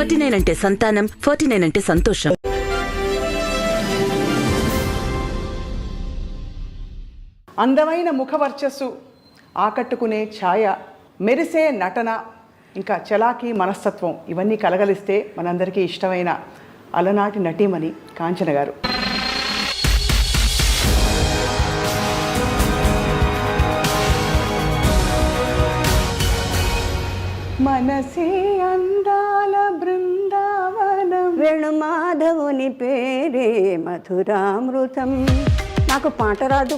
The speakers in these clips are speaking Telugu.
49 అంటే సంతానం, 49 అంటే సంతోషం. అందమైన ముఖ వర్చస్సు, ఆకట్టుకునే ఛాయ, మెరిసే నటన, ఇంకా చలాకీ మనస్తత్వం ఇవన్నీ కలగలిస్తే మనందరికీ ఇష్టమైన అలనాటి నటీమణి కాంచన గారు. మనసే అందాల బృందావనం, వేణుమాధవుని పేరే మధురామృతం. నాకు పాట రాదు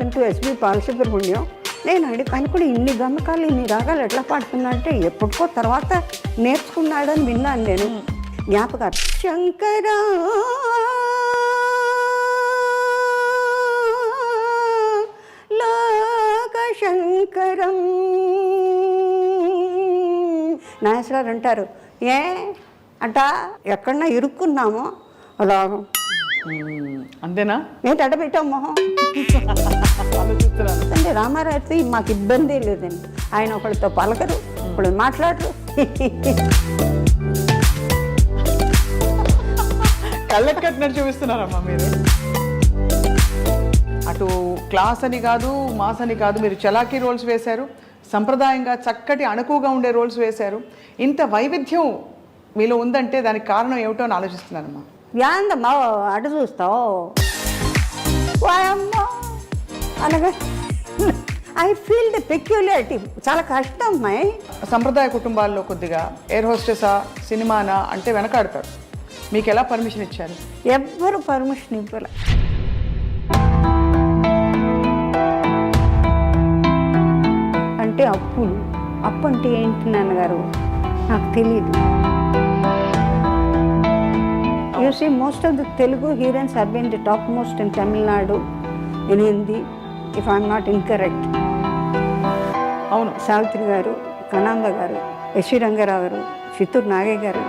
అంటూ ఎస్పి బాలసుబ్రహ్మణ్యం. నేను ఆయన కూడా ఇన్ని గమకాలు ఇన్ని రాగాలు ఎట్లా పాడుతున్నా అంటే ఎప్పటికో తర్వాత నేర్చుకున్నాడని విన్నాను నేను. జ్ఞాపకాలు శంకరా లోక శంకరం నాగేశ్వరరావు అంటారు, ఏ అంట ఎక్కడన్నా ఇరుక్కున్నామో అలా అంతేనా నేను అడబెట్టాం మొహం. అంటే రామారావుతో మాకు ఇబ్బంది లేదండి. ఆయన ఒకళ్ళతో పలకరు, ఒకళ్ళు మాట్లాడరు. కళ్ళకి కట్టినట్టు చూపిస్తున్నారమ్మా మీరు. అటు క్లాస్ అని కాదు, మాస్ అని కాదు, మీరు చలాకీ రోల్స్ వేశారు, సంప్రదాయంగా చక్కటి అణుకుగా ఉండే రోల్స్ వేశారు. ఇంత వైవిధ్యం మీలో ఉందంటే దానికి కారణం ఏమిటో అని ఆలోచిస్తున్నానమ్మా. యాందమ్మా అటు చూస్తావు వాయమ్మా అనగా ఐ ఫీల్ ద పెక్యులారిటీ. చాలా కష్టం అమ్మాయి. సంప్రదాయ కుటుంబాల్లో కొద్దిగా ఎయిర్ హోస్టెసా, సినిమానా అంటే వెనకాడతారు. మీకు ఎలా పర్మిషన్ ఇచ్చారు? ఎవ్వరు పర్మిషన్ ఇవ్వలే. అంటే అప్పు అంటే ఏంటి నాన్నగారు నాకు తెలియదు. You see, most of the Telugu heroines have been the topmost in Tamil Nadu, in Hindi, if I am not incorrect. అవును, సావిత్రి గారు, కణాంద గారు, ఎస్వి రంగారావు గారు, చిత్తూరు నాగయ్య గారు,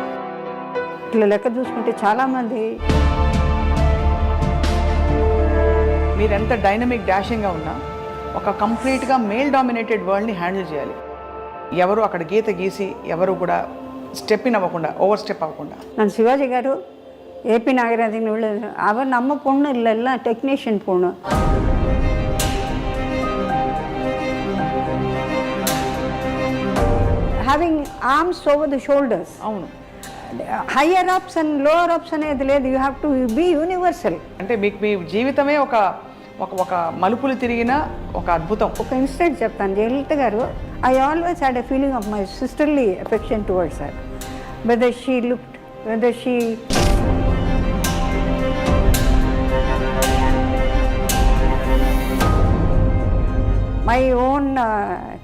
ఇట్లా లెక్క చూసుకుంటే చాలామంది. మీరెంత డైనమిక్ డాషింగ్గా ఉన్నా ఒక కంప్లీట్గా మేల్ డామినేటెడ్ వరల్డ్ని హ్యాండిల్ చేయాలి. ఎవరు అక్కడ గీత గీసి ఎవరు కూడా స్టెప్ ఇన్ అవ్వకుండా, ఓవర్ స్టెప్ అవ్వకుండా. நான் சிவாஜி గారు, ஏபி நாகராஜன் உள்ள அவர் நம்ம பொண்ணு இல்லைல்ல, டெக்னீஷியன் பொண்ணு. Having arms over the shoulders. అవును, higher ups and lower ups అనేది లేదు. You have to be universal. అంటే మీకు మీ జీవితమే ఒక ఒక ఒక మలుపులు తిరిగిన ఒక అద్భుతం. ఒక ఇన్సిడెంట్ చెప్తాను. జయలలిత గారు, I always had a feeling of my sisterly affection towards her. Whether she looked, whether she my own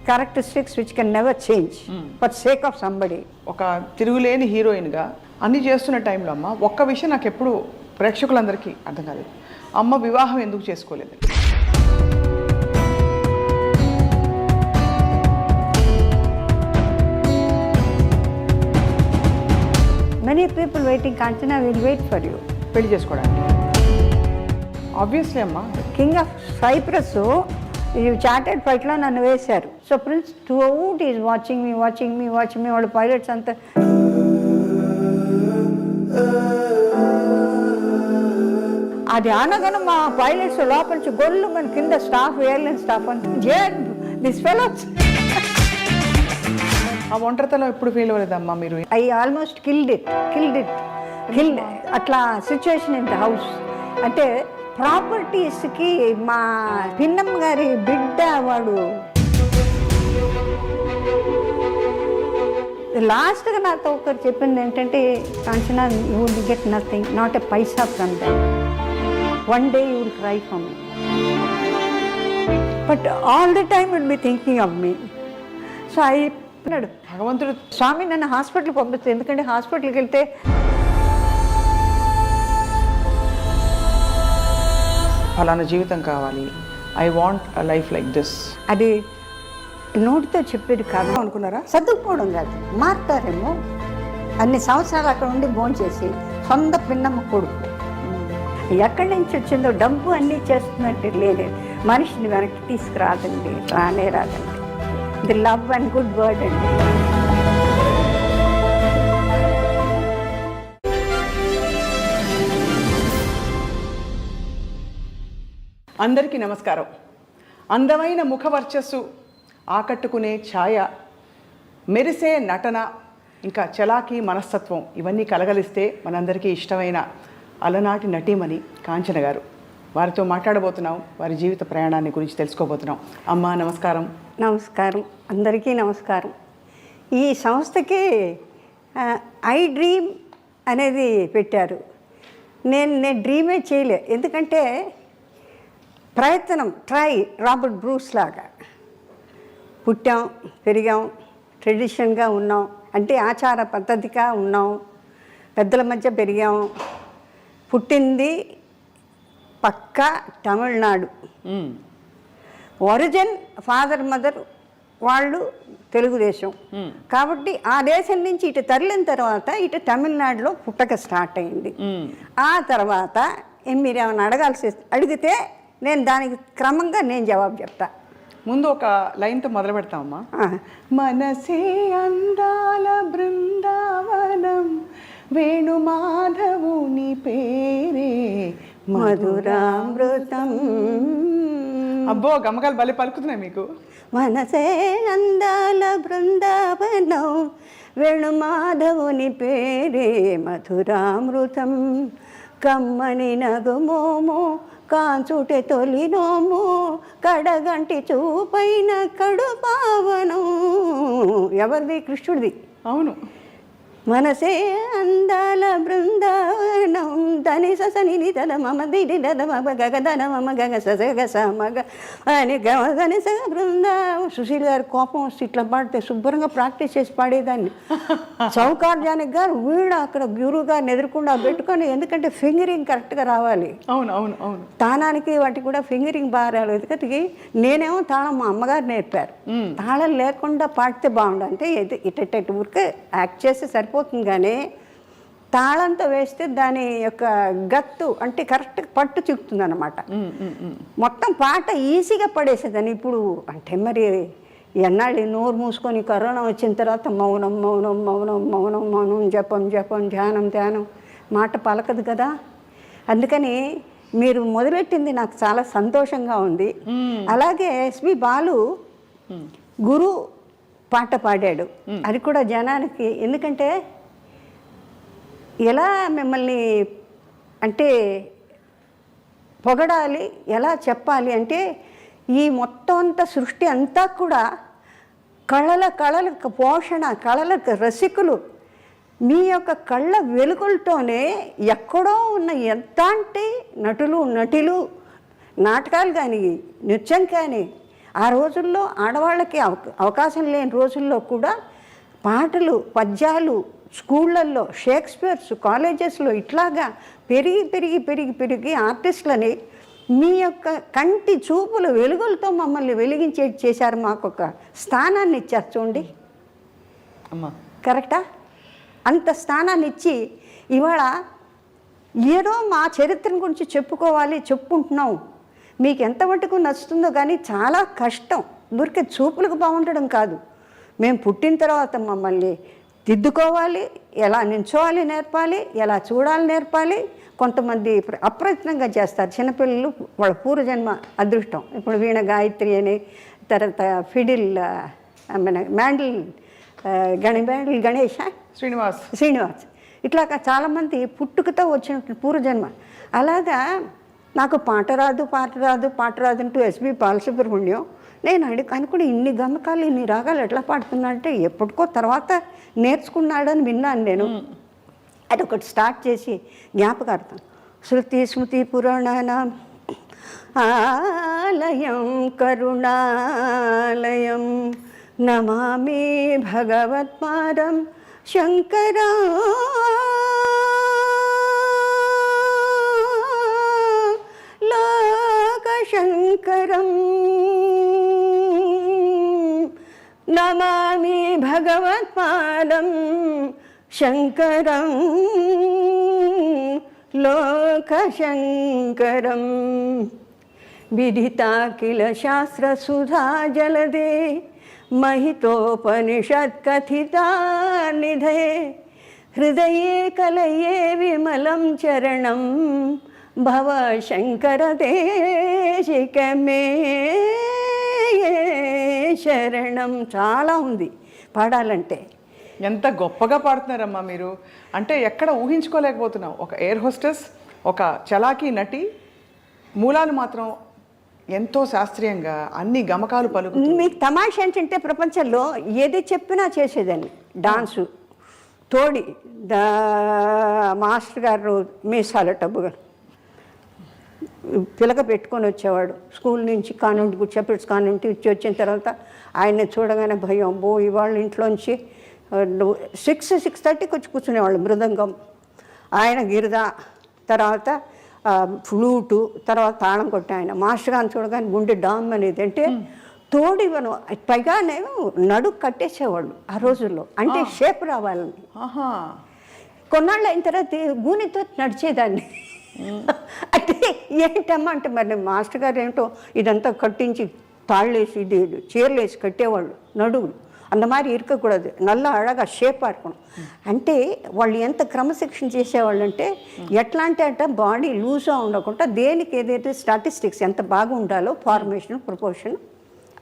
characteristics which can never change for sake of somebody. ఒక తిరుగులేని హీరోయిన్గా అన్నీ చేస్తున్న టైంలో అమ్మ ఒక్క విషయం నాకు ఎప్పుడు ప్రేక్షకులందరికీ అర్థం కాలేదు. అమ్మ వివాహం ఎందుకు చేసుకోలేదు? Many people waiting, Kanchana will wait for you. పెళ్లి చేసుకోవడానికి ఆబ్వియస్లీ అమ్మ. King of Cyprus you chartered ఫ్లైట్లో నన్ను వేశారు. So prince throughout is watching me వాళ్ళు పైలట్స్ అంతా. అది అనగానే మా పైలట్స్ లోపల నుంచి గొల్లు మన కింద స్టాఫ్, ఎయిర్లైన్ స్టాఫ్ అంటే దిస్ ఫెలోస్. ఆ ఒంటరితనం ఎప్పుడు ఫీల్ అవ్వలేదమ్మా మీరు? ఐ ఆల్మోస్ట్ కిల్డ్ ఇట్ అట్లా సిచ్యువేషన్ ఇన్ ద హౌస్. అంటే ప్రాపర్టీస్కి మా పిన్నమ్మ గారి బిడ్డ వాడు లాస్ట్గా నాతో ఒకరు చెప్పింది ఏంటంటే, Kanchana you will get nothing, not a Paisa from them. One day you will cry for me, but all the time will be thinking of me. So I అన్నాడు భగవంతుడు, స్వామి నన్ను హాస్పిటల్కి పంపిస్తుంది. ఎందుకంటే హాస్పిటల్కి వెళ్తే ఫలానా జీవితం కావాలి, I want a life like this. అది నోటితో చెప్పేది కాదు అనుకున్నారా? చదువుకోవడం కాదు, మారుతారేమో. అన్ని సంవత్సరాలు అక్కడ ఉండి భోంచేసి సొంత పిన్నమ్మ కొడుకు ఎక్కడి నుంచి వచ్చిందో డబ్బు అన్నీ చేస్తున్నట్టు లేదు. మనిషిని వెనక్కి తీసుకురాదండి, రానే రాదండి. The love and good word అండి. అందరికీ నమస్కారం. అందమైన ముఖ వర్చస్సు, ఆకట్టుకునే ఛాయ, మెరిసే నటన, ఇంకా చలాకీ మనస్తత్వం ఇవన్నీ కలగలిస్తే మనందరికీ ఇష్టమైన అలనాటి నటీమణి కాంచన గారు. వారితో మాట్లాడబోతున్నాం, వారి జీవిత ప్రయాణాన్ని గురించి తెలుసుకోబోతున్నాం. అమ్మా నమస్కారం. నమస్కారం, అందరికీ నమస్కారం. ఈ సంస్థకి ఐ డ్రీమ్ అనేది పెట్టారు. నేను డ్రీమే చేయలే, ఎందుకంటే ప్రయత్నం రాబర్ట్ బ్రూస్ లాగా పుట్టాం, పెరిగాం, ట్రెడిషన్గా ఉన్నాం, అంటే ఆచార పద్ధతిగా ఉన్నాం, పెద్దల మధ్య పెరిగాం. పుట్టింది పక్కా తమిళనాడు, ఒరిజిన్ ఫాదర్ మదర్ వాళ్ళు తెలుగుదేశం. కాబట్టి ఆ దేశం నుంచి ఇటు తరలిన తర్వాత ఇటు తమిళనాడులో పుట్టక స్టార్ట్ అయింది. ఆ తర్వాత మీరు ఏమైనా అడిగితే నేను దానికి క్రమంగా నేను జవాబు చెప్తా. ముందు ఒక లైన్తో మొదలు పెడతామమ్మా. మనసే అందాల బృందావనం, వేణుమాధవుని పేరే మధురామృతం. అబ్బో, గమ్మకాలు భలే పలుకుతున్నాయి మీకు. మనసే అందాల బృందావనం, వేణుమాధవుని పేరే మధురామృతం. కమ్మని నగుమోమో కాంచుటే తొలినోమో, కడగంటి చూపైన కడు పావనం. ఎవరిది? కృష్ణుడిది. అవును. మనసే అందాల బృందావనం, దని ససని దద మమ దిడి దద మమ గగ దన మమ గగ సస గ స మగ అని గని సగ బృందావనం. సుశీల్ గారు కోపం వస్తే ఇట్లా పాడితే శుభ్రంగా ప్రాక్టీస్ చేసి పాడేదాన్ని. చౌకార్ జానకి గారు వీడు అక్కడ గురువు గారిని ఎదుర్కొండా పెట్టుకొని, ఎందుకంటే ఫింగరింగ్ కరెక్ట్గా రావాలి. అవును అవును అవును. తాళానికి వాటికి కూడా ఫింగరింగ్ బాగా రాలేదు. ఎందుకంటే నేనేమో తాళం మా అమ్మగారు నేర్పారు. తాళం లేకుండా పాడితే బాగుండు, అంటే ఇటు ఊరికే యాక్ట్ చేస్తే సరిపోతుంది. కానీ తాళంతో వేస్తే దాని యొక్క గత్తు అంటే కరెక్ట్ పట్టు చిక్కుతుంది అన్నమాట. మొత్తం పాట ఈజీగా పడేసేదాన్ని. ఇప్పుడు అంటే మరి ఎన్నాళ్ళు నోరు మూసుకొని కరోనా వచ్చిన తర్వాత మౌనం మౌనం మౌనం మౌనం మౌనం, జపం జపం, ధ్యానం ధ్యానం, మాట పలకదు కదా. అందుకని మీరు మొదలెట్టింది నాకు చాలా సంతోషంగా ఉంది. అలాగే ఎస్పి బాలు గురు పాట పాడాడు, అది కూడా జనానికి. ఎందుకంటే ఎలా మిమ్మల్ని అంటే పొగడాలి, ఎలా చెప్పాలి అంటే, ఈ మొత్తం అంతా సృష్టి అంతా కూడా కళలకు పోషణ, కళలకు రసికులు. మీ యొక్క కళ్ళ వెలుగులతోనే ఎక్కడో ఉన్న ఎంతంటి నటులు నాటకాలు కానీ నృత్యం కానీ, ఆ రోజుల్లో ఆడవాళ్ళకి అవకాశం లేని రోజుల్లో కూడా పాటలు, పద్యాలు స్కూళ్ళల్లో, షేక్స్పియర్స్ కాలేజెస్లో ఇట్లాగా పెరిగి పెరిగి పెరిగి పెరిగి ఆర్టిస్టులని మీ యొక్క కంటి చూపుల వెలుగులతో మమ్మల్ని చేశారు. మాకు ఒక స్థానాన్ని ఇచ్చారు చూడండి. అమ్మా కరెక్టా? అంత స్థానాన్ని ఇచ్చి ఇవాళ ఏదో మా చరిత్ర గురించి చెప్పుకుంటున్నాం. మీకు ఎంత మటుకు నచ్చుతుందో కానీ చాలా కష్టం. ఊరికే చూపులకు బాగుండడం కాదు, మేము పుట్టిన తర్వాత మమ్మల్ని దిద్దుకోవాలి, ఎలా నించోవాలి నేర్పాలి, ఎలా చూడాలి నేర్పాలి. కొంతమంది అప్రయత్నంగా చేస్తారు చిన్నపిల్లలు, వాళ్ళ పూర్వజన్మ అదృష్టం. ఇప్పుడు వీణ గాయత్రి అని, తర్వాత ఫిడిల్ మ్యాండిల్ గణేష్ శ్రీనివాస్ ఇట్లా చాలామంది పుట్టుకతో వచ్చిన పూర్వజన్మ. అలాగా నాకు పాట రాదు అంటూ ఎస్పి బాలసుబ్రహ్మణ్యం నేను అనుకుని ఇన్ని గమకాలు ఇన్ని రాగాలు ఎట్లా పాడుతున్నా అంటే ఎప్పటికో తర్వాత నేర్చుకున్నాడని విన్నాను నేను. అదొకటి స్టార్ట్ చేసి జ్ఞాపకార్థం. శృతి స్మృతి పురాణానాం ఆలయం కరుణాలయం, నమామి భగవత్పాదం శంకరా. శంకరం నమామి భగవత్పాదం శంకరం లోకశంకరం. విదితా కిల శాస్త్రసుధా జలదే, महितोपनिषत्कथिता निधये हृदये कलये विमलं चरणं భవ శంకర దేశికమే శరణం. చాలా ఉంది పాడాలంటే. ఎంత గొప్పగా పాడుతున్నారమ్మా మీరు. అంటే ఎక్కడ ఊహించుకోలేకపోతున్నాం. ఒక ఎయిర్ హోస్టెస్, ఒక చలాకీ నటి, మూలాలు మాత్రం ఎంతో శాస్త్రీయంగా అన్ని గమకాలు పలుకు. మీకు తమాషా ఏంటంటే ప్రపంచంలో ఏది చెప్పినా చేసేదాన్ని. డాన్సు తోడి మాస్టర్ గారు మీసాల టబ్బుగా పిలక పెట్టుకొని వచ్చేవాడు స్కూల్ నుంచి, కాన్వెంట్ చెప్పిట్స్ కాన్వెంట్ ఇచ్చి వచ్చిన తర్వాత ఆయన్ని చూడగానే భయం. ఇవాళ ఇంట్లోంచి 6:30కి వచ్చి కూర్చునేవాళ్ళు. మృదంగం ఆయన, గిరిద, తర్వాత ఫ్లూటు, తర్వాత తాళం కొట్టి ఆయన. మాస్టర్ గారిని చూడగానే గుండె డామ్ అనేది. అంటే తోడివను పైగానే నడుకు కట్టేసేవాళ్ళు ఆ రోజుల్లో. అంటే షేప్ రావాలని. కొన్నాళ్ళు అయిన తర్వాత గూనితో నడిచేదాన్ని. అంటే ఏంటమ్మా అంటే మరి మాస్టర్ గారు ఏంటో ఇదంతా కట్టించి తాళ్ళేసి ఇది చీరలేసి కట్టేవాళ్ళు. నడువులు அந்த மாதிரி இருக்கக்கூடாது, நல்லா అழగా షేప్ ఆడుకోవడం. అంటే వాళ్ళు ఎంత క్రమశిక్షణ చేసేవాళ్ళు అంటే ఎట్లా అంటే బాడీ లూజ్గా ఉండకుండా దేనికి ఏదైతే స్టాటిస్టిక్స్ ఎంత బాగా ఉండాలో ఫార్మేషన్ ప్రపోర్షన్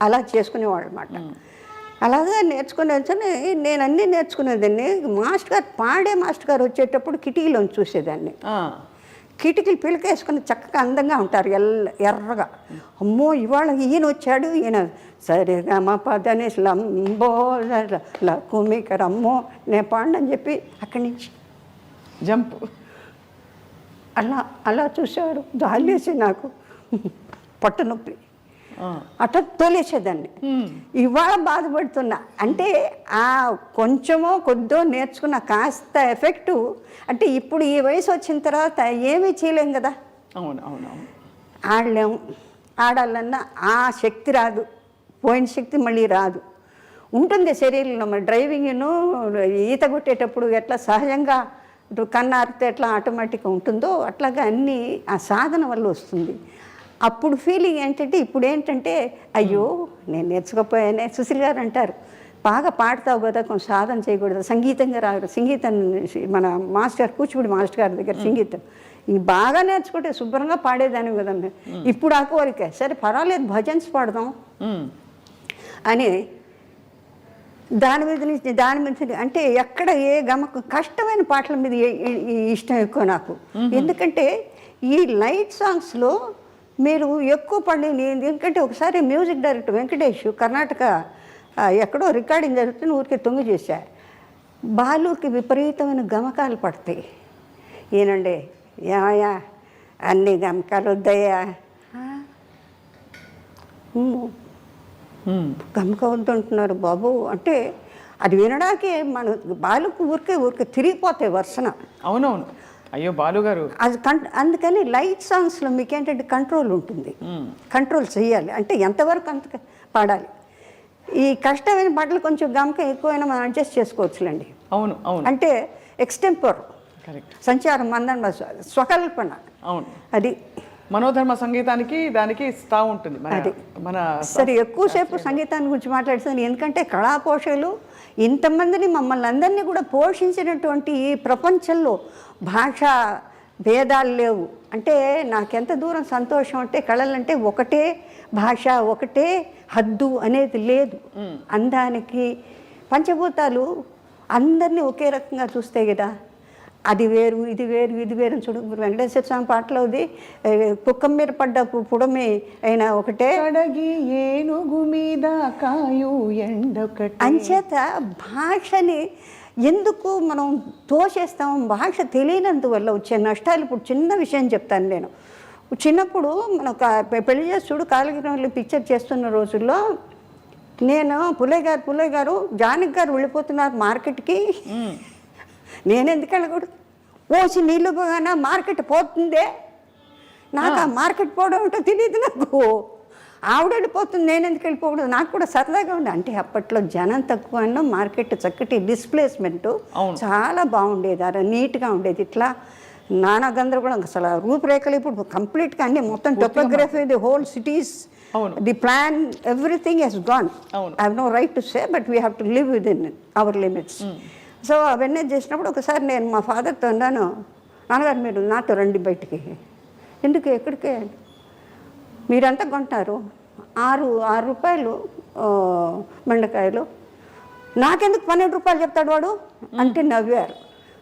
అలా చేసుకునేవాళ్ళు అన్నమాట. అలాగే నేర్చుకునేసరి నేను అన్నీ నేర్చుకునేదాన్ని. మాస్టర్ గారు వచ్చేటప్పుడు కిటికీలోని చూసేదాన్ని. కిటికీలు పిలకేసుకుని చక్కగా అందంగా ఉంటారు, ఎర్రగా. అమ్మో ఇవాళ ఈయన వచ్చాడు, ఈయన సరిగా మా పదని లంబో కుమికర అమ్మో నేను పాడని చెప్పి అక్కడి నుంచి జంప్ అలా చూసేవారు. దాలేసి నాకు పొట్ట నొప్పి అట్లా తోలేసేదాన్ని. ఇవాళ బాధపడుతున్నా. అంటే ఆ కొంచెమో కొద్దో నేర్చుకున్న కాస్త ఎఫెక్టు. అంటే ఇప్పుడు ఈ వయసు వచ్చిన తర్వాత ఏమీ చేయలేం కదా. ఆడాలన్నా ఆ శక్తి రాదు, పోయిన శక్తి మళ్ళీ రాదు. ఉంటుంది శరీరంలో. మరి డ్రైవింగ్ను ఈత కొట్టేటప్పుడు ఎట్లా సహజంగా కన్నారితే ఎట్లా ఆటోమేటిక్గా ఉంటుందో అట్లాగా అన్నీ ఆ సాధన వల్ల వస్తుంది. అప్పుడు ఫీలింగ్ ఏంటంటే ఇప్పుడు ఏంటంటే అయ్యో నేను నేర్చుకోపోయానే. సుశీల్ గారు అంటారు, బాగా పాడతావు కదా, కొంచెం సాధన చేయకూడదు, సంగీతంగా రాదు. సంగీతం మన మాస్టర్ కూచిపూడి మాస్టర్ గారి దగ్గర సంగీతం ఇది బాగా నేర్చుకుంటే శుభ్రంగా పాడేదాన్ని కదండి. ఇప్పుడు ఆ కోరిక సరే పర్వాలేదు భజన్స్ పాడదాం అని దాని మీద అంటే ఎక్కడ ఏ కష్టమైన పాటల మీద ఇష్టం ఎక్కువ నాకు. ఎందుకంటే ఈ లైట్ సాంగ్స్లో మీరు ఎక్కువ పడిన. ఎందుకంటే ఒకసారి మ్యూజిక్ డైరెక్టర్ వెంకటేష్ కర్ణాటక ఎక్కడో రికార్డింగ్ జరుగుతుంది, ఊరికే తొంగి చేశా. బాలుకి విపరీతమైన గమకాలు పడతాయి. ఏనండి ఏమయ్యా అన్ని గమకాలు వద్దయ్యా, గమక వద్దంటున్నారు బాబు అంటే అది వినడాకే మన బాలుకు ఊరికే తిరిగిపోతాయి వర్షన. అవునవును, అయ్యో బాలుగారు అది అందుకని లైట్ సాంగ్స్లో మీకు ఏంటంటే కంట్రోల్ ఉంటుంది. కంట్రోల్ చేయాలి అంటే ఎంతవరకు అంత పాడాలి. ఈ కష్టమైన పాటలు కొంచెం గమక ఎక్కువైనా మనం అడ్జస్ట్ చేసుకోవచ్చులేండి. అవును అవును. అంటే ఎక్స్టెంపర్, సంచారం, మందన, స్వకల్పన. అవును, అది మనోధర్మ సంగీతానికి దానికి ఇస్తా ఉంటుంది. అది మన సరే ఎక్కువసేపు సంగీతాన్ని గురించి మాట్లాడుతుంది. ఎందుకంటే కళాపోషకులు ఇంతమందిని మమ్మల్ని అందరినీ కూడా పోషించినటువంటి ఈ ప్రపంచంలో భాషా భేదాలు లేవు. అంటే నాకెంత దూరం సంతోషం అంటే కళలంటే ఒకటే భాష ఒకటే హద్దు అనేది లేదు. అందానికి పంచభూతాలు అందరినీ ఒకే రకంగా చూస్తాయి కదా. అది వేరు ఇది వేరు ఇది వేరు అని చూడు. వెంకటేశ్వర స్వామి పాటలో అది కుక్క మీద పడ్డ పుడమే అయినా ఒకటే ఏనుగు మీద కాయు ఎండొకటి. అంచేత భాషని ఎందుకు మనం తోసేస్తాం? భాష తెలియనందువల్ల వచ్చే నష్టాలు. ఇప్పుడు చిన్న విషయం చెప్తాను నేను. చిన్నప్పుడు మన పెళ్లి చేసి చూడు కాలగిరి పిక్చర్ చేస్తున్న రోజుల్లో నేను పుల్లయ్య గారు జానకి గారు వెళ్ళిపోతున్నారు మార్కెట్కి, నేను ఎందుకు వెళ్ళకూడదు? పోసి నీళ్ళు పోగానే మార్కెట్ పోతుందే, నాకు ఆ మార్కెట్ పోవడం ఏంటో తెలియదు. నాకు ఆవిడ వెళ్ళిపోతుంది, నేను ఎందుకు వెళ్ళిపోకూడదు? నాకు కూడా సరదాగా ఉంది. అంటే అప్పట్లో జనం తక్కువ అన్న మార్కెట్ చక్కటి డిస్ప్లేస్మెంట్ చాలా బాగుండేది, అలా నీట్గా ఉండేది. ఇట్లా నానా గందరగోళం అసలు రూపురేఖలు ఇప్పుడు కంప్లీట్గా అన్ని మొత్తం topography, the whole cities, the plan, everything he's gone. I have no right to say but we have to live with in our limits. So అవన్నీ చేసినప్పుడు ఒకసారి నేను మా ఫాదర్తో అన్నాను, నాన్నగారు మీరు నాతో రండి బయటికి. ఎందుకు ఎక్కడికే మీరంతా కొంటారు 6 రూపాయలు బెండకాయలు, నాకెందుకు 12 రూపాయలు చెప్తాడు వాడు అంటే నవ్వారు.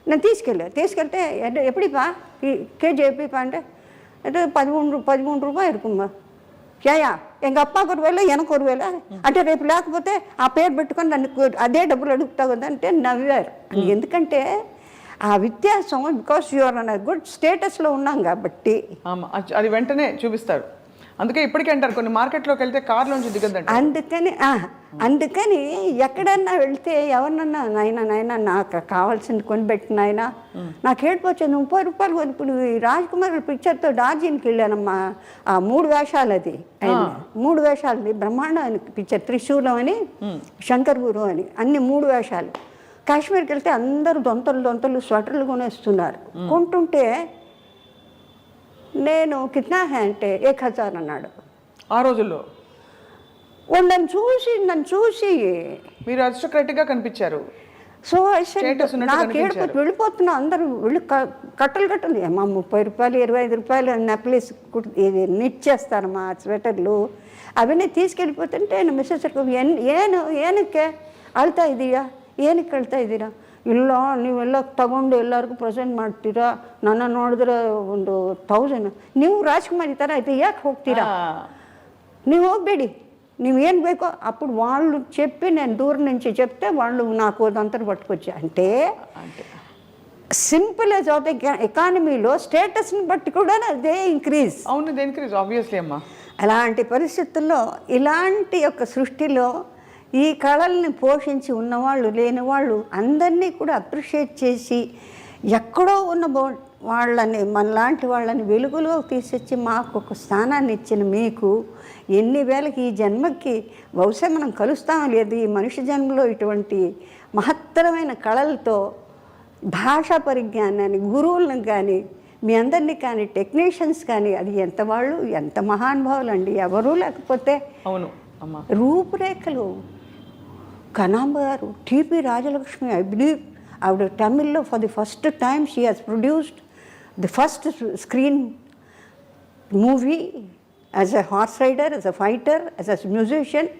నేను తీసుకెళ్తే ఎప్పుడిపా కేజీ ఎప్పుడిపా అంటే 13 రూపాయలు இருக்குమ్మా. ఏయా ఎంగ అప్పా కొరువేలా ఎనక కొరువేలా అంటే రేపు లేకపోతే ఆ పేరు పెట్టుకొని నన్ను అదే డబ్బులు అడుగుతావు కదా అంటే నవ్వారు. ఎందుకంటే ఆ వ్యత్యాసం బికాస్ యూఆర్ అన్న గుడ్ స్టేటస్లో ఉన్నాం కాబట్టి. అది వెంటనే చూపిస్తారు. అందుకే ఇప్పటికీ అంటారు కొన్ని మార్కెట్లోకి వెళ్తే కార్లోంచి దిగద్దంట. అందుకని ఎక్కడన్నా వెళ్తే ఎవరినన్నా నాయన నాకు కావాల్సింది కొనిపెట్టిన ఆయన నాకు ఏడిపోవచ్చు 30 రూపాయలు కొని. ఇప్పుడు రాజ్ కుమార్ పిక్చర్తో డార్జిలింగ్కి వెళ్ళానమ్మా. ఆ 3 వేషాలు అది 3 వేషాలది బ్రహ్మాండ పిక్చర్. త్రిశూలం అని శంకర్ గురు అని అన్ని 3 వేషాలు. కాశ్మీర్కి వెళ్తే అందరూ దొంతలు స్వెటర్లు కొనేస్తున్నారు. కొంటుంటే నేను కిतना है అంటే 1000 అన్నాడు ఆ రోజుల్లో. నన్ను చూసి మీరు అరిస్టోక్రాటిక్గా కనిపించారు. సో నాకు ఏడుపు వెళ్ళిపోతున్నా. అందరూ వెళ్ళి కట్టలు అమ్మా 30 రూపాయలు 25 రూపాయలు నెక్లెస్ నిట్ చేస్తారమ్మా స్వెటర్లు అవన్నీ తీసుకెళ్ళిపోతుంటే మిస్సెస్ ಏನಕ್ಕೆ ಅಳ್ತಾ ಇದೀಯಾ ಏನಕ್ಕೆ ಅಳ್ತಾ ಇದ್ದೀರಾ ಇಲ್ಲ ನೀವೆಲ್ಲ ತಗೊಂಡು ಎಲ್ಲರಿಗೂ ಪ್ರೆಸೆಂಟ್ ಮಾಡ್ತೀರಾ ನನ್ನ ನೋಡಿದ್ರೆ 1000 ನೀವು ರಾಜ್ಕುಮಾರ್ ಈ ಥರ అయితే ಯಾಕೆ ಹೋಗ್ತೀರಾ ನೀವು ಹೋಗಬೇಡಿ నీవేం ಬೇಕో అప్పుడు వాళ్ళు చెప్పి నేను దూరం నుంచి చెప్తే వాళ్ళు నాకు అదంతా పట్టుకొచ్చా. అంటే సింపుల్ యాజ్ ఆఫ్ ఎకానమీలో స్టేటస్ని బట్టి కూడా అదే ఇంక్రీజ్. అవును, ఇంక్రీజ్ ఆబ్వియస్లీ అమ్మా. అలాంటి పరిస్థితుల్లో ఇలాంటి యొక్క సృష్టిలో ఈ కళల్ని పోషించి ఉన్నవాళ్ళు లేనివాళ్ళు అందరినీ కూడా అప్రిషియేట్ చేసి ఎక్కడో ఉన్న వాళ్ళని మనలాంటి వాళ్ళని వెలుగులో తీసొచ్చి మాకు ఒక స్థానాన్ని ఇచ్చిన మీకు ఎన్ని వేలకి ఈ జన్మకి బహుశా మనం కలుస్తాం లేదు ఈ మనిషి జన్మలో ఇటువంటి మహత్తరమైన కళలతో భాషా పరిజ్ఞానాన్ని గురువులను కానీ మీ అందరినీ కానీ టెక్నీషియన్స్ కానీ అది ఎంత వాళ్ళు ఎంత మహానుభావులు అండి. ఎవరూ లేకపోతే అవును అమ్మా. రూపురేఖలు కనాంబ గారు టిపి రాజలక్ష్మి ఐ బిలీవ్ ఆవిడ తమిళ్లో for the first time she has produced the first screen movie as a horse rider, as a fighter, as a musician.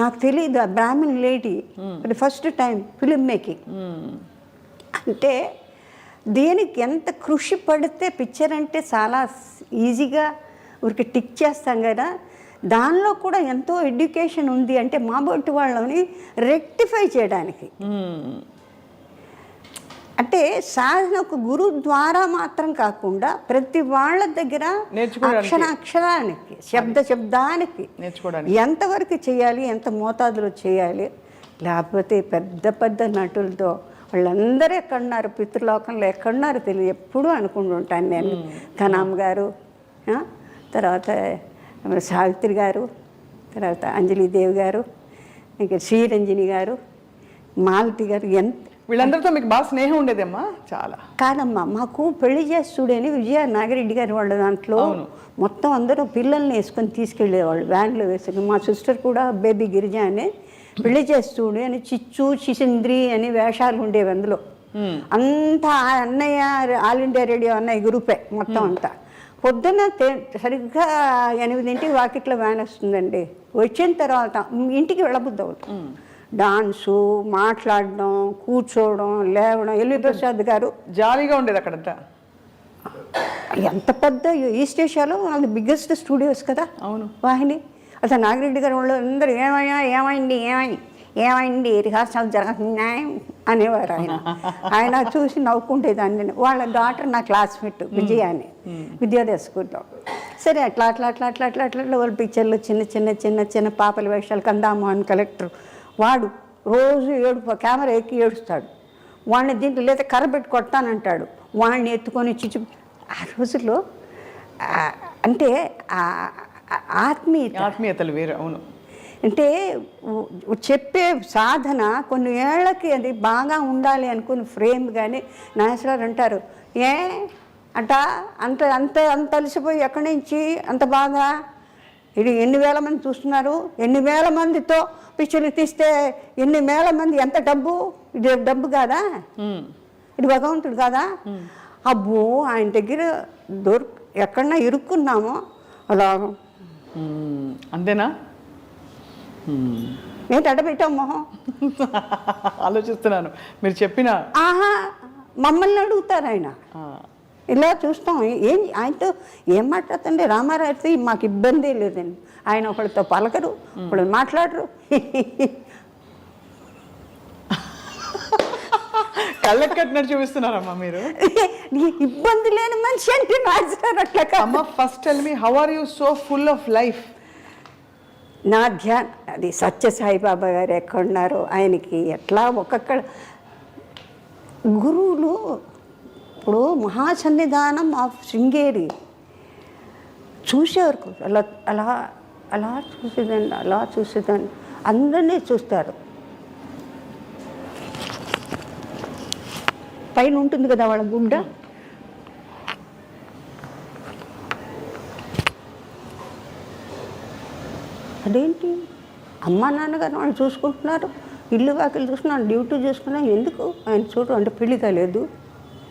నాకు తెలియదు ఆ Brahmin lady for the first time film making. అంటే దేనికి ఎంత కృషి పడితే పిక్చర్ అంటే చాలా ఈజీగా ఊరికి టిక్ చేస్తాం కదా, దానిలో కూడా ఎంతో ఎడ్యుకేషన్ ఉంది. అంటే మా బొట్టు వాళ్ళని రెక్టిఫై చేయడానికి అంటే సాధన ఒక గురువు ద్వారా మాత్రం కాకుండా ప్రతి వాళ్ళ దగ్గర అక్షరానికి శబ్దానికి ఎంతవరకు చేయాలి, ఎంత మోతాదులో చేయాలి. లేకపోతే పెద్ద నటులతో వాళ్ళందరూ ఎక్కడున్నారు, పితృలోకంలో ఎక్కడున్నారు తెలియదు ఎప్పుడూ అనుకుంటుంటాను నేను. కనామ్ గారు, తర్వాత సావిత్రి గారు, తర్వాత అంజలిదేవి గారు, ఇంకా శ్రీరంజని గారు, మాలతి గారు, వీళ్ళందరితో మీకు బాగా స్నేహం ఉండేదమ్మా? చాలా కాదమ్మా, మాకు పెళ్లి చేస్తుడని విజయ నాగిరెడ్డి గారు వాళ్ళ దాంట్లో మొత్తం అందరూ పిల్లల్ని వేసుకొని తీసుకెళ్ళేవాళ్ళు వ్యాన్లో వేసుకుని. మా సిస్టర్ కూడా బేబీ గిరిజ అని పెళ్లి చేస్తుడు అని చిచ్చు చిసింద్రి అని వేషాలు ఉండేవి అందులో. అంతా అన్నయ్య ఆల్ ఇండియా రేడియో అన్నయ్య గ్రూపే మొత్తం అంతా. పొద్దున్న సరిగ్గా 8 వాకిట్లో వ్యాన్ వస్తుందండి. వచ్చిన తర్వాత ఇంటికి వెళ్ళబుద్ధి అవుతుంది. డాన్సు, మాట్లాడడం, కూర్చోవడం, లేవడం. ఎల్వి ప్రసాద్ గారు జాలీగా ఉండేది అక్కడంతా. ఎంత పెద్ద ఈస్ట్ ఏషియాలో అది బిగ్గెస్ట్ స్టూడియోస్ కదా. అవును, వాహిని. అసలు నాగిరెడ్డి గారు వాళ్ళు అందరూ ఏమైంది రిహార్సల్ జరుగుతున్నాయి అనేవారు. ఆయన చూసి నవ్వుకుంటేదాన్ని. వాళ్ళ డాటర్ నా క్లాస్మేట్ విజయ అని విద్యోదయ స్కూల్లో. సరే అట్లా వాళ్ళ పిక్చర్లు చిన్న పాపల వేషాలు. కందామోహన్ కలెక్టర్ వాడు రోజు కెమెరా ఎక్కి ఏడుస్తాడు. వాడిని దీంట్లో లేదా కర్ర పెట్టి కొడతానంటాడు. వాడిని ఎత్తుకొని ఆ రోజుల్లో అంటే ఆత్మీయతలు వేరు. అవును, అంటే చెప్పే సాధన కొన్ని ఏళ్ళకి అది బాగా ఉండాలి అనుకుని ఫ్రేమ్. కానీ నాగేశ్వరరావు అంటారు అంత అలసిపోయి ఎక్కడి నుంచి అంత బాగా ఇది ఎన్ని వేల మంది చూస్తున్నారు, ఎన్ని వేల మందితో పిక్చర్లు తీస్తే ఎన్ని వేల మంది, ఎంత డబ్బు, ఇది డబ్బు కాదా, ఇది భగవంతుడు కాదా? అబ్బో ఆయన దగ్గర ఎక్కడన్నా ఇరుక్కున్నామో అలా అంతేనా? ఏంటి అడబెట్టాం మొహం? ఆలోచిస్తున్నాను మీరు చెప్పిన. ఆహా, మమ్మల్ని అడుగుతారు ఆయన. ఇలా చూస్తాం. ఆయనతో ఏం మాట్లాడుతుండే రామారావుతో మాకు ఇబ్బంది లేదండి. ఆయన ఒకళ్ళతో పలకరు, ఒకళ్ళు మాట్లాడరు. కళ్ళకి కట్టినట్టు చూపిస్తున్నారమ్మా మీరు. ఇబ్బంది లేని మనిషి అంటే రాజుగారు అట్లా అమ్మ, first tell me, how are you so full of life? నా ధ్యాన్ అది సత్యసాయిబాబా గారు ఎక్కడున్నారో ఆయనకి ఎట్లా ఒక్కొక్క గురువులు. ఇప్పుడు మహాసన్నిధానం ఆఫ్ శృంగేరి చూసేవారు అలా అలా అలా చూసేదండి, అలా చూసేదాన్ని. అందరినీ చూస్తారు. పైన ఉంటుంది కదా వాళ్ళ గుడ్డ, అదేంటి అమ్మా నాన్నగారు వాళ్ళు చూసుకుంటున్నారు, ఇల్లు వాకిలు చూసుకున్నాను, డ్యూటీ చూసుకున్నాను, ఎందుకు ఆయన చూడు అంటే పెళ్లి కాలేదు,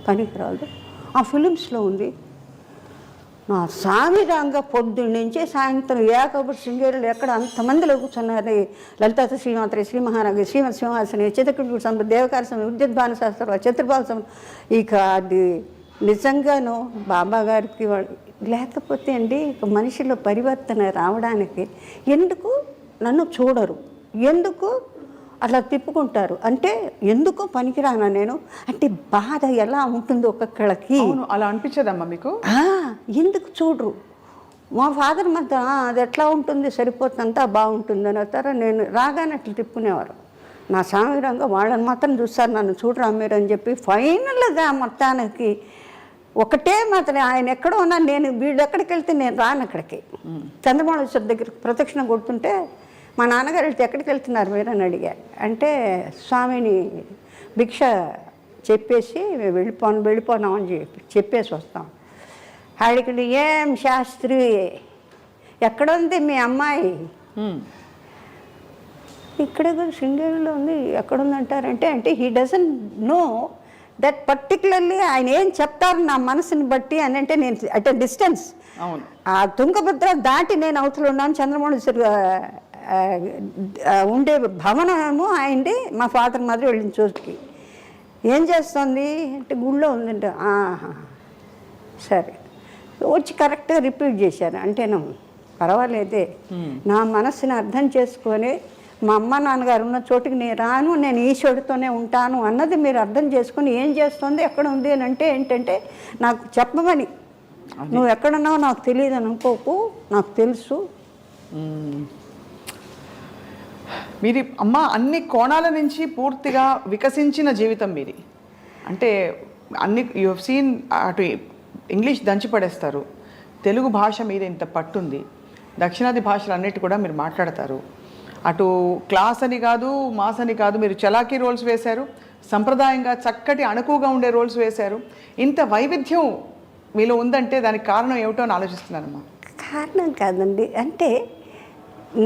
పనికి రాదు. ఆ ఫిలిమ్స్లో ఉంది. నా సామిరంగా పొద్దున్న నుంచి సాయంత్రం ఏకబడి శృంగేరులు ఎక్కడ అంతమందిలో కూర్చున్నారు. లలితా శ్రీమాత్రి, శ్రీ మహారాజు, శ్రీమతి సింహాసని, చిత్రకూట సంపద, దేవకార సమయం, విద్యుద్భాన శాస్త్రం, చతుర్భావ సమయం. ఇక అది నిజంగాను బాబా గారికి లేకపోతే అండి ఇక మనిషిలో పరివర్తన రావడానికి ఎందుకు నన్ను చూడరు, ఎందుకు అట్లా తిప్పుకుంటారు అంటే ఎందుకు పనికిరానా నేను అంటే బాధ ఎలా ఉంటుంది ఒక్కొక్కళ్ళకి. అలా అనిపించదమ్మా మీకు? ఎందుకు చూడరు? మా ఫాదర్ మధ్య అది ఎట్లా ఉంటుంది, సరిపోతుందంతా బాగుంటుంది అని అంటారా. నేను రాగానే అట్లా తిప్పుకునేవారు. నా సామిరంగా వాళ్ళని మాత్రం చూస్తారు, నన్ను చూడరా మీరు అని చెప్పి. ఫైనల్గా మొత్తానికి ఒకటే మాత్రం ఆయన ఎక్కడో ఉన్నా నేను వీళ్ళు ఎక్కడికి వెళ్తే నేను రాను అక్కడికి. చంద్రమౌళేశ్వర దగ్గర ప్రదక్షిణ కొడుతుంటే మా నాన్నగారు వెళ్తే ఎక్కడికి వెళ్తున్నారు మీరు అని అడిగారు. అంటే స్వామిని భిక్ష చెప్పేసి వెళ్ళిపోనాం అని చెప్పేసి వస్తాం. ఆడికి ఏం శాస్త్రి ఎక్కడుంది మీ అమ్మాయి? ఇక్కడ కూడా శృంగేరిలో ఉంది. ఎక్కడుందంటారంటే అంటే he doesn't know that particularly ఆయన ఏం చెప్తారు నా మనసుని బట్టి అని అంటే నేను అట్ ఎ డిస్టెన్స్. ఆ తుంగభద్ర దాటి నేను అవతల ఉన్నాను. చంద్రమౌళేశ్వర ఉండే భవనము ఆయనది. మా ఫాదర్ మాదిరి వెళ్ళిన చోటుకి ఏం చేస్తుంది అంటే గుళ్ళో ఉందంటే సరే వచ్చి కరెక్ట్గా రిపీట్ చేశాను. అంటేను పర్వాలేదే, నా మనసుని అర్థం చేసుకొని మా అమ్మ నాన్నగారు ఉన్న చోటుకి నేను రాను, నేను ఈశ్వరుడితోనే ఉంటాను అన్నది మీరు అర్థం చేసుకొని ఏం చేస్తుంది ఎక్కడ ఉంది అని అంటే ఏంటంటే నాకు చెప్పమని. నువ్వు ఎక్కడున్నావో నాకు తెలియదు అని అనుకోకు, నాకు తెలుసు. మీది అమ్మ అన్ని కోణాల నుంచి పూర్తిగా వికసించిన జీవితం మీది. అంటే అన్ని యూ హెవ్ సీన్. అటు ఇంగ్లీష్ దంచిపడేస్తారు, తెలుగు భాష మీద ఇంత పట్టుంది, దక్షిణాది భాషలు అన్నిటి కూడా మీరు మాట్లాడతారు. అటు క్లాస్ అని కాదు, మాస్ అని కాదు, మీరు చలాకీ రోల్స్ వేశారు, సంప్రదాయంగా చక్కటి అణకువగా ఉండే రోల్స్ వేశారు. ఇంత వైవిధ్యం మీలో ఉందంటే దానికి కారణం ఏమిటో అని ఆలోచిస్తున్నానమ్మా. కారణం కాదండి, అంటే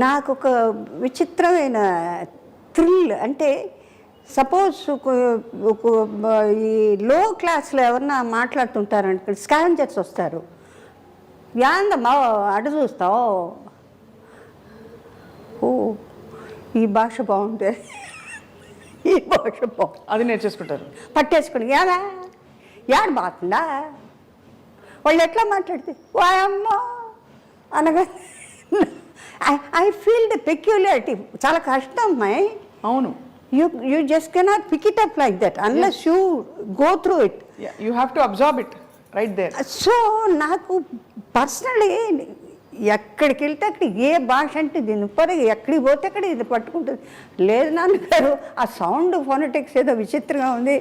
నాకు ఒక విచిత్రమైన థ్రిల్. అంటే సపోజ్ ఈ లో క్లాస్లో ఎవరన్నా మాట్లాడుతుంటారంటే స్కావెంజర్స్ వస్తారు, యాందమ్మా అటు చూస్తావు, ఓ ఈ భాష బాగుంది, ఈ భాష బాగుంది, అది నేర్చేసుకుంటారు, పట్టేసుకుని యాదా యాడ బాగుందా. వాళ్ళు ఎట్లా మాట్లాడితే వాయమ్మో అనగా ఐ ఫీల్ ద పెక్యులారిటీ. చాలా కష్టం అమ్మాయి. అవును. You just cannot pick it up like that unless you go through it. Yeah, you have to absorb it right there. So నాకు పర్సనలీ ఎక్కడికి వెళ్తే అక్కడ ఏ భాష అంటే దీని పరంగా ఎక్కడికి పోతే అక్కడ ఇది పట్టుకుంటుంది. లేదు నాన్నగారు ఆ సౌండ్ ఫోనెటిక్స్ ఏదో విచిత్రంగా ఉంది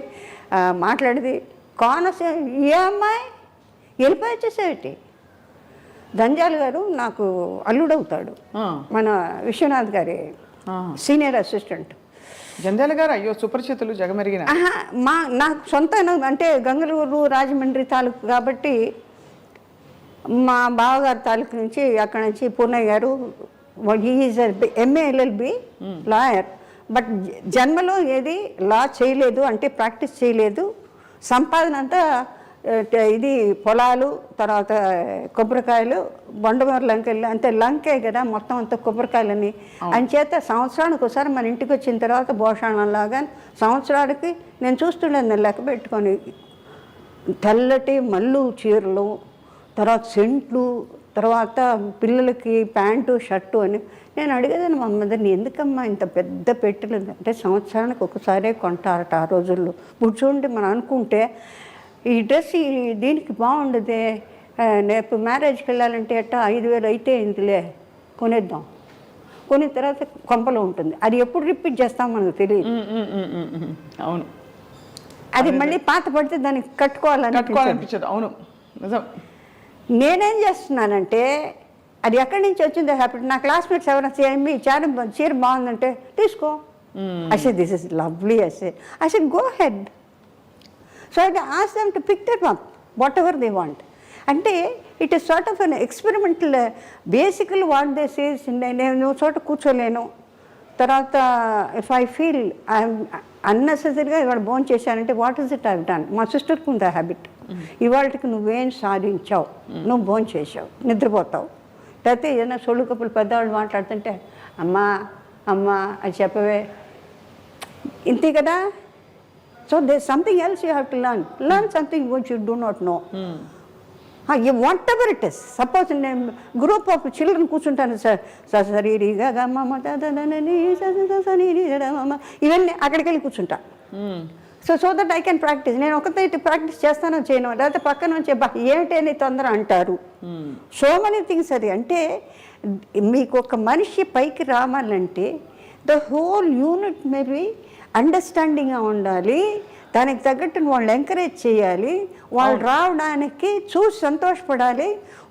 మాట్లాడేది. కోనసే ఏ అమ్మాయి వెళ్ళిపోయి వచ్చేసేటి. దంజాల్ గారు నాకు అల్లుడవుతాడు, మన విశ్వనాథ్ గారి సీనియర్ అసిస్టెంట్. జంధ్యాల గారు అయ్యో సుపరిచితులు, జగమెరిగిన. నాకు సొంత అంటే గంగలూరు రాజమండ్రి తాలూకు కాబట్టి మా బావగారి తాలూకు నుంచి అక్కడ నుంచి పూర్ణయ్య గారు is MA LLB lawyer. But జన్మలో ఏది లా చేయలేదు, అంటే ప్రాక్టీస్ చేయలేదు. సంపాదన అంతా ఇది పొలాలు, తర్వాత కొబ్బరికాయలు, బొండమూరు లంకెళ్ళు, అంతే లంకే కదా మొత్తం అంతా కొబ్బరికాయలని. అంచేత సంవత్సరానికి ఒకసారి మన ఇంటికి వచ్చిన తర్వాత భోషణంలాగా సంవత్సరానికి నేను చూస్తుండేది లెక్క పెట్టుకొని తెల్లటి మల్లు చీరలు, తర్వాత సెంట్లు, తర్వాత పిల్లలకి ప్యాంటు షర్టు అని. నేను అడిగేదాన్ని మా మదర్ని, ఎందుకమ్మా ఇంత పెద్ద పెట్టెలు అంటే సంవత్సరానికి ఒకసారే కొంటారట ఆ రోజుల్లో. కూర్చోండి మనం అనుకుంటే ఈ డ్రెస్ దీనికి బాగుండదే, రేపు మ్యారేజ్కి వెళ్ళాలంటే అట్టా 5,000 అయితే ఇందులే కొనేద్దాం. కొనిన తర్వాత కొంపలో ఉంటుంది, అది ఎప్పుడు రిపీట్ చేస్తాం మనకు తెలియదు. అవును, అది మళ్ళీ పాత పడితే దానికి కట్టుకోవాలనిపించదు. అవును, నిజం. నేనేం చేస్తున్నానంటే అది ఎక్కడి నుంచి వచ్చిందో హ్యాపీ. నా క్లాస్మేట్స్ ఎవరైనా చీర బాగుందంటే తీసుకో, I this is lovely, I said go ahead. So I ask them to pick them up whatever they want. అంటే it is sort of an experimental. Basically what they says, నేను చోట కూర్చోలేను, తర్వాత ఇఫ్ ఐ ఫీల్ ఐఎమ్ అన్నెసెసరీగా ఇవాళ భోజనం చేశానంటే what is it I've done. మా సిస్టర్కి ఉంది ఆ హ్యాబిట్, ఇవాళకి నువ్వేం సాధించావు, నువ్వు భోజనం చేసావు, నిద్రపోతావు, లేకపోతే ఏదైనా సొళ్ళు కప్పులు పెద్దవాళ్ళు మాట్లాడుతుంటే అమ్మా అమ్మా అది చెప్పవే, ఇంతే కదా. So they something else you have to learn something which you do not know. Whatever it is. Suppose నేను గ్రూప్ ఆఫ్ చిల్డ్రన్ కూర్చుంటాను, సరీరిగా ఇవన్నీ అక్కడికి వెళ్ళి కూర్చుంటా. So that I can practice. నేను ఒకటే ప్రాక్టీస్ చేస్తానో చేయను, లేకపోతే పక్కన నుంచి ఏమిటి అని తొందర అంటారు. So many things. అది అంటే మీకు ఒక మనిషి పైకి రావాలంటే ద హోల్ యూనిట్ మేబీ అండర్స్టాండింగ్గా ఉండాలి, దానికి తగ్గట్టు వాళ్ళు ఎంకరేజ్ చేయాలి, వాళ్ళు రావడానికి చూసి సంతోషపడాలి.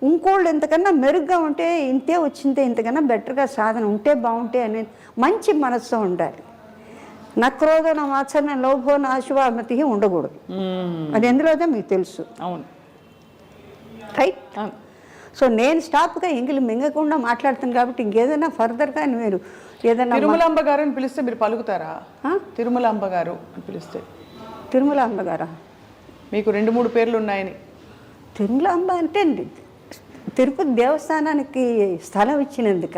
ఇంకోళ్ళు ఇంతకన్నా మెరుగ్గా ఉంటే ఇంతే వచ్చిందే, ఇంతకన్నా బెటర్గా సాధన ఉంటే బాగుంటే అనే మంచి మనస్సు ఉండాలి. నక్రోధ నా వాత్సల్య లోభో నా ఆశువామతి ఉండకూడదు. అది ఎందులోదో మీకు తెలుసు. అవును, రైట్. సో నేను స్టాప్గా ఎంగిలి మింగకుండా మాట్లాడుతాను కాబట్టి ఇంకేదైనా ఫర్దర్గా మీరు ఏదైనా తిరుమలాంబ గారు అని పిలిస్తే మీరు పలుకుతారా? తిరుమలాంబ గారు అని పిలిస్తే. తిరుమలాంబ గారా? మీకు 2-3 పేర్లు ఉన్నాయని. తిరుమలాంబ అంటే తిరుపతి దేవస్థానానికి స్థలం ఇచ్చినందుక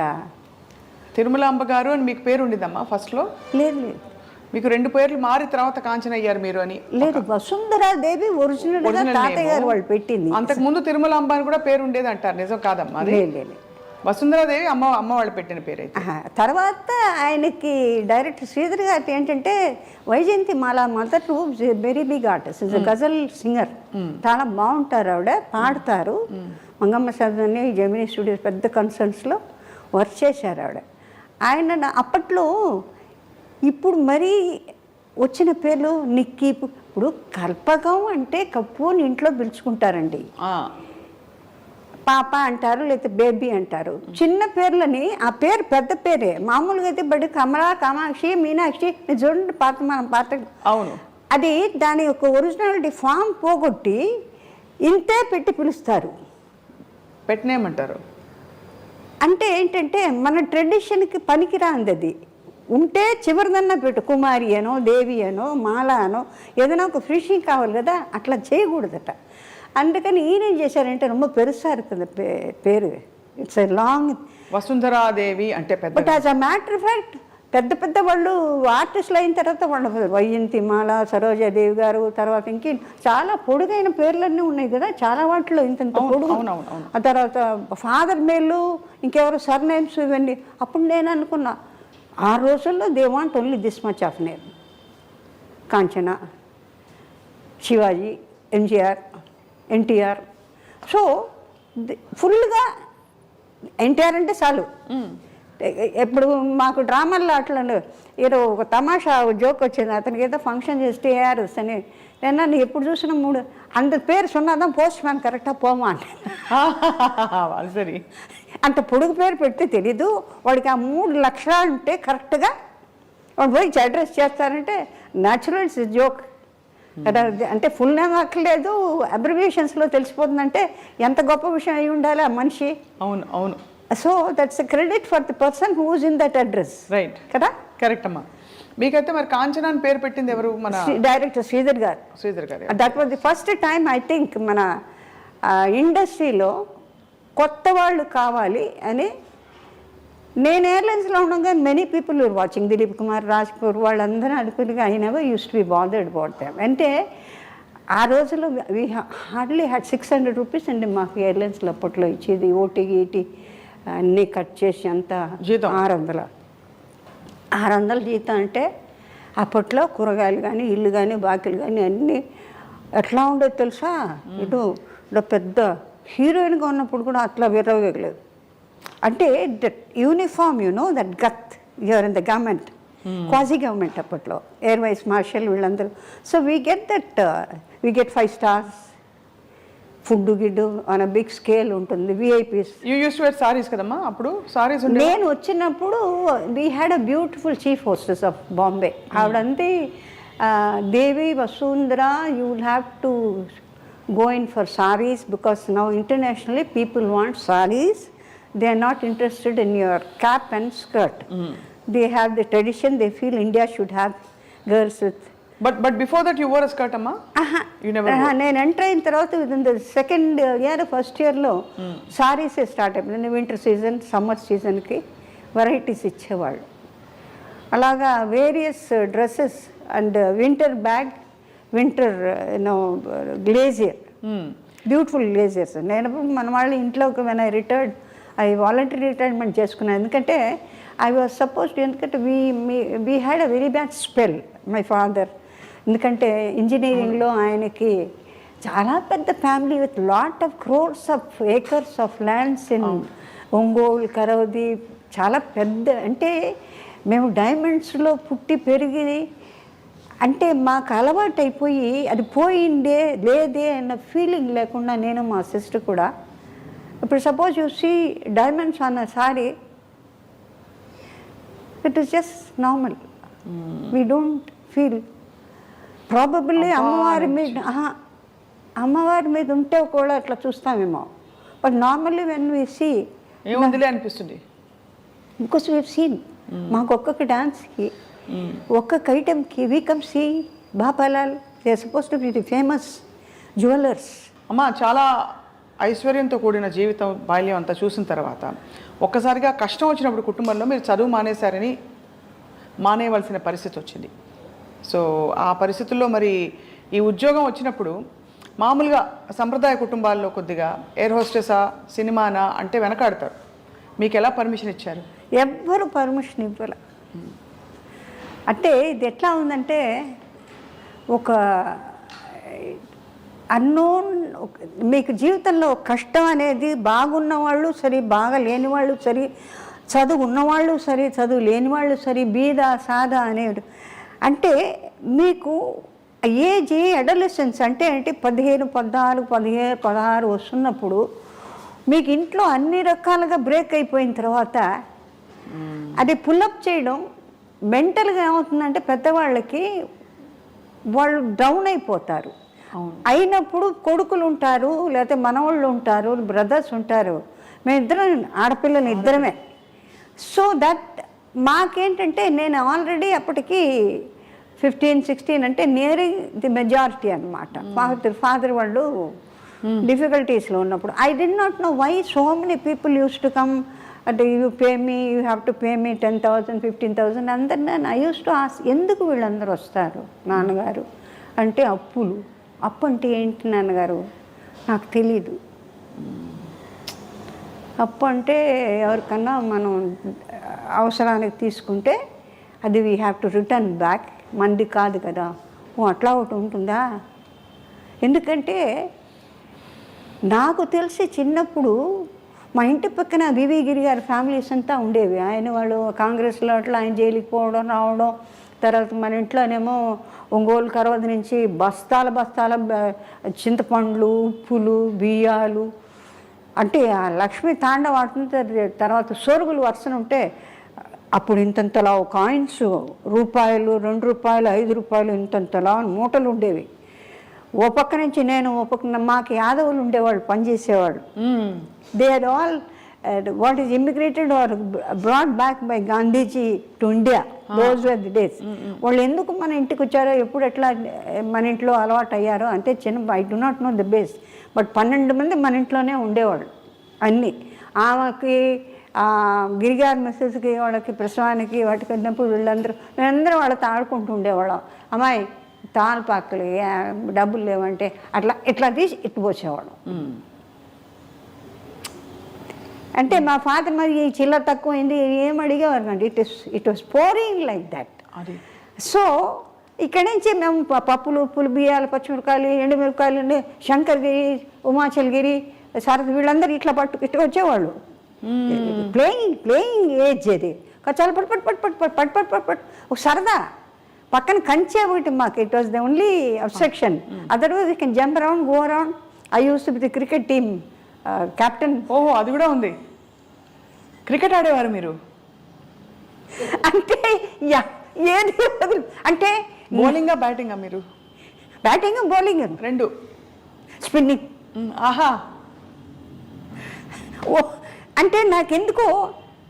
తిరుమలాంబ గారు అని మీకు పేరు ఉండిద్దమ్మా ఫస్ట్లో? లేదు లేదు, మీకు 2 పేర్లు మారి తర్వాత కాంచన అయ్యారు మీరు అని. లేదు, వసుంధరాదేవి ఒరిజినల్ తాతయ్య గారు వాళ్ళు పెట్టింది. అంతకు ముందు తిరుమలాంబ అని కూడా పేరు ఉండేది అంటారు, నిజం కాదమ్మా? లేదు, వసుంధరాదేవి అమ్మ వాళ్ళు పెట్టిన పేరు అయితే. తర్వాత ఆయనకి డైరెక్టర్ శ్రీధర్ గారి ఏంటంటే వైజయంతి మాల మొదట very big artist, is ghazal singer, చాలా బాగుంటారు ఆవిడ, పాడతారు. మంగమ్మ సదని జెమినీ స్టూడియోస్ పెద్ద కన్సర్న్స్లో వర్క్ చేశారు ఆవిడ. ఆయన అప్పట్లో ఇప్పుడు మరీ వచ్చిన పేర్లు నిక్కీ, ఇప్పుడు కల్పకం అంటే కప్పు అని ఇంట్లో పిలుచుకుంటారండి, పాప అంటారు, లేకపోతే బేబీ అంటారు. చిన్న పేర్లని ఆ పేరు పెద్ద పేరే, మామూలుగా అయితే బడి కమలా, కామాక్షి, మీనాక్షి చూడండి పాత. అవును, అది దాని యొక్క ఒరిజినాలిటీ ఫామ్ పోగొట్టి ఇంతే పెట్టి పిలుస్తారు. పెట్టినేమంటారు అంటే ఏంటంటే మన ట్రెడిషన్కి పనికిరాంది. అది ఉంటే చివరిదన్నా పెట్టు, కుమారి అనో, దేవి అనో, మాల అనో, ఏదైనా ఒక ఫినిషింగ్ కావాలి కదా, అట్లా చేయకూడదట. అందుకని ఈయనేం చేశారంటే ரொம்ப పెరుసా இருக்குது పేరు, ఇట్స్ ఎ లాంగ్. వసుంధరాదేవి అంటే పెద్ద. But as a matter of fact పెద్ద వాళ్ళు ఆర్టిస్టులు అయిన తర్వాత వాళ్ళు వైజయంతి మాల, సరోజాదేవి గారు, తర్వాత ఇంకే చాలా పొడుగైన పేర్లన్నీ ఉన్నాయి కదా చాలా వాటిలో, ఇంత పొడుగు. ఆ తర్వాత ఫాదర్ మేళ్ళు, ఇంకెవరు సర్నేమ్స్, ఇవన్నీ. అప్పుడు నేను అనుకున్నా ఆ రోజుల్లో they want only this much of name. Kanchana, Shivaji, MGR, NTR. So ఫుల్గా ఎన్టీఆర్ అంటే చాలు. ఎప్పుడు మాకు డ్రామాల్లో అట్లా ఏదో ఒక తమాషా జోక్ వచ్చింది, అతనికి ఏదో ఫంక్షన్ చేస్తే ఏఆర్ఎస్ అని. నేను ఎప్పుడు చూసినా 3 అంత పేరు సున్నాదాం పోస్ట్ మ్యాన్ కరెక్టా పోమా అంటే. సరే, అంత పొడుగు పేరు పెడితే తెలీదు వాడికి. ఆ 3 లక్షలు ఉంటే కరెక్ట్గా వాడు పోయి అడ్రస్ చేస్తారంటే న్యాచురల్ ఇట్స్ జోక్ కదా. అంటే ఫుల్ నేమ్ అక్కర్లేదు, అబ్రివియేషన్స్లో తెలిసిపోతుందంటే ఎంత గొప్ప విషయం అయి ఉండాలి ఆ మనిషి. అవును అవును. So that's a credit for the person who is in that address. Right కదా, కరెక్ట్ అమ్మా. మీకైతే మరి కాంచనా అని పేరు పెట్టింది ఎవరు? మన director Sridhar garu. Sridhar garu. That was the first time I think మన ఇండస్ట్రీలో కొత్త వాళ్ళు కావాలి అని. నేను ఎయిర్లైన్స్లో ఉండగా many people are watching, Dilip Kumar, Raj Kapoor వాళ్ళందరూ అనుకునిగా I never use to be bothered about them. అంటే ఆ రోజుల్లో వీ హార్డ్లీ హ్యాడ్ 600 రూపీస్ అండి మాకు ఎయిర్లైన్స్లో అప్పట్లో ఇచ్చేది. ఓటీ గీటీ అన్నీ కట్ చేసి అంతా జీతం 600 జీతం. అంటే అప్పట్లో కూరగాయలు కానీ ఇల్లు కానీ బాకీలు కానీ అన్నీ ఎట్లా ఉండేది తెలుసా? ఇటు పెద్ద హీరోయిన్గా ఉన్నప్పుడు కూడా అట్లా విరవగలేదు. అంటే that uniform that got you are in the government, quasi government అప్పట్లో, ఎయిర్ వైస్ మార్షల్ వీళ్ళందరూ. So we get 5 stars, food గిడ్డు ఆన్ అ బిగ్ స్కేల్ ఉంటుంది. VIPs. You use to wear saris కదమ్మా అప్పుడు? సారీస్ నేను వచ్చినప్పుడు we had a beautiful chief hostess of Bombay. ఆవిడంతే Devi Vasundhara, you will have to go in for sarees because now internationally people want sarees. They are not interested in your cap and skirt. They have the tradition. They feel India should have girls with. But before that you wore a skirt, amma? You never wore. నేను ఎంటర్ అయిన తర్వాత within the second year, first year లో సారీసే స్టార్ట్ అయిపోయింది. వింటర్ సీజన్, సమ్మర్ సీజన్కి వెరైటీస్ ఇచ్చేవాళ్ళు. అలాగా various dresses and winter bag, winter glazier, beautiful glaziers. నేను మన వాళ్ళ ఇంట్లోకి when I retired, I voluntary retirement చేసుకున్నాను. ఎందుకంటే ఐ వాజ్ సపోజ్డ్, ఎందుకంటే we had a very bad spell, my father. ఎందుకంటే ఇంజనీరింగ్లో ఆయనకి చాలా పెద్ద family with lot of crores of acres of lands in Ongole, కరవది, చాలా పెద్ద. అంటే మేము డైమండ్స్లో పుట్టి పెరిగి, అంటే మాకు అలవాటు అయిపోయి అది పోయిందే లేదే అన్న ఫీలింగ్ లేకుండా నేను మా సిస్టర్ కూడా. ఇప్పుడు సపోజ్ యూ సీ డైమండ్స్ అన్న sari, it is just normal. We don't feel. Probably అమ్మవారి మీద ఉంటే కూడా అట్లా చూస్తామేమో. But normally when we see ఏముందిలే అనిపిస్తుంది. Because we have seen. మాకు ఒక్కొక్క డాన్స్కి, ఒక్కొక్క ఐటెంకి we come see Bapalal, they are suppose to be the famous jewellers. అమ్మ, చాలా ఐశ్వర్యంతో కూడిన జీవితం, బాల్యం అంతా చూసిన తర్వాత ఒక్కసారిగా కష్టం వచ్చినప్పుడు కుటుంబంలో మీరు చదువు మానేయవలసిన పరిస్థితి వచ్చింది. సో ఆ పరిస్థితుల్లో మరి ఈ ఉద్యోగం వచ్చినప్పుడు మామూలుగా సంప్రదాయ కుటుంబాల్లో కొద్దిగా ఎయిర్ హోస్టెసా, సినిమానా అంటే వెనకాడతారు. మీకు ఎలా పర్మిషన్ ఇచ్చారు? ఎవ్వరు పర్మిషన్ ఇవ్వాల. అంటే ఇది ఎట్లా ఉందంటే, ఒక అన్నోన్, మీకు జీవితంలో కష్టం అనేది బాగున్న వాళ్ళు సరే, బాగా లేని వాళ్ళు సరే, చదువు ఉన్నవాళ్ళు సరే, చదువు లేని వాళ్ళు సరే, బీద సాదా అనేది. అంటే మీకు ఏజ్ అడోలసెన్స్ అంటే ఏంటి, 15, 14, 15, 16 వస్తున్నప్పుడు మీకు ఇంట్లో అన్ని రకాలుగా బ్రేక్ అయిపోయిన తర్వాత అది పుల్అప్ చేయడం మెంటల్గా ఏమవుతుందంటే, పెద్దవాళ్ళకి వాళ్ళు డౌన్ అయిపోతారు. అయినప్పుడు కొడుకులు ఉంటారు, లేకపోతే మనవాళ్ళు ఉంటారు, బ్రదర్స్ ఉంటారు. మేమిద్దరం ఆడపిల్లలు ఇద్దరమే. సో దట్ మాకేంటంటే, నేను ఆల్రెడీ అప్పటికి 15, 16 అంటే నియరింగ్ ది మెజారిటీ అనమాట. ఫాదర్ వాళ్ళు డిఫికల్టీస్లో ఉన్నప్పుడు I did not know why so many people use to come. అంటే you pay me, you have to pay me 10,000, 15,000. అందరు నేను ఐ యూస్ టు ఆస్క్, ఎందుకు వీళ్ళందరూ వస్తారు నాన్నగారు అంటే? అప్పులు. అప్పు అంటే ఏంటి నాన్నగారు నాకు తెలీదు. అప్పు అంటే ఎవరికన్నా మనం అవసరానికి తీసుకుంటే అది we have to return back, మంది కాదు కదా. ఓ అట్లా ఒకటి ఉంటుందా? ఎందుకంటే నాకు తెలిసి చిన్నప్పుడు మా ఇంటి పక్కన వివి గిరి గారి ఫ్యామిలీస్ అంతా ఉండేవి. ఆయన వాళ్ళు కాంగ్రెస్లో అట్లా ఆయన జైలుకి పోవడం రావడం. తర్వాత మన ఇంట్లోనేమో ఒంగోలు కరవది నుంచి బస్తాల చింతపండ్లు, ఉప్పులు, బియ్యాలు, అంటే ఆ లక్ష్మీ తాండవ ఆడుతుంది. తర్వాత సోరుగులు వరుసన ఉంటే అప్పుడు ఇంతంతలా కాయిన్స్, రూపాయలు, 2 రూపాయలు, 5 రూపాయలు, ఇంతంతలా మూటలు ఉండేవి. ఓ పక్క నుంచి నేను, ఓ పక్కన మాకు యాదవులు ఉండేవాళ్ళు, పనిచేసేవాళ్ళు. They are all what is immigrated or brought back by Gandhiji to India. Those were the days. వాళ్ళు ఎందుకు మన ఇంటికి వచ్చారో, ఎప్పుడు ఎట్లా మన ఇంట్లో అలవాటు అయ్యారో అంటే చిన్న, I do not know the base, but 12 మంది మన ఇంట్లోనే ఉండేవాళ్ళు అన్నీ. ఆమెకి గిరిగారి మిస్సెస్కి, వాళ్ళకి ప్రసవానికి వాటికి వెళ్ళినప్పుడు మేమందరం వాళ్ళతో ఆడుకుంటూ ఉండేవాళ్ళం. అమ్మాయి తాళపాకలు డబ్బులు లేవంటే అట్లా ఇట్లా తీసి ఇట్టు పోసేవాళ్ళం. అంటే మా ఫాదర్ మరి ఈ చిల్లర తక్కువైంది ఏం అడిగేవారు అండి. It was pouring like that. So ఇక్కడి నుంచి మేము పప్పులు, ఉప్పులు, బియ్యాలు, పచ్చిమిరకాయలు, ఎండుమిరకాయలు, శంకర్గిరి, ఉమాచల్గిరి, సారథి వీళ్ళందరూ ఇట్లా ఇట్లా వచ్చేవాళ్ళు. ప్లేయింగ్ ఏజ్ అది. చాలా పట్ పట్ పట్ పట్ పట్ పట్ పట్ పట్ ఒక సరదా. పక్కన కంచే ఒకటి మాకు. It was the only obstruction. Otherwise you can jump around, go around. I use to be the cricket team captain. ఓహో, అది కూడా ఉంది. క్రికెట్ ఆడేవారు మీరు? అంటే ఏది అంటే బౌలింగా బ్యాటింగా మీరు? బ్యాటింగ్, బౌలింగ్ రెండు. స్పిన్నింగ్. ఆహా. ఓ అంటే నాకెందుకో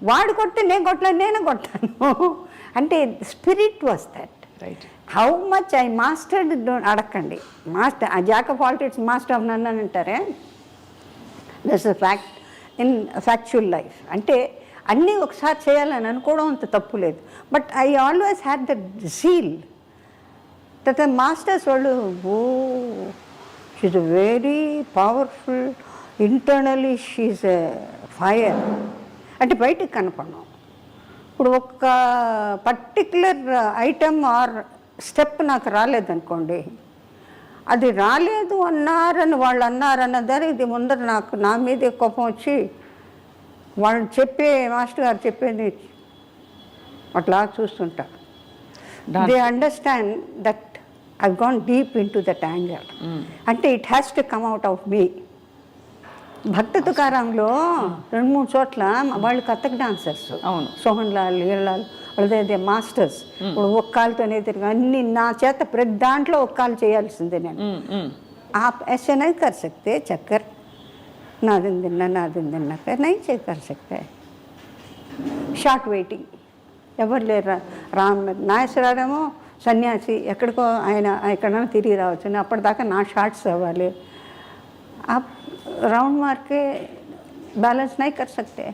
వాడు కొడితే నేను కొట్టలేదు, నేను కొట్టాను. అంటే spirit was that. Right. How much I mastered అడగండి. Master jack of all trades master of none అని అంటారే. That's a fact in factual life. అంటే అన్నీ ఒకసారి చేయాలని అనుకోవడం అంత తప్పు లేదు. But I always had that zeal that the masters వాళ్ళు she very powerful, internally she a fire. అంటే బయటకు కనపడడం. ఇప్పుడు ఒక పర్టిక్యులర్ ఐటమ్ ఆర్ స్టెప్ నాకు రాలేదనుకోండి, అది రాలేదు అన్నారని వాళ్ళు అన్నారన్న దాని ఇది ముందర నాకు నా మీదే కోపం వచ్చి వాళ్ళు మాస్టర్ గారు చెప్పేది అట్లా చూస్తుంటా. They understand that I gone deep into that anger. అంటే it has to come out of me. Bhakta తుకారాంలో 2-3 చోట్ల వాళ్ళు కథక్ డాన్సర్స్. అవును. సోహన్ లాల్, ఈరలాల్ వాళ్ళదే మాస్టర్స్. ఇప్పుడు ఒక్క కాలుతోనే తిరిగి అన్ని నా చేత ప్రతి దాంట్లో ఒక్క కాలు చేయాల్సిందే నేను. आप ऐसे नहीं कर सकते चक्कर, ना दिन कर नहीं कर सकते. షార్ట్ వెయిటింగ్ ఎవరు లేరు. నాగేశ్వరరావు సన్యాసి, ఎక్కడికో ఆయన ఎక్కడైనా తిరిగి రావచ్చు. అప్పటిదాకా నా షార్ట్స్ అవ్వాలి. రౌండ్ మార్కే బ్యాలెన్స్ నై కర్ సక్తే.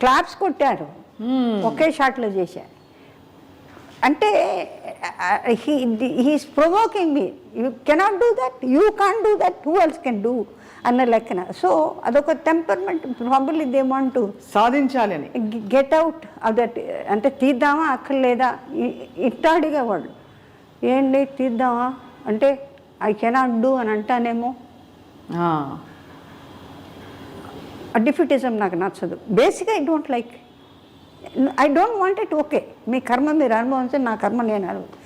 క్లాప్స్ కొట్టారు, ఒకే షాట్లో చేశారు. అంటే he's provoking me. You cannot do that, you can't do that, who else can do అన్న లెక్కన. సో అదొక temperament. Probably they want to సాధించాలి అని గెట్ అవుట్ ఆఫ్ దట్. అంటే తీద్దామా అక్కర్లేదా ఇట్టాడిగా వాళ్ళు. ఏంటి తీద్దామా అంటే ఐ కెనాట్ డూ అని అంటానేమో. డిఫిటిజం నాకు నచ్చదు. బేసిక్గా I don't like, I don't want it. Okay, మీ కర్మ మీరు అనుభవించండి, నా కర్మ నేను అనుభవం.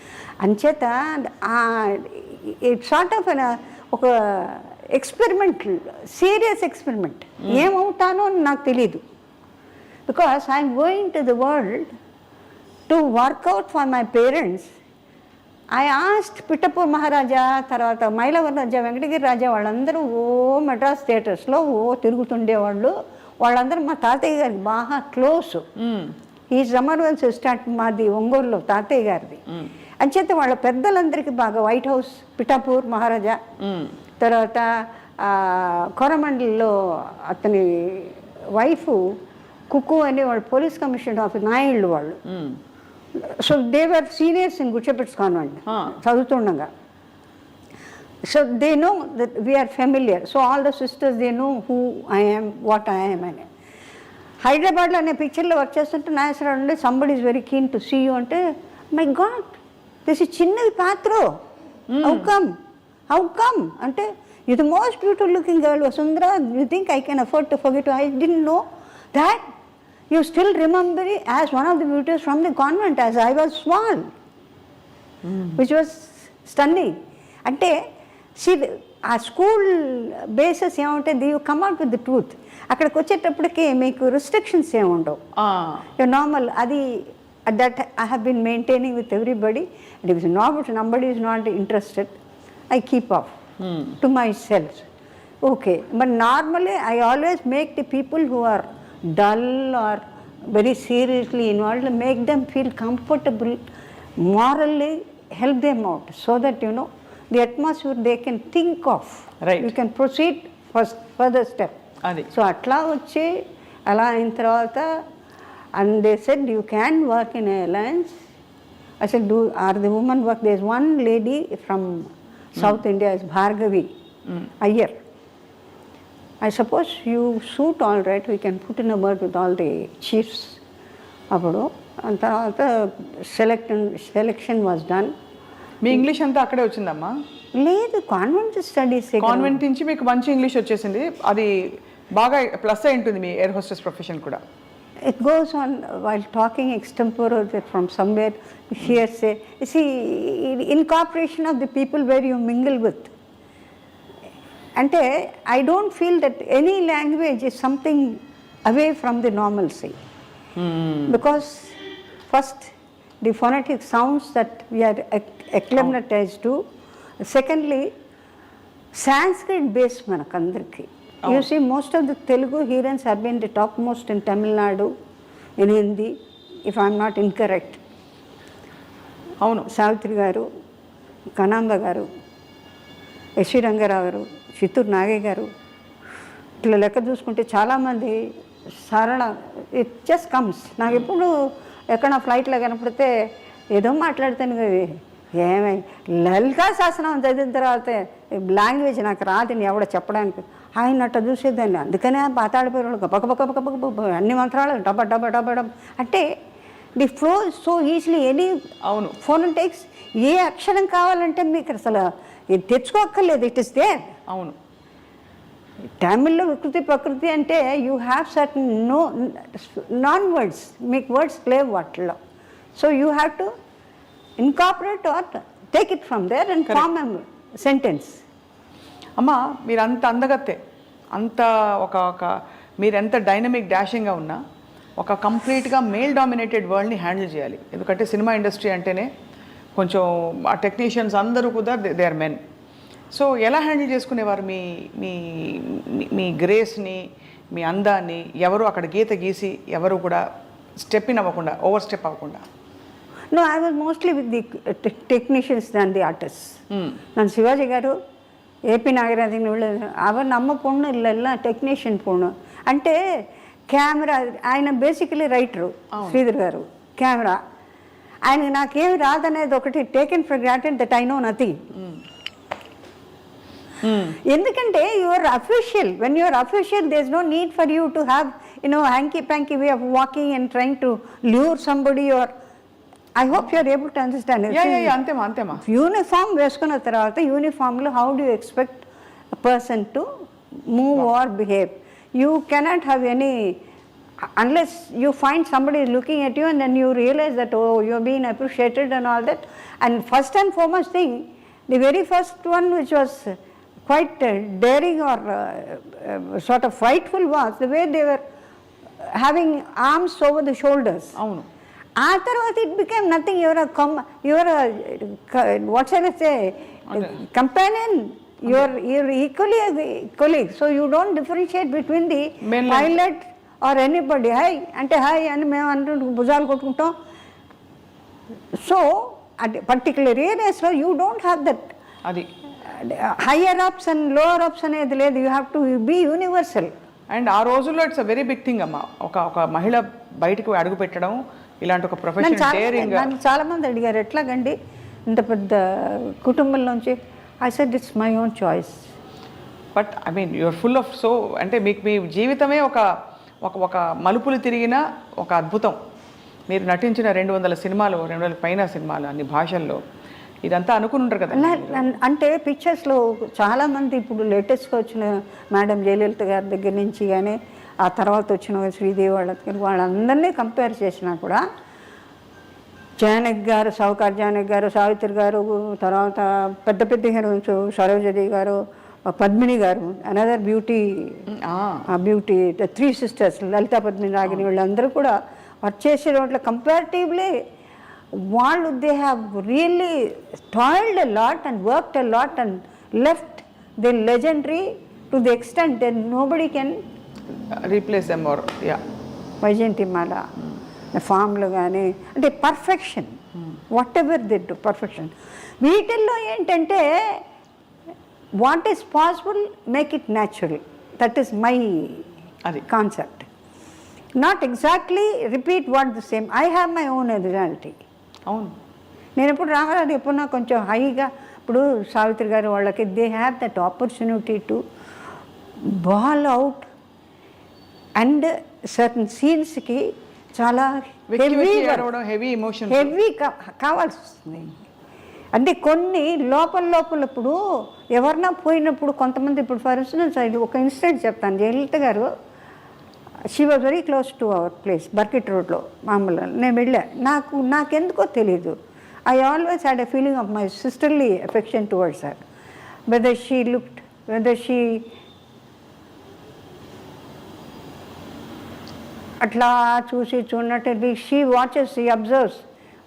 అంచేత ఇట్ సార్ట్ ఆఫ్ ఒక ఎక్స్పెరిమెంట్, సీరియస్ ఎక్స్పెరిమెంట్. ఏమవుతానో అని నాకు తెలీదు. Because I'm going to the world to work out for my parents. I asked Pithapur Maharaja, తర్వాత మైలవరం రాజా, వెంకటగిరి రాజా వాళ్ళందరూ మెడ్రాస్ థియేటర్స్లో తిరుగుతుండేవాళ్ళు. వాళ్ళందరూ మా తాతయ్య గారికి బాగా క్లోజ్. ఈ సమర్వెల్ సిస్టాట్ మాది ఒంగోలులో తాతయ్య గారిది. అంచేత వాళ్ళ పెద్దలందరికీ బాగా. వైట్ హౌస్ పిఠాపూర్ మహారాజా, తర్వాత కొరమండలిలో అతని వైఫ్ కుక్కు అని వాళ్ళు పోలీస్ కమిషనర్ ఆఫ్ నాయుళ్ళు వాళ్ళు. So they were seniors in Good Shepherd's convent చదువుతుండగా. So they know that we are familiar. So all the sisters they know who I am, what I am అని. హైదరాబాద్లో అనే పిక్చర్లో వర్క్ చేస్తుంటే నాగేశ్వరరావు అంటే somebody is very keen to see you అంటే, మై గాడ్ దిస్ ఇస్ చిన్నది పాత్ర, హౌ కమ్ అంటే, you the most beautiful looking girl Vasundhara, you think I can afford to forget. I didn't know that you still remember it as one of the beauties from the convent as I was small, which was stunning. Ante see ఆ స్కూల్ బేసెస్ ఏముంటుంది, you come out with the truth. అక్కడికి వచ్చేటప్పటికి మీకు రిస్ట్రిక్షన్స్ ఏముండవు, యూ నార్మల్. అది that I have been maintaining with everybody. And if somebody is not interested, I keep off to myself. Okay, but normally I always make the people who are dull or very seriously involved, make them feel comfortable, morally help them out so that, you know, the atmosphere they can think of. Right. You can proceed further step. అది సో అట్లా వచ్చి అలా అయిన తర్వాత and they said you can work in alliance. I said, are the women work? There's one lady from South India, is Bhargavi Iyer. I suppose you suit all right, we can put in a word with all the chiefs. అప్పుడు అంత తర్వాత selection was done. Me English అంతా అక్కడే వచ్చిందమ్మా? లేదు, కాన్వెంట్ స్టడీస్. కాన్వెంట్ నుంచి మీకు మంచి ఇంగ్లీష్ వచ్చేసింది, అది బాగా ప్లస్ అయి ఉంటుంది మీ ఎయిర్ హోస్టెస్ ప్రొఫెషన్ కూడా. It goes on while talking extempore from somewhere, hearsay. You see, incorporation of the people where you mingle with. Ante, I don't feel that any language is something away from the normalcy. Because first, the phonetic sounds that we are acclimatized to. Secondly, Sanskrit based manakandarki. You see, most of the Telugu heroines have been the topmost in Tamil Nadu, in Hindi, if I am not incorrect. అవును, సావిత్రి గారు, కనాంబ గారు, ఎస్వి రంగారావు గారు, చిత్తూరు నాగయ్య గారు, ఇట్లా లెక్క చూసుకుంటే చాలామంది సరళ. It just comes. నాకు ఎప్పుడు ఎక్కడ ఫ్లైట్లో కనపడితే ఏదో మాట్లాడతాను కదా, ఏమై లలితా శాసనం చదివిన తర్వాత లాంగ్వేజ్ నాకు రాదని ఎవడ చెప్పడానికి. ఆయన అట్ట చూసేదాన్ని. అందుకనే పాతాడిపోయారు పక్క పక్క పక్క పక్క అన్ని మంత్రాలు డబ్బ డబ్బ డబ్బ డబ్బ అంటే the flow so easily. Any అవును ఫోనెటిక్స్ ఏ అక్షరం కావాలంటే మీకు అసలు ఇది తెచ్చుకోక్కర్లేదు, ఇట్ ఇస్ దేర్. అవును, తమిళ్లో వికృతి ప్రకృతి అంటే you have certain non words, మీకు వర్డ్స్ లేవు వాటిల్లో. So you have to incorporate or take it from there and form a sentence. అమ్మా మీరు అంత అందగత్తే, అంత ఒక మీరు ఎంత డైనమిక్ డాషింగ్గా ఉన్నా ఒక కంప్లీట్గా మేల్ డామినేటెడ్ వరల్డ్ని హ్యాండిల్ చేయాలి. ఎందుకంటే సినిమా ఇండస్ట్రీ అంటేనే కొంచెం ఆ టెక్నీషియన్స్ అందరూ కూడా దే ఆర్ మెన్. సో ఎలా హ్యాండిల్ చేసుకునేవారు మీ మీ మీ గ్రేస్ని, మీ అందాన్ని? ఎవరు అక్కడ గీత గీసి ఎవరు కూడా స్టెప్ ఇన్ అవ్వకుండా, ఓవర్ స్టెప్ అవ్వకుండా. No, I was mostly with the technicians than the artists. ನಾನು ಶಿವಾಜಿ ಗಾರು, AP ನಾಗರಾಜನ್ ಅವರು ನಮ್ಮ ಪೊಣ್ಣು ಇಲ್ಲೆಲ್ಲ ಟೆಕ್ನಿಷಿಯನ್ ಪೊಣ್ಣು అంటే కెమెరా. ఆయన బేసికలీ రైటరు శ్రీధర్ గారు, కెమెరా. ఆయన నాకేమి రాదనేది ఒకటి taken for granted that I know nothing. ఎందుకంటే your official, when your official there is no need for you to have hanky panky way of walking and trying to lure somebody. Your I hope you are able to understand. అంతేమా. యూనిఫామ్ వేసుకున్న తర్వాత యూనిఫామ్లో how do expect a person to move or behave? You cannot have any unless you find somebody is looking at you and then you realize that, oh, you're being appreciated and all that. And first and foremost thing, the very first one which was quite daring or sort of frightful was the way they were having arms over the shoulders. అవును. ఆ తర్వాత it became nothing. Your what shall I say companion, your equally colleague. So you don't differentiate between the pilot or anybody. Hi అంటే హాయ్ అని మేము అంటూ భుజాలు కొట్టుకుంటాం. సో అది పర్టికులర్ ఏరియాస్లో యూ డోంట్ హ్యావ్ దట్. అది higher ups and lower ups అనేది లేదు. You have to be universal. And ఆ రోజుల్లో it's a very big thing అమ్మా, ఒక మహిళ బయటకు అడుగు పెట్టడం, ఇలాంటి ఒక ప్రొఫెషన్. నన్ను చాలామంది అడిగారు ఎట్లాగండి ఇంత పెద్ద కుటుంబంలోంచి. I said it's my own choice. But I mean you are full of so, అంటే మీకు మీ జీవితమే ఒక మలుపులు తిరిగిన ఒక అద్భుతం. మీరు నటించిన 200 సినిమాలు, 200 పైన సినిమాలు, అన్ని భాషల్లో, ఇదంతా అనుకుని ఉంటారు కదా. అంటే పిక్చర్స్లో చాలామంది ఇప్పుడు లేటెస్ట్గా వచ్చిన మేడం జయలలిత గారి దగ్గర నుంచి కానీ ఆ తర్వాత వచ్చిన శ్రీదేవి వాళ్ళందరినీ కంపేర్ చేసినా కూడా జానకి గారు, సౌకార్ జానకి గారు, సావిత్రి గారు, తర్వాత పెద్ద పెద్ద హీరోయిన్స్ సరోజదేవి గారు, పద్మిని గారు, another beauty, the 3 sisters Lalitha Padmini Ragini, వీళ్ళందరూ కూడా వర్క్ చేసే వాటిలో కంపారిటివ్లీ వాళ్ళు they have really toiled a lot and worked a lot and left they legendary to the extent then nobody can replace them or yeah. Vyjayanthimala ఫామ్లు కానీ అంటే perfection, whatever they do perfection. వీటిల్లో ఏంటంటే what is possible make it natural, that is my అది concept. Not exactly repeat what the same. I have my own originality. అవును, నేను ఎప్పుడు రాగానే ఎప్పుడు నాకు కొంచెం హైగా, ఇప్పుడు సావిత్రి గారు వాళ్ళకి they have that opportunity to bawl out and certain సీన్స్కి చాలా హెవీ ఎమోషన్ హెవీ కావాల్సి వస్తుంది. అంటే కొన్ని లోపల ఇప్పుడు ఎవరన్నా పోయినప్పుడు కొంతమంది, ఇప్పుడు ఫర్ ఇన్స్టెన్స్ ఒక ఇన్సిడెంట్ చెప్తాను. జయలలిత గారు she was very close to our place, Burkit రోడ్లో మామూలు. నేను వెళ్ళా, నాకెందుకో తెలీదు, I always had a feeling of my sisterly affection towards her. Whether she looked, whether she అట్లా చూడనట్టు she watches, she observes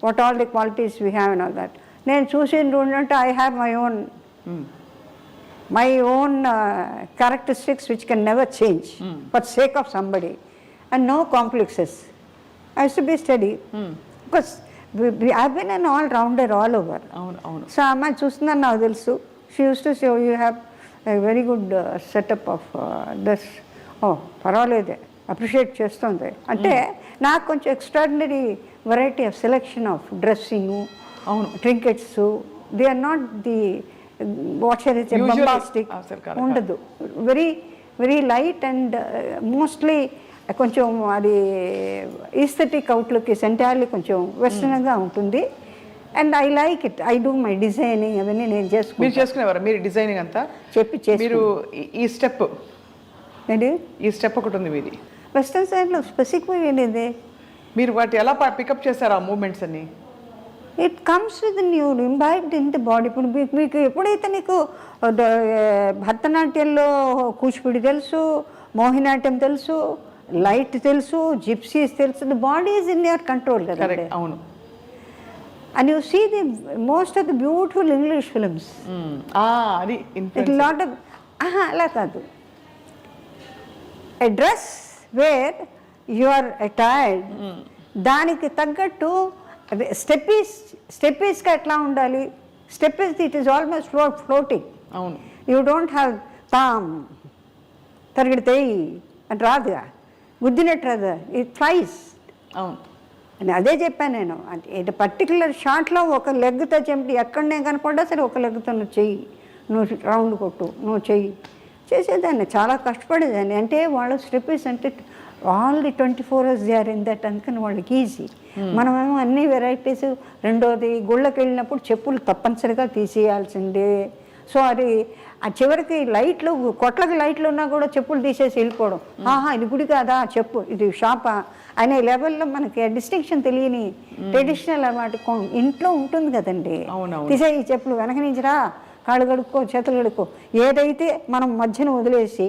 what all the qualities we have and all that. నేను చూసినట్టు I have my own characteristics which can never change for sake of somebody, and no complexes. I used to be steady because I've been an all-rounder all over. So అమ్మాయి చూస్తున్నాను నాకు తెలుసు. She used to say, oh, you have a very good setup of this. Oh, పర్వాలేదే, అప్రిషియేట్ చేస్తుంది. అంటే నాకు కొంచెం extraordinary variety of selection of dressing, trinkets. They are not the what shall I say bombastic ఉండదు. Very very light and mostly కొంచెం అది ఈస్థెటిక్ అవుట్లుక్ ఎంటైర్లీ కొంచెం వెస్టర్న్గా ఉంటుంది. And I like it. I do my designing అవన్నీ నేను చేసుకునేవారు. మీరు డిజైనింగ్ అంతా మీరు ఈ స్టెప్ ఒకటి ఉంది మీది వెస్టర్న్ సైడ్లో స్పెసిఫిక్గా ఏంటిది, మీరు వాటి ఎలా పికప్ చేశారు ఆ మూమెంట్స్ అన్ని? It comes with you imbibed in the body. ఇప్పుడు మీకు ఎప్పుడైతే నీకు భరతనాట్యంలో కూచిపూడి తెలుసు, మోహినాట్యం తెలుసు, లైట్ తెలుసు, జిప్సీస్ తెలుసు, the body is in your control కదా. అవును. And you see the most of the beautiful English films, అది లాట్ ఆఫ్ అలా కాదు. A dress where you are attired, దానికి తగ్గట్టు స్టెప్పీస్గా ఎట్లా ఉండాలి. స్టెప్పీస్ ఇట్ ఈస్ ఆల్మోస్ట్ ఫ్లోటింగ్. అవును. యూ డోంట్ హ్యావ్ తామ్ తరిగిడితేయి అని రాదుగా, గుద్దినట్టు రాదు, ఇట్ ఫ్లైస్. అవును. అని అదే చెప్పాను నేను. అంటే పర్టికులర్ షాట్లో ఒక లెగ్తో చెంపి ఎక్కడ నేను కనపడ్డా సరే ఒక లెగ్తో నువ్వు చెయ్యి, నువ్వు రౌండ్ కొట్టు, నువ్వు చెయ్యి చేసేదాన్ని. చాలా కష్టపడేదాన్ని. అంటే వాళ్ళ స్టెప్పీస్ అంటే all the 24 hours they are in that, అందుకని వాళ్ళకి ఈజీ. మనమేమో అన్ని వెరైటీస్. రెండోది గుళ్ళకి వెళ్ళినప్పుడు చెప్పులు తప్పనిసరిగా తీసేయాల్సిందే. సో అది ఆ చివరికి లైట్లు, కొట్లకి లైట్లు ఉన్నా కూడా చెప్పులు తీసేసి వెళ్ళిపోవడం. ఇది గుడి కాదా చెప్పు, ఇది షాపా అనే లెవెల్లో మనకి డిస్టింక్షన్ తెలియని ట్రెడిషనల్ అన్నమాట ఇంట్లో ఉంటుంది కదండి. తీసే ఈ చెప్పులు వెనక నుంచి రా, కాళ్ళు కడుక్కో, చేతులు కడుక్కో, ఏదైతే మనం మధ్యన వదిలేసి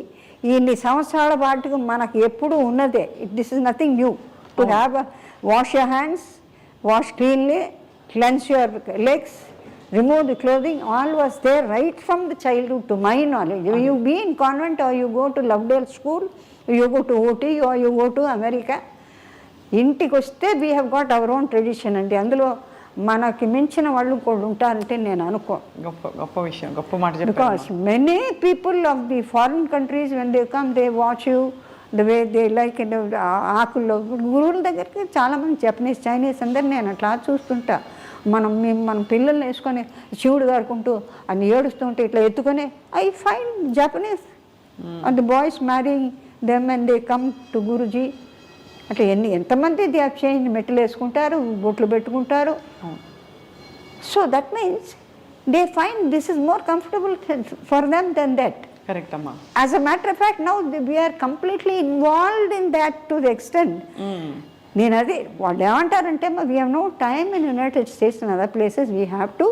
ఇన్ని సంవత్సరాల పాటుకు మనకు ఎప్పుడు ఉన్నదే. This is nothing new to have wash your hands, wash cleanly, cleanse your legs, remove the clothing, all was there right from the childhood to my knowledge. You be in convent or you go to Lovedale school, you go to OT or you go to America. ఇంటికి వస్తే we have got our own tradition అండి. అందులో మనకి మించిన వాళ్ళు కూడా ఉంటారంటే నేను అనుకో. గొప్ప విషయం, గొప్ప మాట చెప్పారు. Because many people of the foreign countries when they come they watch you the way they like. ఆకుల్లో గురువుల దగ్గరికి చాలామంది జపనీస్, చైనీస్ అందరు నేను అట్లా చూస్తుంటా. మన పిల్లల్ని వేసుకొని శివుడు గారుకుంటూ అని ఏడుస్తుంటే ఇట్లా ఎత్తుకొని I find Japanese and the boys marrying them and they come to Guruji. అట్లా ఎంతమంది దే హ్యావ్ చేంజ్, మెట్లు వేసుకుంటారు, బొట్లు పెట్టుకుంటారు. So that means they find this is more comfortable for them than that. Correct అమ్మా. As a matter of fact now we are completely involved in that to the extent. నేను అది వాళ్ళు ఏమంటారంటే we have no time in United States and other places we have to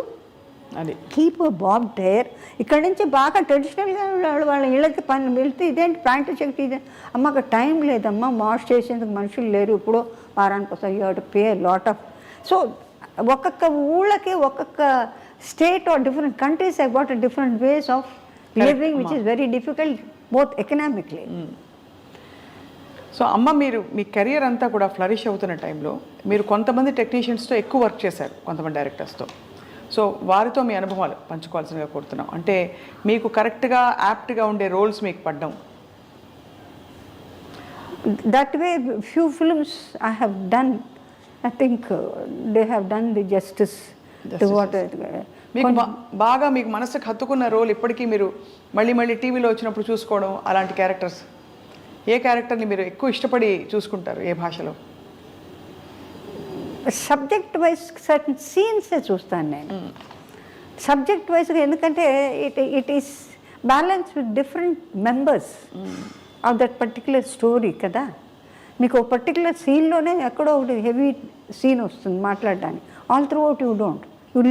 అది కీప్ బాబ్ హెయిర్. ఇక్కడ నుంచి బాగా ట్రెడిషనల్గా వాళ్ళ ఇళ్ళకి పని వెళ్తే ఇదేంటి ప్యాంటు చెక్కి ఇదే అమ్మ అక్కడ టైం లేదమ్మా, వాష్ చేసేందుకు మనుషులు లేరు, ఇప్పుడు వారానికి వస్తాయి, you have to pay lot of. So ఒక్కొక్క ఊళ్ళకి ఒక్కొక్క state or different countries have got different ways of living which is very difficult both economically. So అమ్మ, మీరు మీ కెరియర్ అంతా కూడా ఫ్లరిష్ అవుతున్న టైంలో మీరు కొంతమంది టెక్నీషియన్స్తో ఎక్కువ వర్క్ చేశారు, కొంతమంది డైరెక్టర్స్తో. సో వారితో మీ అనుభవాలు పంచుకోవాల్సిందిగా కోరుతున్నాం. అంటే మీకు కరెక్ట్గా యాప్ట్గా ఉండే రోల్స్ మీకు పడ్డం. That way, few films I have done, I think they have done the justice to what మీకు బాగా మీకు మనసుకు హత్తుకున్న రోల్ ఇప్పటికీ మీరు మళ్ళీ మళ్ళీ టీవీలో వచ్చినప్పుడు చూసుకోవడం, అలాంటి క్యారెక్టర్స్ ఏ క్యారెక్టర్ని మీరు ఎక్కువ ఇష్టపడి చూసుకుంటారు, ఏ భాషలో? సబ్జెక్ట్ వైజ్ సర్టన్ సీన్సే చూస్తాను నేను. సబ్జెక్ట్ వైజ్గా, ఎందుకంటే it is balance with different members of that particular story కదా. మీకు ఒక పర్టికులర్ సీన్లోనే ఎక్కడో ఒకటి హెవీ సీన్ వస్తుంది మాట్లాడడానికి. All through out you don't. You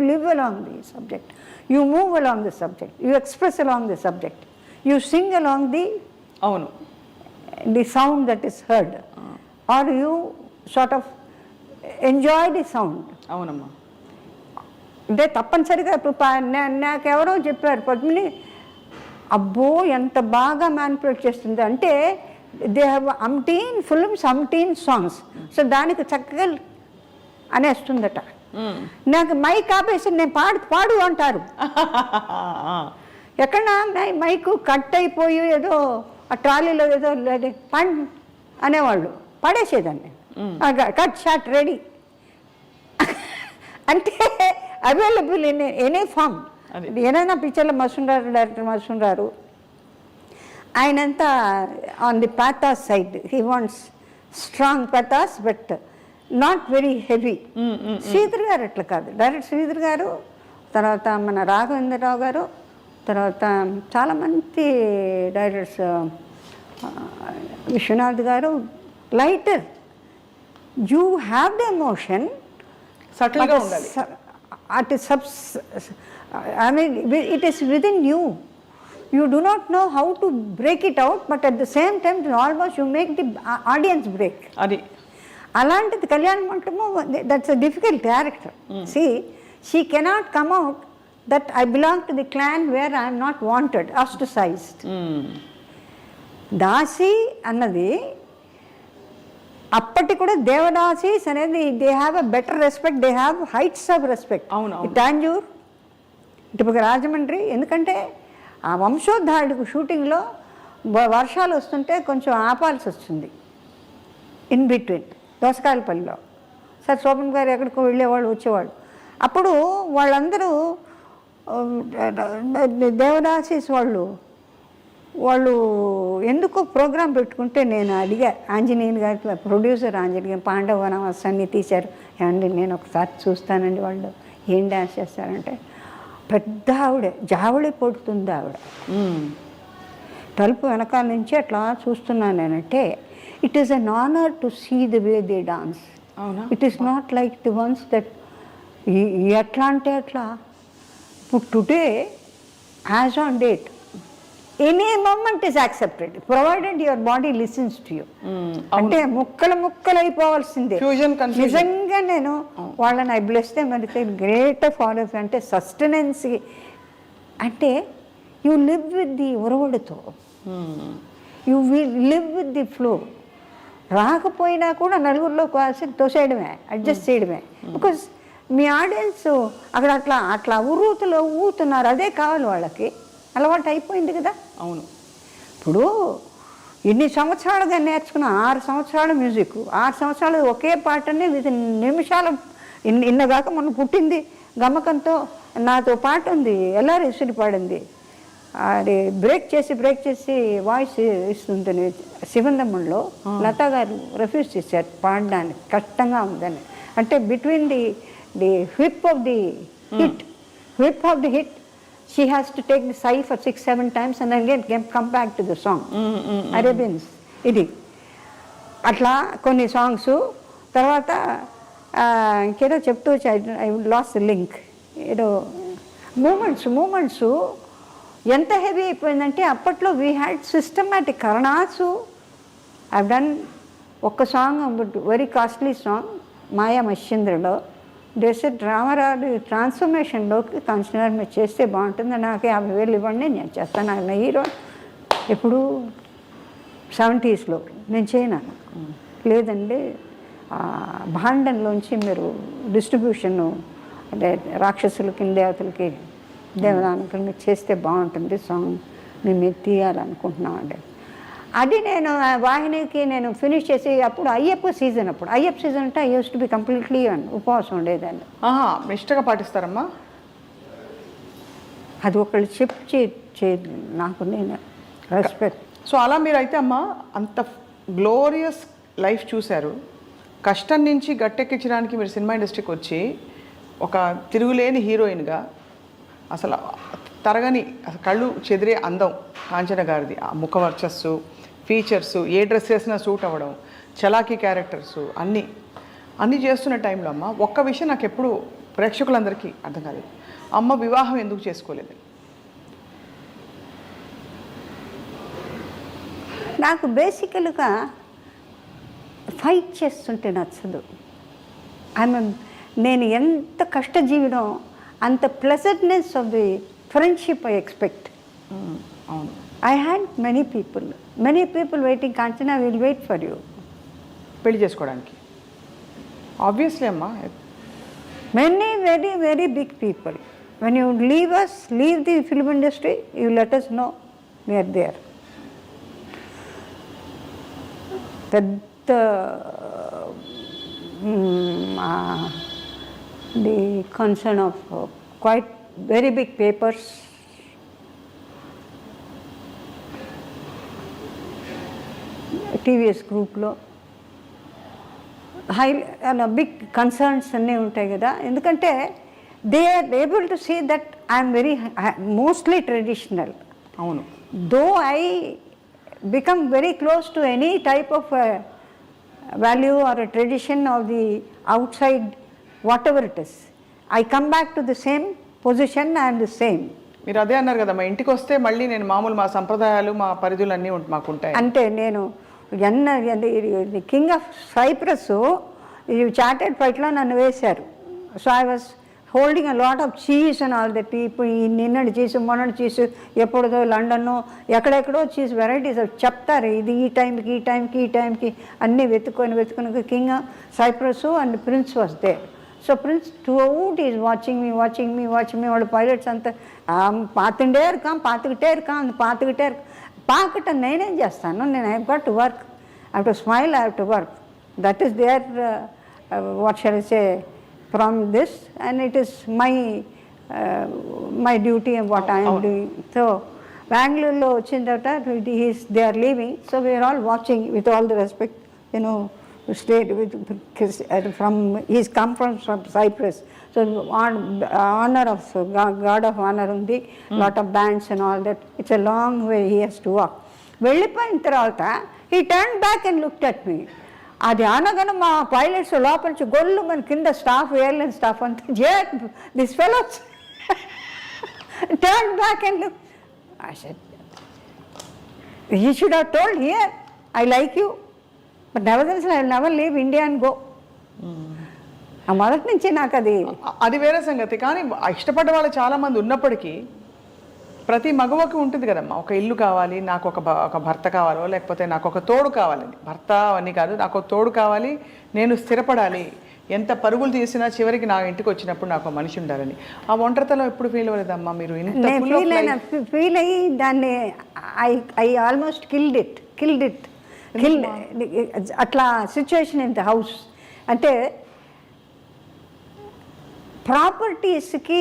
live along the subject. You move along the subject. You express along the subject. You sing along the sound that is heard. Or you sort of enjoy the sound. అవునమ్మా. అంటే తప్పనిసరిగా ఇప్పుడు నాకెవరో చెప్పారు, పద్మిని అబ్బో ఎంత బాగా మ్యానిపులేట్ చేస్తుంది అంటే, they have umpteen films, umpteen songs. So దానికి చక్కగా అనేస్తుందట. నాకు మైక్ ఆపేసి నేను పాడు అంటారు. ఎక్కడ మైకు కట్ అయిపోయి ఏదో ఆ ట్రాలీలో ఏదో అనేవాళ్ళు, పడేసేదాన్ని. కట్ షాట్ రెడీ అంటే అవైలబుల్ ఇన్ ఎనీ ఫామ్. ఏదైనా పిక్చర్లో మసూన్ గారు ఆయనంతా on the pathos side. He wants strong pathos but not very heavy. Sridhar గారు అట్లా కాదు. డైరెక్టర్ శ్రీధర్ గారు, తర్వాత మన రాఘవేంద్రరావు గారు, తర్వాత చాలామంది డైరెక్టర్స్, విశ్వనాథ్ గారు, lighter. You have the emotion, సటిల్గా ఉండాలి. I mean, it is within you. You do not know how to break it out, but at the same time, almost you make the audience break. అది అలాంటిది Kalyana Mantapamu. That's a difficult character. See she cannot come out that I belong to the clan where I'm not wanted, ostracised. దాసి అన్నది అప్పటి కూడా దేవదాసీస్ అనేది they have a better respect, they have heights of respect. Tanjore, ఇటుపక్క రాజమండ్రి. ఎందుకంటే ఆ వంశోద్ధారుడికి షూటింగ్లో వర్షాలు వస్తుంటే కొంచెం ఆపాల్సి వస్తుంది ఇన్ బిట్వీన్. దోసకాయలపల్లిలో సార్ శోభన్ గారు ఎక్కడికో వెళ్ళేవాళ్ళు, వచ్చేవాళ్ళు. అప్పుడు వాళ్ళందరూ దేవదాసీస్ వాళ్ళు ఎందుకో ప్రోగ్రాం పెట్టుకుంటే నేను అడిగా ఆంజనేయుని గారికి, ప్రొడ్యూసర్ ఆంజనేయ, పాండవ వనవాసం అన్నీ తీశారు. ఏమండి నేను ఒకసారి చూస్తానండి. వాళ్ళు ఏం డ్యాన్స్ చేస్తారంటే, పెద్ద ఆవిడ జావళి పడుతుంది ఆవిడ. తలుపు వెనకాల నుంచి అట్లా చూస్తున్నాను నేనంటే, it is an honour to see the way they dance. It is not like the ones that ఎట్లా అంటే అట్లా. ఇప్పుడు today as on date any moment is accepted provided your body listens to you. అంటే ముక్కలు అయిపోవాల్సిందే. నిజంగా నేను వాళ్ళని ఐ బ్లెస్ దెమ్ అంటే గ్రేట్ ఫాలో. అంటే సస్టెనెన్స్ అంటే యూ లివ్ విత్ ది ఉరవడితో, you live with the flow. రాకపోయినా కూడా నలుగురిలో తోసేయడమే, అడ్జస్ట్ చేయడమే. బికాజ్ మీ ఆడియన్స్ అక్కడ అట్లా ఉర్రూతులో ఊతున్నారు, అదే కావాలి వాళ్ళకి. అలవాటు అయిపోయింది కదా. అవును. ఇప్పుడు ఇన్ని సంవత్సరాలుగా నేర్చుకున్న 6 సంవత్సరాల మ్యూజిక్, 6 సంవత్సరాలు ఒకే పాటని విత్ నిమిషాలు. ఇన్నగాక మొన్న పుట్టింది గమ్మకంతో నాతో పాట ఉంది, ఎల్ఆర్ ఇసుడి పాడింది. అది బ్రేక్ చేసి వాయిస్ ఇస్తుంది శివందమ్మంలో. లతా గారు రిఫ్యూజ్ చేశారు పాడడానికి, కష్టంగా ఉందని. అంటే between the whip of the hit, she has to take the sigh for 6-7 times and again come back to the song. Arabians ఇది అట్లా కొన్ని సాంగ్స్. తర్వాత ఇంకేదో చెప్తూ ఐ లాస్ట్ లింక్. ఏదో మూమెంట్స్ ఎంత హెవీ అయిపోయిందంటే, అప్పట్లో వీ హ్యాడ్ సిస్టమాటిక్ కరణాసు. ఐ డన్ ఒక్క సాంగ్, వెరీ కాస్ట్లీ సాంగ్, మాయా మశ్చంద్రలో. దేశ రామరాజు ట్రాన్స్ఫర్మేషన్లోకి కన్సిడర్ మీరు చేస్తే బాగుంటుంది, నాకు 50,000 ఇవ్వండి నేను చేస్తాను. ఆయన హీరో ఎప్పుడు 70sలో నేను చేయను. లేదండి భాండంలోంచి మీరు డిస్ట్రిబ్యూషన్ అంటే రాక్షసులకి దేవతలకి దేవదానకులు మీరు చేస్తే బాగుంటుంది సాంగ్ మీరు తీయాలనుకుంటున్నామండి. అది నేను వాహినికి నేను ఫినిష్ చేసి అప్పుడు అయ్యప్ప సీజన్ అంటే I use to be completely ఉపవాసం ఉండేదాన్ని. నిష్టగా పాటిస్తారమ్మా? అది ఒకళ్ళు చెప్పి నాకు నేను రెస్పెక్ట్. సో అలా మీరైతే అమ్మా అంత గ్లోరియస్ లైఫ్ చూశారు. కష్టం నుంచి గట్టెక్కించడానికి మీరు సినిమా ఇండస్ట్రీకి వచ్చి ఒక తిరుగులేని హీరోయిన్గా అసలు తరగని కళ్ళు చెదిరే అందం కాంచన గారిది. ఆ ముఖ వర్చస్సు, ఫీచర్సు, ఏ డ్రెస్ వేసినా సూట్ అవ్వడం, చలాకీ క్యారెక్టర్సు అన్నీ చేస్తున్న టైంలో అమ్మ ఒక్క విషయం నాకు ఎప్పుడు ప్రేక్షకులందరికీ అర్థం కాలేదు. అమ్మ వివాహం ఎందుకు చేసుకోలేదు? నాకు బేసికల్గా ఫైట్ చేస్తుంటే నచ్చదు. నేను ఎంత కష్టజీవినో అంత pleasantness of the friendship I expect. అవును, I had many people waiting. Kanchana will wait for you పెళ్లి చేసుకోవడానికి. ఆబ్వియస్లీ అమ్మా, many very very big people. When you leave the film industry, you let us know we are there. The concern of quite very big papers, TVS group lo high big concerns అన్నీ ఉంటాయి కదా. ఎందుకంటే they are able to see that I'm very mostly traditional. అవును, though I become very close to any type of value or tradition of the outside whatever it is, I come back to the same position and same. మీరు అదే అన్నారు కదా, మా ఇంటికి వస్తే మళ్ళీ నేను మామూలు మా సంప్రదాయాలు మా పరిధులు అన్నీ మాకు ఉంటాయి. అంటే నేను కింగ్ ఆఫ్ సైప్రస్ ఈ చార్టెడ్ ఫైట్లో నన్ను వేశారు. So I was holding a lot of cheese and all that. ఇప్పుడు ఈ నిన్నటి చీజ్ మొన్నటి చీజ్ ఎప్పుడుదో లండన్నో ఎక్కడెక్కడో చీజ్ వెరైటీస్ చెప్తారు. ఇది ఈ టైంకి అన్నీ వెతుకొని king of Cyprus and prince was there. So prince throughout is watching me. వాళ్ళు పైలట్స్ అంతా పాతుకిటే ఇరుకాం. పాకటం నేనేం చేస్తాను? నేను I got to work, I have to smile, I have to work. That is there what shall I say from this and it is my duty and what I'm doing. So బెంగళూరులో వచ్చిన తర్వాత they are leaving. So we're all watching with all the respect, stayed with he's come from Cyprus. So honor of God of honor undi, lot of bands and all that. It's a long way he has to walk. వెళ్ళిపోయిన తర్వాత he turned back and looked at me. అది అనగానే మా పైలట్స్ లోపల నుంచి గొల్లు మన కింద స్టాఫ్, ఎయిర్లైన్ స్టాఫ్ అంతా this fellows turned back and looked. I said, he should have told, here I like you, but nevertheless I will never leave India and go. మొదటి నుంచి నాకు అది వేరే సంగతి. కానీ ఇష్టపడ్డ వాళ్ళు చాలామంది ఉన్నప్పటికీ ప్రతి మగవకి ఉంటుంది కదమ్మా, ఒక ఇల్లు కావాలి, నాకు ఒక భర్త కావాలో, లేకపోతే నాకు ఒక తోడు కావాలి. భర్త అని కాదు, నాకు ఒక తోడు కావాలి, నేను స్థిరపడాలి, ఎంత పరుగులు తీసినా చివరికి నా ఇంటికి వచ్చినప్పుడు నాకు మనిషి ఉండాలని. ఆ ఒంటరితనం ఎప్పుడు ఫీల్ అవ్వలేదమ్మా మీరు? ఫీల్ అయ్యి దాన్ని ఐ ఆల్మోస్ట్ కిల్డ్ ఇట్ అట్లా సిచ్యువేషన్ ఇన్ ద హౌస్. అంటే ప్రాపర్టీస్కి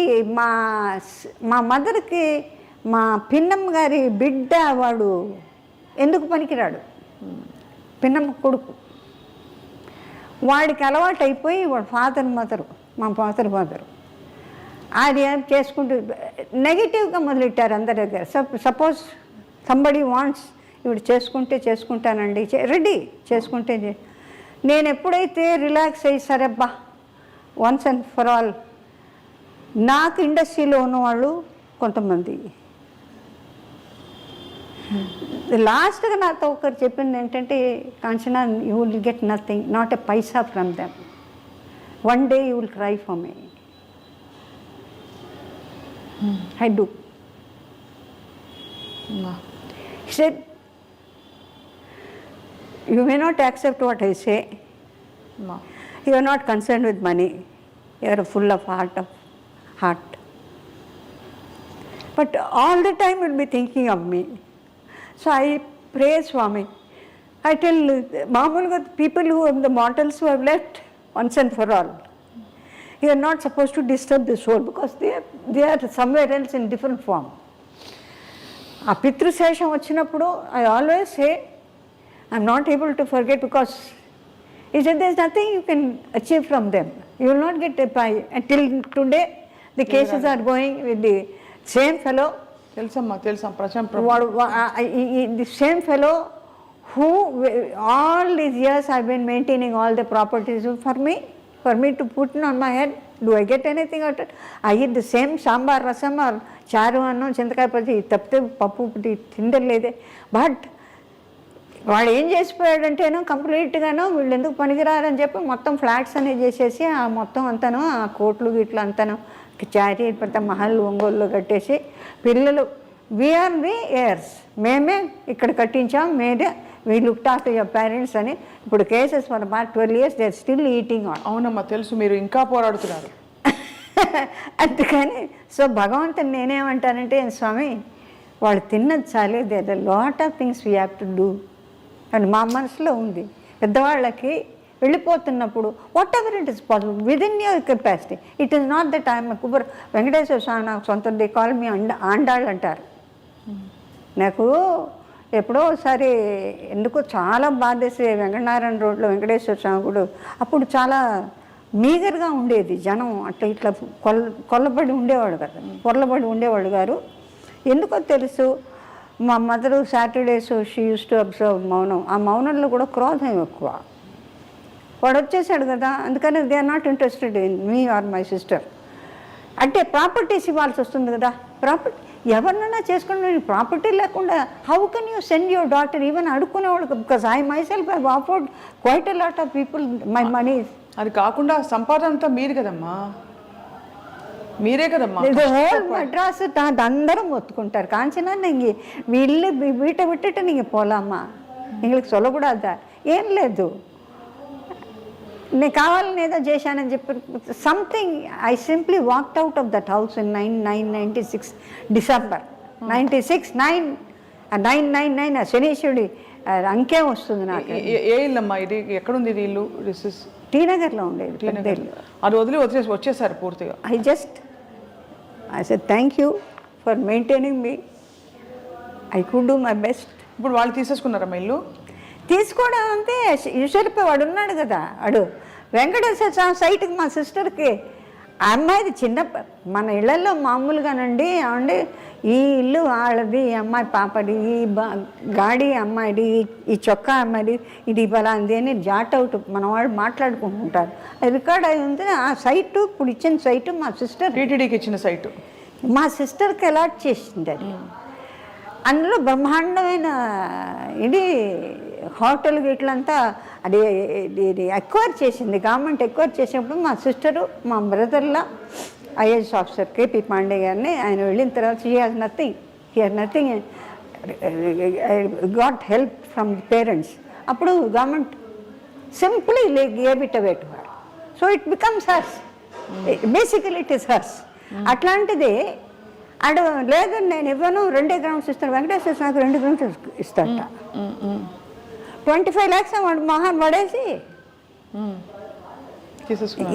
మా మదర్కి మా పిన్నమ్మ గారి బిడ్డ వాడు ఎందుకు పనికిరాడు, పిన్నమ్మ కొడుకు. వాడికి అలవాటు అయిపోయి వాడు మా ఫాదర్ మదరు అది చేసుకుంటూ నెగిటివ్గా మొదలెట్టారు అందరి దగ్గర. సపోజ్ సంబడి వాంట్స్, ఇప్పుడు చేసుకుంటానండి, రెడీ చేసుకుంటే. నేను ఎప్పుడైతే రిలాక్స్ అయ్యి సరేబ్బా వన్స్ అండ్ ఫర్ ఆల్, నాకు ఇండస్ట్రీలో ఉన్నవాళ్ళు కొంతమంది లాస్ట్గా నాతో ఒకరు చెప్పింది ఏంటంటే, Kanchana you will get nothing, not a Paisa from them, one day you will cry for me. I do. You may not accept what I say. అమ్మా You are not concerned with money. You are full of heart. But all the time you will be thinking of me. So I pray, Swami. I tell మామూలుగా people who have the mortals who have left once and for all. You are not supposed to disturb the soul because they are somewhere else in different form. ఆ పితృశేషం వచ్చినప్పుడు I always say, I am not able to forget because he said there is nothing you can achieve from them. You will not get a pie. Until today, the cases are going with the same fellow. తెలుసమ్మా Prashanth The same fellow who all these years I've been maintaining all the properties for me to put on my head. Do I get anything out of it? I eat the same sambar, rasam or charu annam, చింతకాయ పచ్చి తప్పితే పప్పు తిండలేదే. బట్ వాడు ఏం చేసిపోయాడంటేనో కంప్లీట్గానో వీళ్ళు ఎందుకు పనికిరారని చెప్పి మొత్తం ఫ్లాట్స్ అనేవి చేసేసి ఆ మొత్తం అంతాను ఆ కోట్లు వీట్లు అంతాను చారీ పెద్ద మహల్ ఒంగోలులో కట్టేసి పిల్లలు వీఆర్ ది ఎయిర్స్, మేమే ఇక్కడ కట్టించాం, మేమే we looked after your parents అని ఇప్పుడు cases for about 12 years they are still eating on. అవునమ్మా తెలుసు, మీరు ఇంకా పోరాడుతున్నారు. అందుకని సో భగవంతుని నేనేమంటానంటే స్వామి వాళ్ళు తిన్నది చాలే, there are lot of things we have to do అని మా మనసులో ఉంది. పెద్దవాళ్ళకి వెళ్ళిపోతున్నప్పుడు whatever it is possible within your capacity. It is not that I'm Kuber. Venkateswara Swami నాకు సొంత దే కాల్ మీ ఆండాళ్ళు అంటారు. నాకు ఎప్పుడో ఒకసారి ఎందుకో చాలా బాధేసి వెంకటనారాయణ రోడ్లో వెంకటేశ్వర స్వామి గుడి అప్పుడు చాలా మీగర్గా ఉండేది జనం, అట్లా ఇట్లా కొల్లబడి ఉండేవాడు కదా, పొరలబడి ఉండేవాడు గారు. ఎందుకో తెలుసు మా mother Saturdays she use to observe మౌనం. ఆ మౌనంలో కూడా క్రోధం ఎక్కువ. వాడు వచ్చేసాడు కదా, అందుకని they are not interested in me or my sister. అంటే ప్రాపర్టీస్ ఇవ్వాల్సి వస్తుంది కదా, ప్రాపర్టీ ఎవరినైనా చేసుకుని ప్రాపర్టీ లేకుండా how can you send your daughter even అడుక్కునేవాడు. Because I myself I offered quite a lot of people my money. అది కాకుండా సంపాదన అంతా మీరు కదమ్మా, మీరే కదమ్మా. హోల్ మద్రాస్ అందరం ఒత్తుకుంటారు. కాంచనా நீங்க వీళ్ళు வீட்டை விட்டுட்டு நீங்கள் போகலாமா, எங்களுக்கு சொல்லக்கூடாதா? ఏం లేదు, నేను కావాలని ఏదో చేశానని చెప్పి something. I simply walked out of that house in 996 December 96 999 శనీశ్వరుడి అంకే వస్తుంది నాకు. ఏ ఇల్లమ్మా ఇది? ఎక్కడుంది ఇది ఇల్లు? టీ నగర్లో ఉండేది. అది వదిలి వచ్చేసారు పూర్తిగా. I said thank you for maintaining me. I could do my best. ఇప్పుడు వాళ్ళు తీసేసుకున్నారమ్మా ఇల్లు? తీసుకోవడం అంతే. ఈశ్వరిపై వాడు ఉన్నాడు కదా, వాడు వెంకటేశ్వర స్వామి సైట్కి మా సిస్టర్కి ఆ అమ్మాయిది చిన్న మన ఇళ్లలో మామూలుగానండి ఏమండి ఈ ఇల్లు వాళ్ళది, ఈ అమ్మాయి పాపది, ఈ గాడి అమ్మాయిది, ఈ చొక్కా అమ్మాయిది, ఇది బలాంది అని జాట్ అవుట్ మన వాళ్ళు మాట్లాడుకుంటుంటారు. అది రికార్డ్ అయి ఉంది. ఆ సైటు ఇప్పుడు ఇచ్చిన సైటు మా సిస్టర్ టీటీడీకి ఇచ్చిన సైటు మా సిస్టర్కి అలాట్ చేసింది. అది అందులో బ్రహ్మాండమైన ఇది హోటల్ ఇట్లంతా అది ఎక్వైర్ చేసింది గవర్నమెంట్. ఎక్వైర్ చేసినప్పుడు మా సిస్టరు మా బ్రదర్లా ఐఏఎస్ ఆఫీసర్ కేపీ పాండే గారిని ఆయన వెళ్ళిన తర్వాత he has nothing got help from the parents. అప్పుడు government simply gave it away to her. So it becomes hers, basically it is hers. అట్లాంటిది అడు లేదు నేను ఇవ్వను, 2 గ్రౌండ్స్ ఇస్తాను. వెంకటేశ్వర నాకు 2 గ్రౌండ్స్ ఇస్తాట. 25 lakhs వాడు మహాన్ పడేసి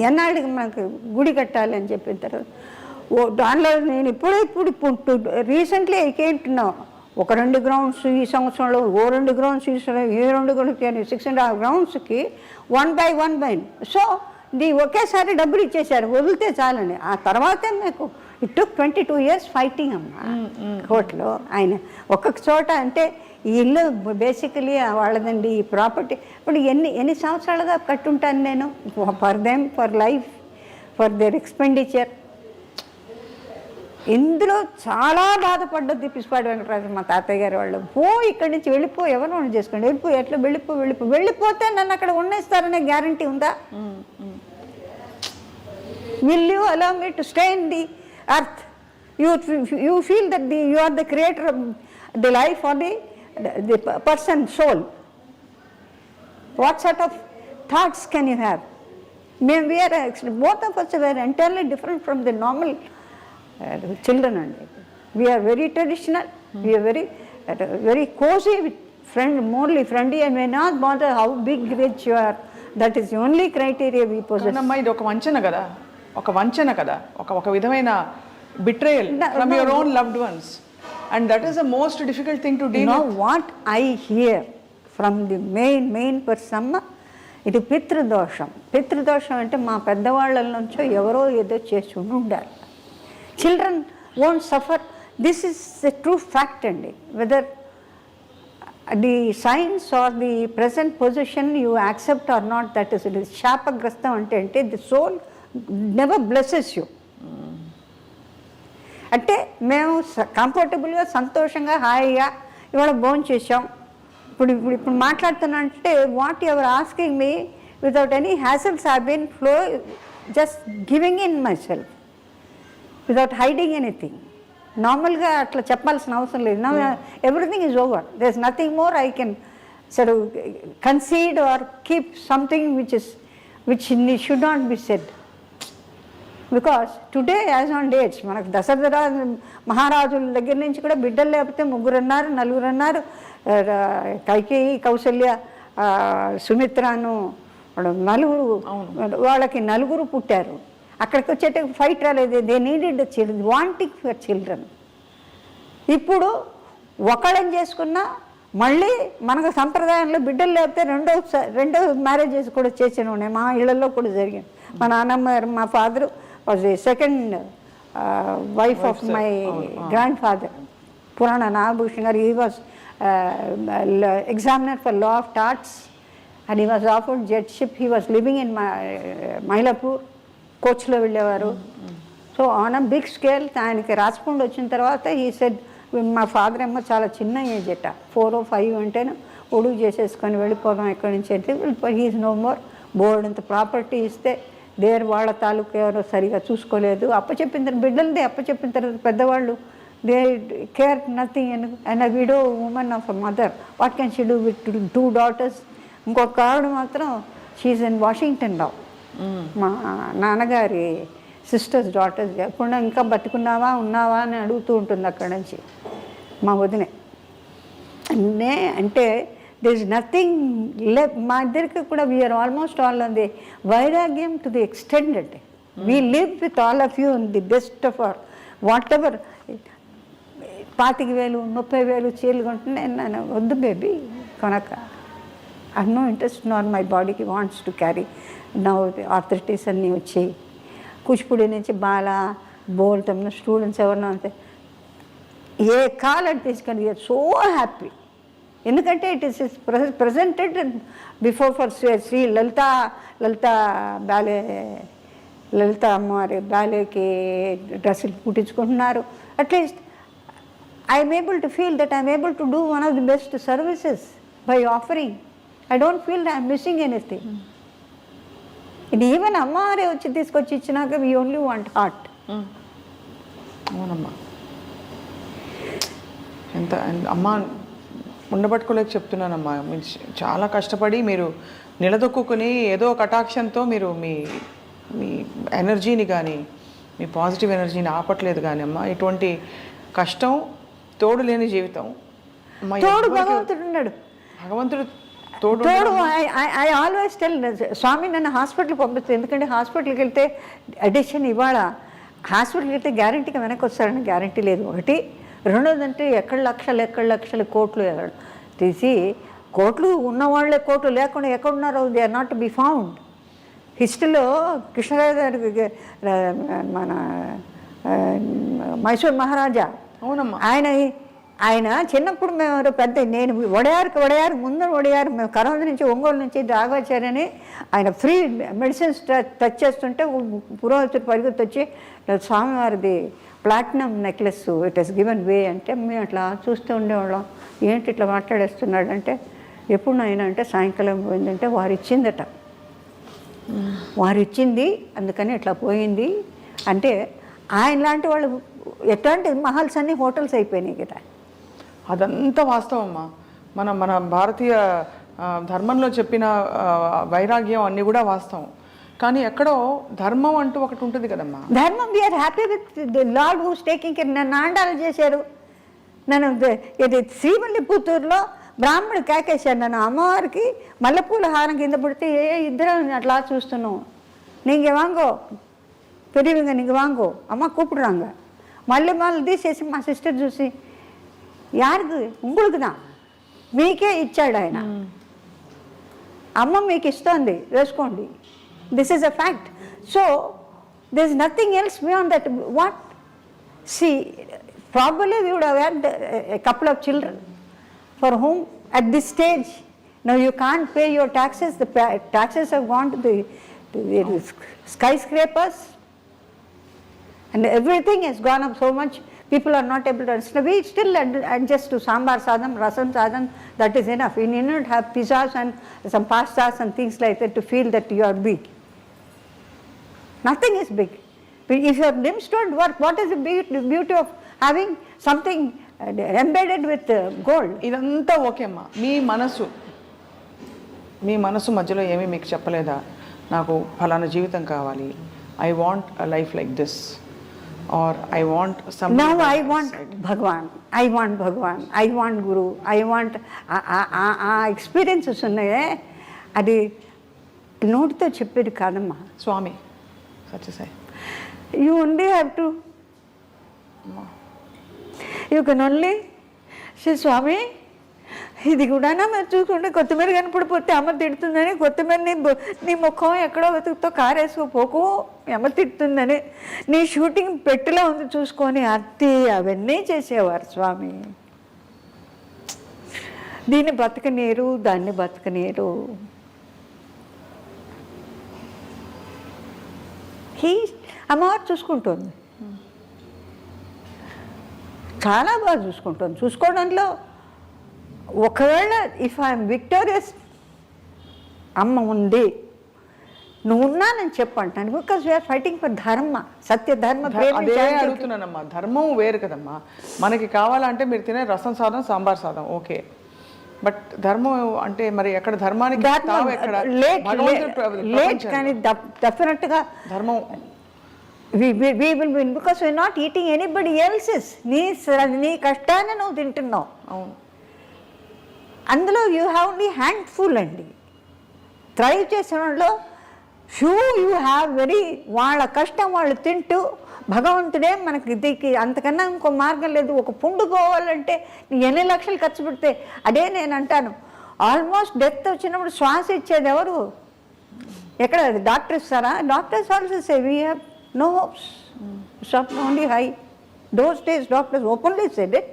ఎన్నాడికి మనకు గుడి కట్టాలి అని చెప్పిన తర్వాత దానిలో నేను ఇప్పుడు రీసెంట్లీ ఐకేంటున్నావు ఒక 2 గ్రౌండ్స్ ఈ సంవత్సరంలో, 2 గ్రౌండ్స్ ఈ సంవత్సరం, 2 గ్రౌండ్స్ 6.5 గ్రౌండ్స్కి 1/1. సో ఒకేసారి డబ్బులు ఇచ్చేసారు, వదిలితే చాలని. ఆ తర్వాతే నాకు ఇట్ టుక్ 22 years ఫైటింగ్ అమ్మా కోర్టులో. ఆయన ఒక్కొక్క చోట అంటే ఈ ఇల్లు బేసికలీ వాళ్ళదండి, ఈ ప్రాపర్టీ ఇప్పుడు ఎన్ని సంవత్సరాలుగా కట్టుంటాను నేను for them, for life, for their expenditure. ఇందులో చాలా బాధపడ్డది పిసిపాటి వెంకటరాజు మా తాతయ్య గారు వాళ్ళు. ఇక్కడి నుంచి వెళ్ళిపో, ఎవరు వాళ్ళు చేసుకోండి, ఎట్లా వెళ్ళిపోతే నన్ను అక్కడ ఉండేస్తారనే గ్యారంటీ ఉందా? Will you allow me to stay in the earth? You feel that you are the creator of the life or the person soul. What sort of thoughts can you have? మేము వేరే, both of us were entirely different from the normal children అండి. We're very traditional, we're very cozy with friend, merely friendly, and may not bother how big rich you are. That is the only criteria we possess. అమ్మా ఇది ఒక వంచన కదా, ఒక విధమైన betrayal from your own loved ones, and that is the most difficult thing to deal with. What I here from the main person, ఇది పితృదోషం అంటే మా పెద్దవాళ్ళ నుంచో ఎవరో ఏదో చేసి ఉండాలి. Children won't suffer. This is the true fact అండి. Whether the science or the present position you accept or not, that is it. శాపగ్రస్తం అంటే the soul never blesses you. అంటే మేము కంఫర్టబుల్గా, సంతోషంగా, హాయిగా ఇవాళ భోజనం చేసాం, ఇప్పుడు మాట్లాడుతున్నా అంటే whatever asking me without any hassles I been flow, just giving in myself without hiding anything. నార్మల్గా అట్లా చెప్పాల్సిన అవసరం లేదు. నా everything is over, there is nothing more I can sir concede or keep something which should not be said. Because today as on dates మనకు దశరథ మహారాజుల దగ్గర నుంచి కూడా బిడ్డలు లేకపోతే 3 అన్నారు, 4 అన్నారు. కైకేయి, కౌసల్య, సుమిత్రను, 4, వాళ్ళకి 4 పుట్టారు. అక్కడికి వచ్చేట ఫైట్ రాలేదు. They needed children, wanting for children. ఇప్పుడు ఒకళ్ళని చేసుకున్నా మళ్ళీ మనకు సంప్రదాయంలో బిడ్డలు లేకపోతే రెండో మ్యారేజెస్ కూడా చేసిన ఉన్నాయి. మా ఇళ్లలో కూడా జరిగింది. మా నాన్నమ్మ, మా father was the second wife of my grandfather, Purana Nagabhushan garu. He was examiner for law of torts and he was offered judgeship. He was living in Mylapore, coach lo vellevaru. So on a big scale ఆయనకి రాజపండు వచ్చిన తర్వాత he said, మా ఫాదర్ ఏమో చాలా చిన్న ఏజ్ అట, 4 or 5 అంటేనే ఒడుగు చేసేసుకొని వెళ్ళిపోదాం ఎక్కడి నుంచి అంటే వెళ్ళిపోయి. He is no more. Board అంత ప్రాపర్టీ ఇస్తే వాళ్ళ తాలూకు ఎవరో సరిగా చూసుకోలేదు. బిడ్డలది అప్పచెప్పిన తర్వాత పెద్దవాళ్ళు they care nothing. And widow women of a mother, what can she do with 2 daughters? ఇంకొక ఆవిడ మాత్రం షీఈ్ ఇన్ వాషింగ్టన్ నౌ. మా నాన్నగారి సిస్టర్స్ డాటర్స్. ఎప్పుడు ఇంకా బతుకున్నావా ఉన్నావా అని అడుగుతూ ఉంటుంది అక్కడి నుంచి మా వదినే. అంటే there is nothing left. మా ఇద్దరికి కూడా we're almost all on the వైరాగ్యం to the extended. We live with all of you in the best of our whatever. 25,000 30,000 చీరలు కొంటున్నా నేను వద్దు బేబీ కొనక. I no interest not my బాడీకి వాంట్స్ టు క్యారీ. నా ఆర్థరైటిస్ అన్నీ వచ్చాయి. కూచిపూడి నుంచి బాలా బోల్టమ్ స్టూడెంట్స్ ఎవరినో అంతే ఏ కాలం తీసుకొని వీఆర్ సో హ్యాపీ. ఎందుకంటే it is presented before for Shri Lalitha అమ్మవారి బ్యాలేకి డ్రెస్సులు కుట్టించుకుంటున్నారు. At least I'm able to feel that I'm able to do one of the best services by offering. I don't feel that I'm missing anything. ఇది ఈవెన్ అమ్మవారే వచ్చి తీసుకొచ్చి ఇచ్చినాక వీ ఓన్లీ వాంట్ హార్ట్. అవునమ్మా, ఎంత అమ్మా ఉండబట్టుకోలేక చెప్తున్నానమ్మా. మీరు చాలా కష్టపడి మీరు నిలదొక్కుని ఏదో కటాక్షంతో మీరు మీ మీ ఎనర్జీని కానీ మీ పాజిటివ్ ఎనర్జీని ఆపట్లేదు కానీ అమ్మా. ఇటువంటి కష్టం తోడు లేని జీవితం. తోడు భగవంతుడు ఉన్నాడు. భగవంతుడు తోడు. ఐ ఆల్వేస్ టెల్ స్వామి నన్ను హాస్పిటల్కి పంపిస్తుంది. ఎందుకంటే హాస్పిటల్కి వెళ్తే అడిషన్ ఇవాళ హాస్పిటల్కి వెళ్తే గ్యారంటీగా వెనక్కి వస్తారని గ్యారంటీ లేదు. ఒకటి. రెండోదంటే ఎక్కడ లక్షలు కోట్లు తీసి కోట్లు ఉన్నవాళ్లే కోట్లు లేకుండా ఎక్కడున్నారో they are not to be found. హిస్టరీలో కృష్ణరాజు గారి మన మైసూర్ మహారాజా, అవునమ్మా, ఆయన చిన్నప్పుడు మేము నేను వడయారు ముందు మేము కరోనా నుంచి ఒంగోలు నుంచి రాఘవాచార్యని ఆయన ఫ్రీ మెడిసిన్స్ టచ్ చేస్తుంటే పురోహితుడు పరిగెత్తి వచ్చి స్వామివారిది platinum necklace it has given way అంటే మేము అట్లా చూస్తూ ఉండేవాళ్ళం. ఏంటి ఇట్లా మాట్లాడేస్తున్నాడు అంటే ఎప్పుడు నాయన అంటే సాయంకాలం పోయిందంటే వారిచ్చింది అందుకని ఇట్లా పోయింది అంటే ఆయన లాంటి వాళ్ళు ఎట్లాంటి మహల్స్ అన్నీ హోటల్స్ అయిపోయినాయి కదా. అదంతా వాస్తవమ్మా. మన భారతీయ ధర్మంలో చెప్పిన వైరాగ్యం అన్నీ కూడా వాస్తవం, కానీ ఎక్కడో ధర్మం అంటూ ఒకటి ఉంటుంది కదమ్మా. ధర్మం, we are happy with the lord who's taking care. నన్ను ఆండాలు చేశారు, నన్ను ఇది శ్రీవల్లిపుత్తూరులో బ్రాహ్మణుడు కేకేశాడు నన్ను. అమ్మవారికి మల్లెపూల హారం కింద పడితే ఇద్దరం అట్లా చూస్తున్నాం. நீங்கள் வாங்கோ பெரியவங்க, நீங்கள் வாங்கோ, అమ్మ கூப்பிடுறாங்க. మళ్ళీ తీసేసి మా సిస్టర్ చూసి, యారికి உங்களுக்கு தான், మీకే ఇచ్చాడు ఆయన, అమ్మ మీకు ఇస్తోంది, వేసుకోండి. This is a fact. So there is nothing else beyond that. What see probably we would have had a couple of children for whom at this stage now you can't pay your taxes. The taxes have gone to the skyscrapers and everything has gone up so much, people are not able to understand. We still adjust to sambar sadam, rasam sadam, that is enough. You need not have pizzas and some pastas and things like that to feel that you are big. Nothing is big. If your limbs don't work, what is the beauty of having something embedded with gold? ఇదంతా ఓకే అమ్మా, మీ మనసు మధ్యలో ఏమీ మీకు చెప్పలేదా, నాకు ఫలానా జీవితం కావాలి, I want a life like this, or I want some. Now I want Bhagwan, I want Bhagwan, I want Guru, I want ఆ ఎక్స్పీరియన్సెస్ ఉన్నాయే, అది నోటితో చెప్పేది కాదమ్మా. స్వామి Sathya Sai, you only have to, you can only say, స్వామి ఇది కూడా మీరు చూసుకుంటే కొత్తిమీర కనపడిపోతే అమ్మ తిడుతుందని, కొత్తిమీర నీ ముఖం ఎక్కడో వెతుకుతో కారేసుకోపోకు, అమ్మ తిడుతుందని, నీ షూటింగ్ పెట్టిలో ఉంది చూసుకొని అత్తి అవన్నీ చేసేవారు స్వామి. దీన్ని బతకనీరు, దాన్ని బతకనీరు. అమ్మవారు చూసుకుంటుంది, చాలా బాగా చూసుకుంటుంది. చూసుకోవడంలో ఒకవేళ ఇఫ్ ఐఎమ్ విక్టోరియస్, అమ్మ ఉంది, నువ్వు ఉన్నానని చెప్పంటాను. బికాస్ వీఆర్ ఫైటింగ్ ఫర్ ధర్మ, సత్య ధర్మ. అదే అడుగుతున్నానమ్మా, ధర్మం వేరు కదమ్మా. మనకి కావాలంటే మీరు తినే రసం సాదం, సాంబార్ సాదం ఓకే, బట్ ధర్మం అంటే మరి ఎక్కడ ధర్మానికి లేట్, కానీ డెఫినెట్గా ధర్మం we will win because we are not eating anybody else's. నీ కష్టాన్ని నువ్వు తింటున్నావు. అవును, అందులో యూ హ్యావ్ ఓన్లీ హ్యాండ్ఫుల్ అండి. థ్రైవ్ చేసే వాళ్ళలో ఫ్యూ యూ హ్యావ్ వెరీ, వాళ్ళ కష్టం వాళ్ళు తింటూ భగవంతుడే మనకి దీనికి అంతకన్నా ఇంకో మార్గం లేదు. ఒక పుండు పోవాలంటే ఎన్ని లక్షలు ఖర్చు పెడితే, అదే నేను అంటాను, ఆల్మోస్ట్ డెత్ వచ్చినప్పుడు శ్వాస ఇచ్చేది ఎవరు? ఎక్కడ డాక్టర్ ఇస్తారా? Doctors also say we have no hopes, swapna only high. Those days doctors openly said it.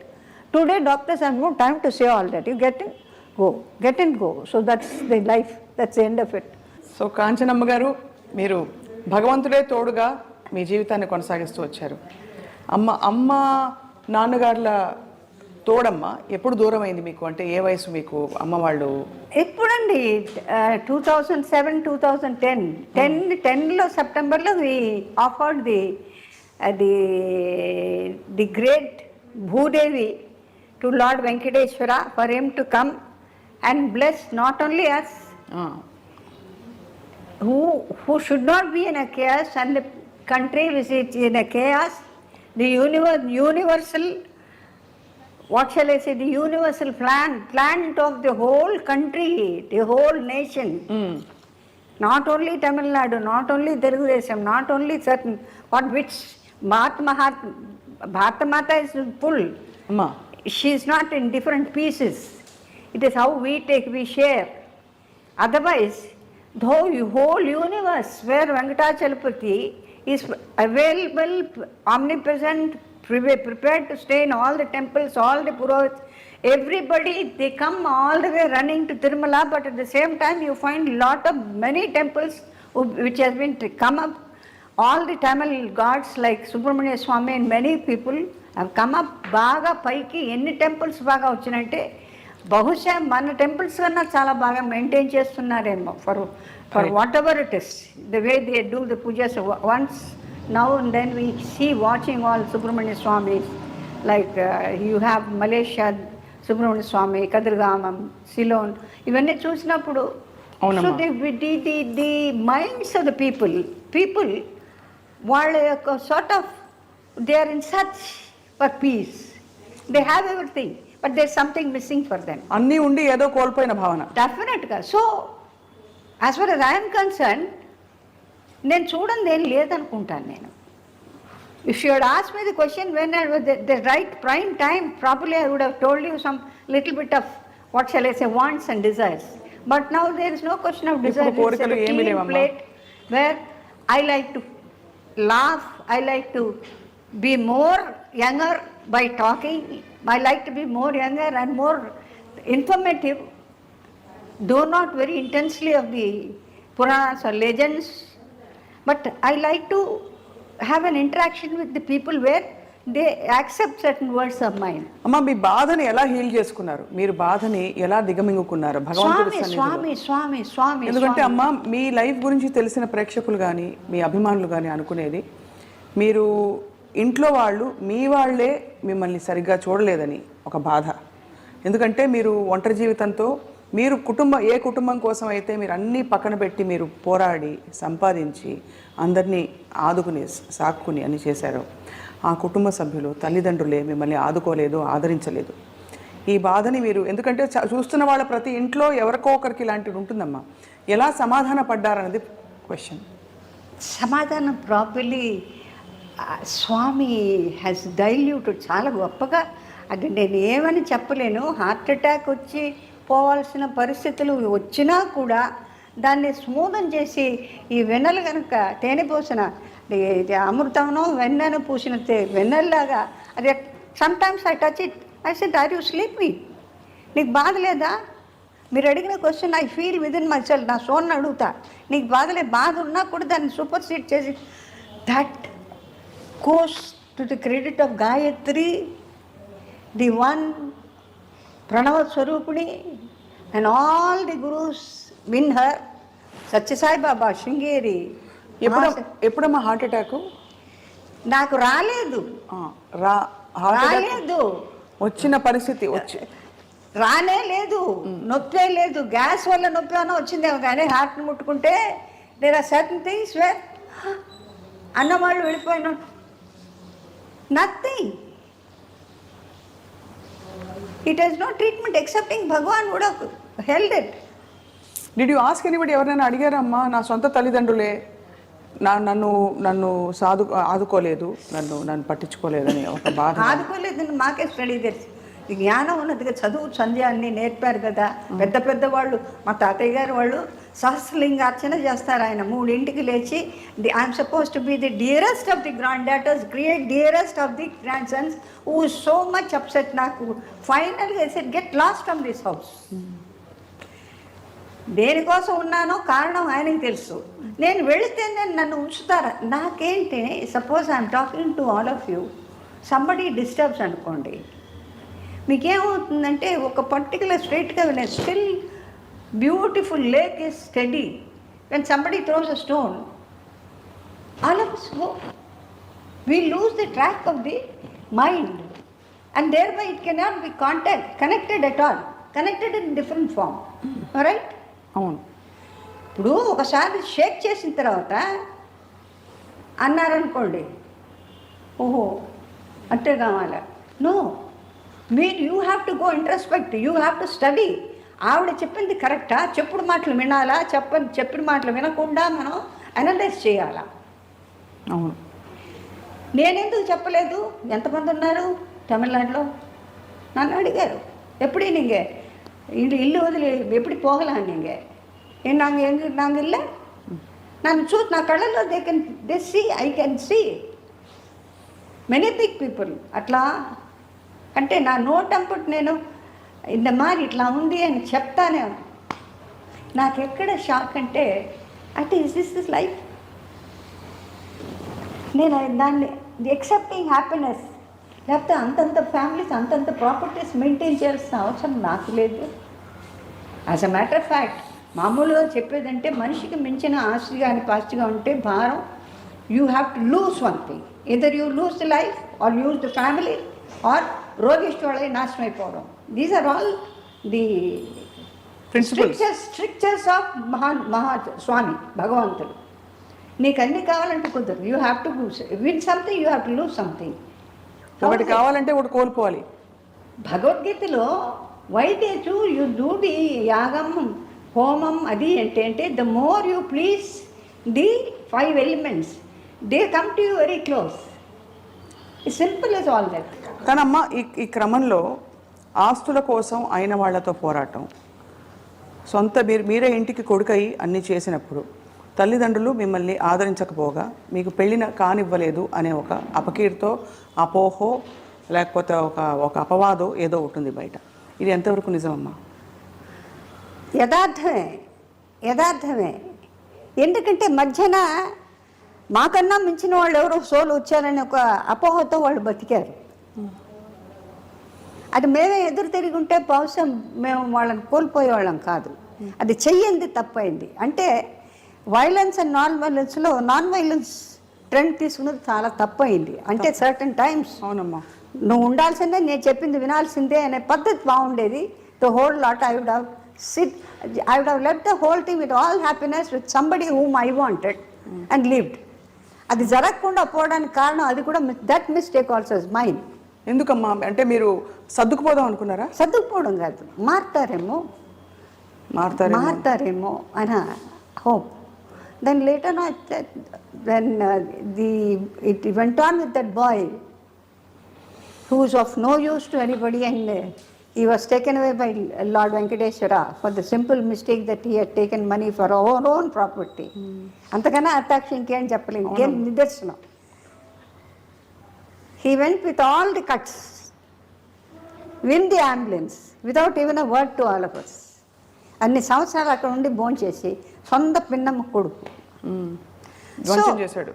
Today doctors have no time to say all that. You get in, go. So that's the life, that's the end of it. So Kanchanamma గారు, మీరు భగవంతుడే తోడుగా మీ జీవితాన్ని కొనసాగిస్తూ వచ్చారు. అమ్మ నాన్నగారుల తోడమ్మ ఎప్పుడు దూరం అయింది మీకు? అంటే ఏ వయసు మీకు అమ్మ వాళ్ళు? ఎప్పుడండి 2007, 2010లో సెప్టెంబర్లో we offered the great Bhudevi to lord Venkateswara for him to come and bless not only us who should not be in a chaos and the country which is in a chaos, the universal, what shall I say, the universal plan of the whole country, the whole nation. Not only Tamil Nadu, not only Telugu Desam, not only certain, which Bharata Mata is full. Amma, She is not in different pieces. It is how we share. Otherwise, the whole universe where Venkatachalapati is available, omnipresent, prepared to stay in all the temples, all the Purohits, everybody, they come all the way running to Tirumala, but at the same time you find many temples which has been come up. All the Tamil gods like Subramania Swami and many people have come up. బాగా పైకి ఎన్ని టెంపుల్స్ బాగా వచ్చినంటే బహుశా మన టెంపుల్స్ కన్నా చాలా బాగా మెయింటైన్ చేస్తున్నారేమో for whatever it is the way they do the pujas once now and then we see watching all Subramania Swamis, like you have Malaysia Subrahmanya Swami, Kadirigamam, Ceylon ఇవన్నీ చూసినప్పుడు అవునమ్మా. So the minds of the people వాళ్ళ యొక్క sort of they are in search for peace. They have everything but there something missing for them. అన్నీ ఉండి ఏదో కోల్పోయిన భావన. డెఫినెట్గా. So as far as I'm concern నేను చూడండి ఏం లేదనుకుంటాను నేను. If you had ask me the question when the right prime time properly I would have told you some little bit of what shall I say wants and desires. But now there is no question of desire. కోరికలు ఏమీ లేవమ్మా. Plate where I like to laugh, I like to be more younger by talking. I like to be more younger and more informative, though not very intensely of the Puranas or legends, but I like to have an interaction with the people where they accept certain words of mine. అమ్మా, మీ బాధని ఎలా హీల్ చేసుకున్నారు? మీరు బాధని ఎలా దిగమింగుకున్నారు భగవంతుడి సన్నిధిలో? స్వామి ఎందుకంటే అమ్మా, మీ లైఫ్ గురించి తెలిసిన ప్రేక్షకులు కానీ మీ అభిమానులు కానీ అనుకునేది మీరు ఇంట్లో వాళ్ళు మీ వాళ్ళే మిమ్మల్ని సరిగ్గా చూడలేదని ఒక బాధ. ఎందుకంటే మీరు ఒంటరి జీవితంతో మీరు ఏ కుటుంబం కోసం అయితే మీరు అన్నీ పక్కన పెట్టి మీరు పోరాడి సంపాదించి అందరినీ ఆదుకుని సాక్కుని అన్ని చేశారు, ఆ కుటుంబ సభ్యులు తల్లిదండ్రులే మిమ్మల్ని ఆదుకోలేదు, ఆదరించలేదు. ఈ బాధని మీరు, ఎందుకంటే చూస్తున్న వాళ్ళ ప్రతి ఇంట్లో ఎవరికో ఒకరికి ఇలాంటివి ఉంటుందమ్మా, ఎలా సమాధాన పడ్డారన్నది క్వశ్చన్. సమాధానం ప్రాపర్లీ స్వామి హ్యాస్ డైల్యూటెడ్ చాలా గొప్పగా. అది నేను ఏమని చెప్పలేను. హార్ట్ అటాక్ వచ్చి పోవాల్సిన పరిస్థితులు వచ్చినా కూడా దాన్ని స్మూదం చేసి ఈ వెన్నెలు కనుక తేనె పోసిన అమృతమును వెన్నెను పూసిన వెన్నెల్లాగా అది sometimes I touch it. I said, are you sleeping? నీకు బాధ లేదా? మీరు అడిగిన question I feel with in myself. నా సోన్ని అడుగుతా, నీకు బాధ ఉన్నా కూడా దాన్ని సూపర్ సీడ్ చేసి that goes to the credit of Gayatri, the one Pranava Swarupini, and all the gurus in her, Satya Sai Baba, Shringeri. ఎప్పుడమ్మా హార్ట్ అటాక్? నాకు రాలేదు. వచ్చిన పరిస్థితి రానే లేదు, నొప్పే లేదు. గ్యాస్ వల్ల నొప్పి అన్న వచ్చిందేమో కానీ హార్ట్ని ముట్టుకుంటే there are certain things where అన్నవాళ్ళు వెళ్ళిపోయిన nothing. It has no treatment excepting Bhagavan would have held it. Did you ask anybody? ఎవరైనా అడిగారమ్మా? నా సొంత తల్లిదండ్రులే నన్ను ఆదుకోలేదు, నన్ను పట్టించుకోలేదని ఒక బాధ. ఆదుకోలేదని మాకే స్టడీ తెలుసు. జ్ఞానం ఉన్నదిగా, చదువు సంధ్య అన్నీ నేర్పారు కదా పెద్ద వాళ్ళు. మా తాతయ్య గారు వాళ్ళు సహస్రలింగార్చన చేస్తారు. ఆయన 3 లేచి I'm suppose to be the dearest of the grand daughters, create dearest of the grand Sons who so much upset. నాకు ఫైనల్గా said get lost from this house. దేనికోసం ఉన్నానో కారణం ఆయనకి తెలుసు. నేను వెళితే నన్ను ఉంచుతారా? నాకేంటి, suppose I'm talking to all of you, somebody disturbs అనుకోండి, మీకేమవుతుందంటే ఒక పర్టికులర్ స్ట్రైట్గా still beautiful lake is study. When somebody throws a stone, all of us go. We lose the track of the mind and thereby it cannot be connected at all. Connected in different form. Alright? అవును. ఇప్పుడు ఒకసారి షేక్ చేసిన తర్వాత అన్నారనుకోండి, ఓహో అంటే కావాలా? No, you have to go introspect, you have to study. ఆవిడ చెప్పింది కరెక్టా, చెప్పుడు మాటలు వినాలా, చెప్పిన మాటలు వినకుండా మనం అనలైజ్ చేయాలా? అవును. నేనెందుకు చెప్పలేదు? ఎంతమంది ఉన్నారు తమిళనాడులో? నన్ను అడిగారు, எப்படி நீங்கள் ఇల్లు వదిలి ఎప్పుడు పోగలా? நீங்கள் நாங்கள் இல்லை, నా కళ్ళల్లో they see, I can see many big people. అట్లా అంటే నా నోటంపట్ నేను ఇంత మారి ఇట్లా ఉంది అని చెప్తానే. నాకు ఎక్కడ షాక్ అంటే ఇస్ దిస్ లైఫ్? నేను దాన్ని ఎక్సెప్టింగ్ హ్యాపీనెస్, లేకపోతే అంతంత ఫ్యామిలీస్ అంతంత ప్రాపర్టీస్ మెయింటైన్ చేయాల్సిన అవసరం నాకు లేదు. As a matter of fact మామూలుగా చెప్పేదంటే మనిషికి మించిన ఆస్తి కానీ పాస్తిగా ఉంటే భారం. You have to lose one thing, either you lose the life or lose the family or రోగిష్టి వాళ్ళే నాశనం అయిపోవడం. These are all the Principles. Strictures of Maha Swami భగవంతుడు. నీకు అన్ని కావాలంటే కుదరదు. You have to win something, you have to lose something. ఒకటి కావాలంటే ఒకటి కోల్పోవాలి. భగవద్గీతలో వైద్యచు యు డూ ది యాగం హోమం అది ఏంటంటే the more you please the 5 elements they come to you very close. Simple as all that. కానీ అమ్మ ఈ క్రమంలో ఆస్తుల కోసం అయిన వాళ్ళతో పోరాటం, సొంత మీరే ఇంటికి కొడుకై అన్నీ చేసినప్పుడు తల్లిదండ్రులు మిమ్మల్ని ఆదరించకపోగా మీకు పెళ్ళిన కానివ్వలేదు అనే ఒక అపకీర్తో అపోహో లేకపోతే ఒక అపవాదో ఏదో ఉంటుంది బయట. ఇది ఎంతవరకు నిజమమ్మా? యథార్థమే. ఎందుకంటే మధ్యన మాకన్నా మించిన వాళ్ళు ఎవరో సోలు వచ్చారని ఒక అపోహతో వాళ్ళు బతికారు. అది మేమే ఎదురు తిరిగి ఉంటే బహుశా మేము వాళ్ళని కోల్పోయేవాళ్ళం కాదు. అది చెయ్యింది తప్పైంది. అంటే violence and non violence trend తీసుకున్నది చాలా తప్పైంది. అంటే సర్టన్ టైమ్స్ అవునమ్మా, నువ్వు ఉండాల్సిందే, నేను చెప్పింది వినాల్సిందే అనే పద్ధతి బాగుండేది. The whole lot I would have let the whole team with all happiness with somebody whom I wanted and lived. అది జరగకుండా పోవడానికి కారణం అది కూడా that mistake also is mine. ఎందుకమ్మా? అంటే మీరు సర్దుకుపోదాం అనుకున్నారా? సర్దుకుపోవడం కాదు, మారుతారేమో అని hope. Then later it went on with that boy who was of no use to anybody, and he was taken away by Lord Venkateshwara for the simple mistake that he had taken money for our own property. అంతకన్నా అటాక్ష ఇంకేం చెప్పలేదు, ఇంకేం నిదర్శనం. He went with all the cuts, in the ambulance, without even a word to all of us. అన్ని సంవత్సరాలు అక్కడ ఉండి భోంచేసి సొంత పిన్నమ్మ కొడుకు చేశాడు.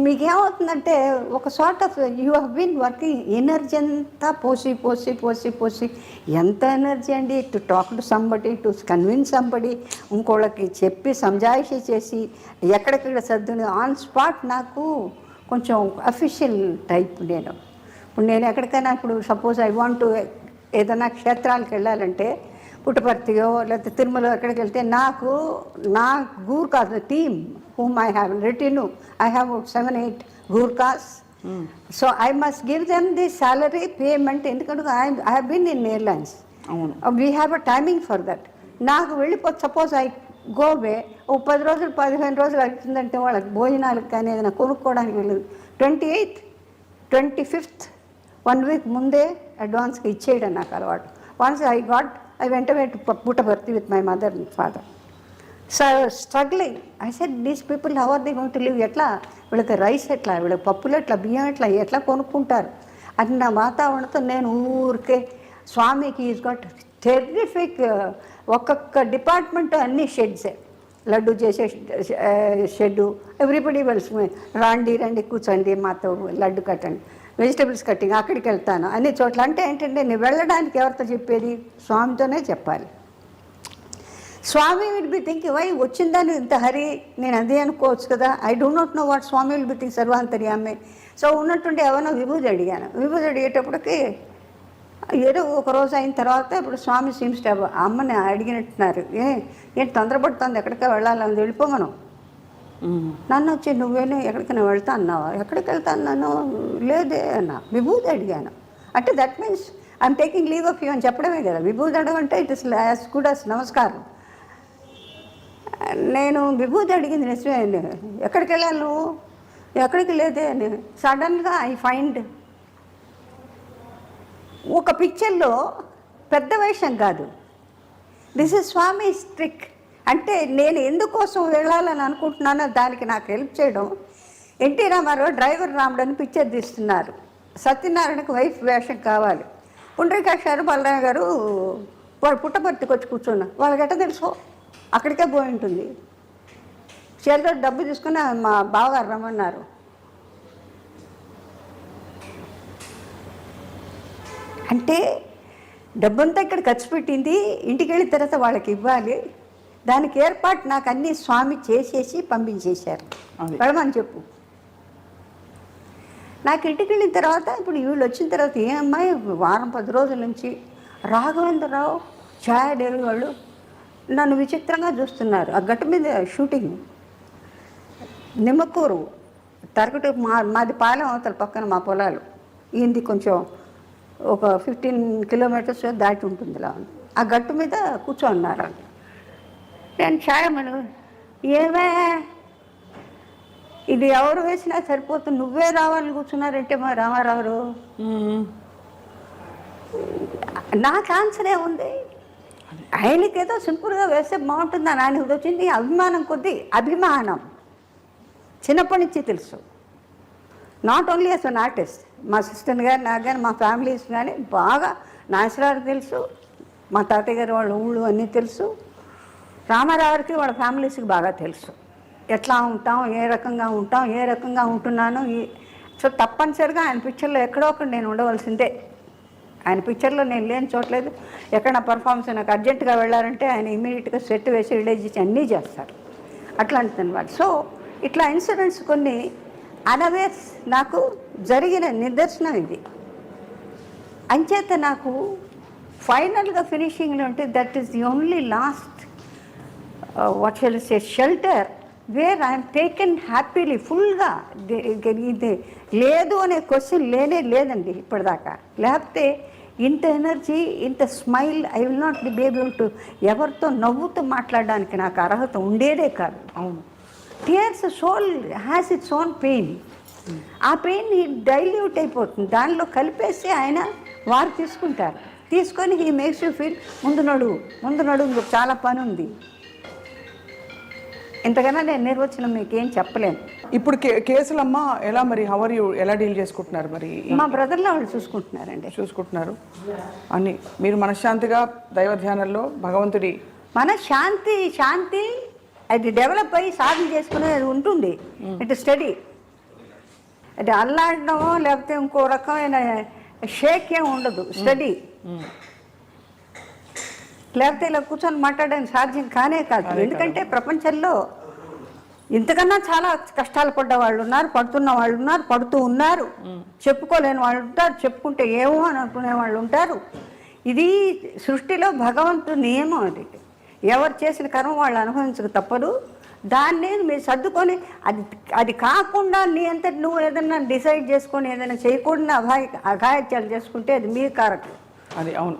మీకేమవుతుందంటే ఒక sort of you have been working, energy అంతా పోసి ఎంత ఎనర్జీ అండి, to talk to somebody, to convince somebody, ఇంకోళ్ళకి చెప్పి సంజాయిషి చేసి ఎక్కడెక్కడ సర్దుని ఆన్ స్పాట్. నాకు కొంచెం అఫీషియల్ టైప్. ఇప్పుడు నేను ఎక్కడికైనా ఇప్పుడు సపోజ్ ఐ వాంట్ టు ఏదైనా క్షేత్రాలకు వెళ్ళాలంటే పుట్టపర్తియో లేకపోతే తిరుమల ఎక్కడికి వెళ్తే నా గూర్ కాదు team whom I have written, I have 7-8 Gurkhas. So I must give them the salary payment. ఎందుకంటే I have been in airlines. We have a timing for that. నాకు వెళ్ళిపో సపోజ్ ఐ గో వే ఓ 10 రోజులు 15 రోజులు అవుతుందంటే వాళ్ళకి భోజనాలకు కానీ ఏదైనా కొనుక్కోవడానికి వెళ్ళదు. 28th 25th 1 week ముందే అడ్వాన్స్గా ఇచ్చేయడం నాకు అలవాటు. Once I went away to Puttaparthi with my mother and father. So I was struggling. I said, these people, how are they going to live? ఎట్లా వీళ్ళకి రైస్ ఎట్లా, వీళ్ళకి పప్పులు ఎట్లా, బియ్యం ఎట్లా కొనుక్కుంటారు అని నా వాతావరణంతో నేను ఊరికే స్వామికి ఈజ్ గాట్ టెర్రిఫిక్. ఒక్కొక్క డిపార్ట్మెంట్ అన్ని షెడ్సే, లడ్డు చేసే షెడ్డు, ఎవ్రీబడి వెల్స్ రండి కూర్చోండి మాతో లడ్డు కట్టండి, వెజిటబుల్స్ కట్టింగ్ అక్కడికి వెళ్తాను అన్ని చోట్ల. అంటే ఏంటంటే నేను వెళ్ళడానికి ఎవరితో చెప్పేది? స్వామితోనే చెప్పాలి. Swami will be thinking why వచ్చిందని ఇంత హరి, నేను అదే అనుకోవచ్చు కదా. I do not know what Swami will be think సర్వాంతర్యామే. సో ఉన్నట్టుండి ఎవరో విభూతి అడిగాను. విభూతి అడిగేటప్పటికి ఏదో ఒక రోజు అయిన తర్వాత ఇప్పుడు స్వామి సీమ్స్ టు అమ్మని అడిగినట్టున్నారు, ఏంటి తొందరపడుతుంది, ఎక్కడికి వెళ్ళాలని వెళ్ళిపోమను. నన్ను వచ్చి నువ్వేనా ఎక్కడికైనా వెళ్తా అన్నావా? ఎక్కడికి వెళ్తా అన్నాను, లేదే అన్నా. విభూతి అడిగాను అంటే that means I'm taking leave of you అని చెప్పడమే కదా. విభూతి అడగంటే it is as good as నమస్కారం. నేను విభూతి అడిగింది నిజమే. ఎక్కడికి వెళ్ళాలి నువ్వు? ఎక్కడికి లేదే అని. సడన్గా ఐ ఫైండ్ ఒక పిక్చర్లో పెద్ద వేషం కాదు, దిస్ ఇస్ స్వామిస్ ట్రిక్. అంటే నేను ఎందుకోసం వెళ్ళాలని అనుకుంటున్నానో దానికి నాకు హెల్ప్ చేయడం. ఎన్టీ రామారావు డ్రైవర్ రాముడని పిక్చర్ తీస్తున్నారు. సత్యనారాయణకు వైఫ్ వేషం కావాలి. పుండరీకాక్ష గారు బలరామ గారు వాడు పుట్టపర్తికి వచ్చి కూర్చున్నారు. వాళ్ళకి ఎట్ట తెలుసు? అక్కడికే పోయి ఉంటుంది. చేతిలో డబ్బు తీసుకుని మా బావగారు రమ్మన్నారు. అంటే డబ్బంతా ఇక్కడ ఖర్చు పెట్టింది, ఇంటికి వెళ్ళిన తర్వాత వాళ్ళకి ఇవ్వాలి. దానికి ఏర్పాటు నాకు అన్నీ స్వామి చేసేసి పంపించేశారు. వెళ్ళమని చెప్పు. నాకు ఇంటికి వెళ్ళిన తర్వాత ఇప్పుడు వీళ్ళు వచ్చిన తర్వాత ఏ అమ్మాయి వారం 10 రోజుల నుంచి రాఘవేంద్రరావు ఛాయా డేవి వాళ్ళు నన్ను విచిత్రంగా చూస్తున్నారు. ఆ గట్టు మీద షూటింగ్ నిమ్మకూరు తరగటి మాది పాలెం అవతల పక్కన మా పొలాలు, ఈయనది కొంచెం ఒక 15 కిలోమీటర్స్ దాటి ఉంటుంది ఇలా. ఆ గట్టు మీద కూర్చోన్నారు. నేను ఛాయమను ఏమే ఇది ఎవరు వేసినా సరిపోతుంది, నువ్వే రావాలని కూర్చున్నారంటే మా రామారావు. నాకు ఆన్సరే ఉంది, ఆయనకేదో సింపుల్గా వేస్తే బాగుంటుందని ఆయనకు వచ్చింది అభిమానం కొద్దీ. అభిమానం చిన్నప్పటి నుంచి తెలుసు. Not only as an artist, మా సిస్టర్ గారు నాకు కానీ మా ఫ్యామిలీస్ కానీ బాగా నాగేశ్వరరావుకి తెలుసు, మా తాతయ్య గారు వాళ్ళ ఊళ్ళు అన్నీ తెలుసు, రామారావుకి వాళ్ళ ఫ్యామిలీస్కి బాగా తెలుసు. ఎట్లా ఉంటాం, ఏ రకంగా ఉంటున్నాను. సో తప్పనిసరిగా ఆయన పిక్చర్లో ఎక్కడో ఒకటి నేను ఉండవలసిందే. ఆయన పిక్చర్లో నేను లేని చోట్లేదు. ఎక్కడైనా పర్ఫార్మెన్స్ నాకు అర్జెంటుగా వెళ్ళారంటే ఆయన ఇమీడియట్గా సెట్ వేసి రిలీజ్ చేసి అన్నీ చేస్తారు. అట్లాంటిది అనమాట. సో ఇట్లా ఇన్సిడెంట్స్ కొన్ని అనవేర్స్ నాకు జరిగిన నిదర్శనం ఇది. అంచేత నాకు ఫైనల్గా ఫినిషింగ్లో ఉంటే that is the only last what shall say shelter where I'm taken happily ఫుల్గా. ఇది లేదు అనే క్వశ్చన్ లేదండి ఇప్పటిదాకా. లేకపోతే ఇంత ఎనర్జీ, ఇంత smile, I will not be able to ఎవరితో నవ్వుతూ మాట్లాడడానికి నాకు అర్హత ఉండేదే కాదు. అవును, tears soul has its own pain. ఆ పెయిన్ డైల్యూట్ అయిపోతుంది, దానిలో కలిపేసి ఆయన వారు తీసుకొని హీ మేక్స్ యూ ఫీల్ ముందు నడువు ఇంకొక చాలా పని ఉంది. ఇంతకన్నా నేను నిర్వచనం మీకు ఏం చెప్పలేను. ఇప్పుడు కేసులమ్మా ఎలా మరి హవర్ యూ ఎలా డీల్ చేసుకుంటున్నారు? మరి మా బ్రదర్లో వాళ్ళు చూసుకుంటున్నారు అన్ని. మీరు మనశ్శాంతిగా దైవ ధ్యానంలో భగవంతుడి శాంతి అది డెవలప్ అయ్యి సాధన చేసుకునేది ఉంటుంది. ఇట్ స్టడీ, అది అల్లాడడమో లేకపోతే ఇంకో రకమైన షేక్ ఏం ఉండదు. స్టడీ లేకపోతే ఇలా కూర్చొని మాట్లాడడానికి సాధ్యం కానే కాదు. ఎందుకంటే ప్రపంచంలో ఇంతకన్నా చాలా కష్టాలు పడ్డ వాళ్ళు ఉన్నారు, పడుతున్న వాళ్ళు ఉన్నారు, పడుతూ ఉన్నారు, చెప్పుకోలేని వాళ్ళు ఉంటారు, చెప్పుకుంటే ఏమో అని అనుకునే వాళ్ళు ఉంటారు. ఇది సృష్టిలో భగవంతుడి నియమం. అది ఎవరు చేసిన కర్మ వాళ్ళు అనుభవించక తప్పదు. దాన్ని మీరు సర్దుకొని అది కాకుండా నీ అంతటి నువ్వు ఏదైనా డిసైడ్ చేసుకొని ఏదైనా చేయకుండా అఘాయిత్యాలు చేసుకుంటే అది మీ కారకం. అది అవును,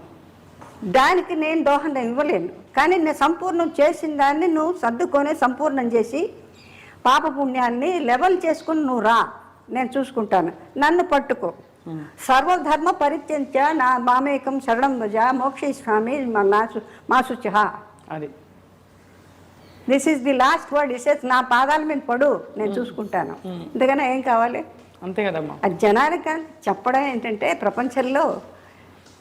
దానికి నేను దోహదం ఇవ్వలేను. కానీ నేను సంపూర్ణం చేసిన దాన్ని నువ్వు సర్దుకొని సంపూర్ణం చేసి పాపపుణ్యాన్ని లెవెల్ చేసుకుని నువ్వు రా, నేను చూసుకుంటాను. నన్ను పట్టుకో. సర్వధర్మ పరిత్యంచ నా మామేకం శరణం భజ మోక్షేస్వామి మాసుచ. అది this is the last word. ఇసేస్ నా పాదాల మీద పడు, నేను చూసుకుంటాను. ఇంతకన్నా ఏం కావాలి? అంతే కదమ్మా. అది జనానికి చెప్పడం ఏంటంటే ప్రపంచంలో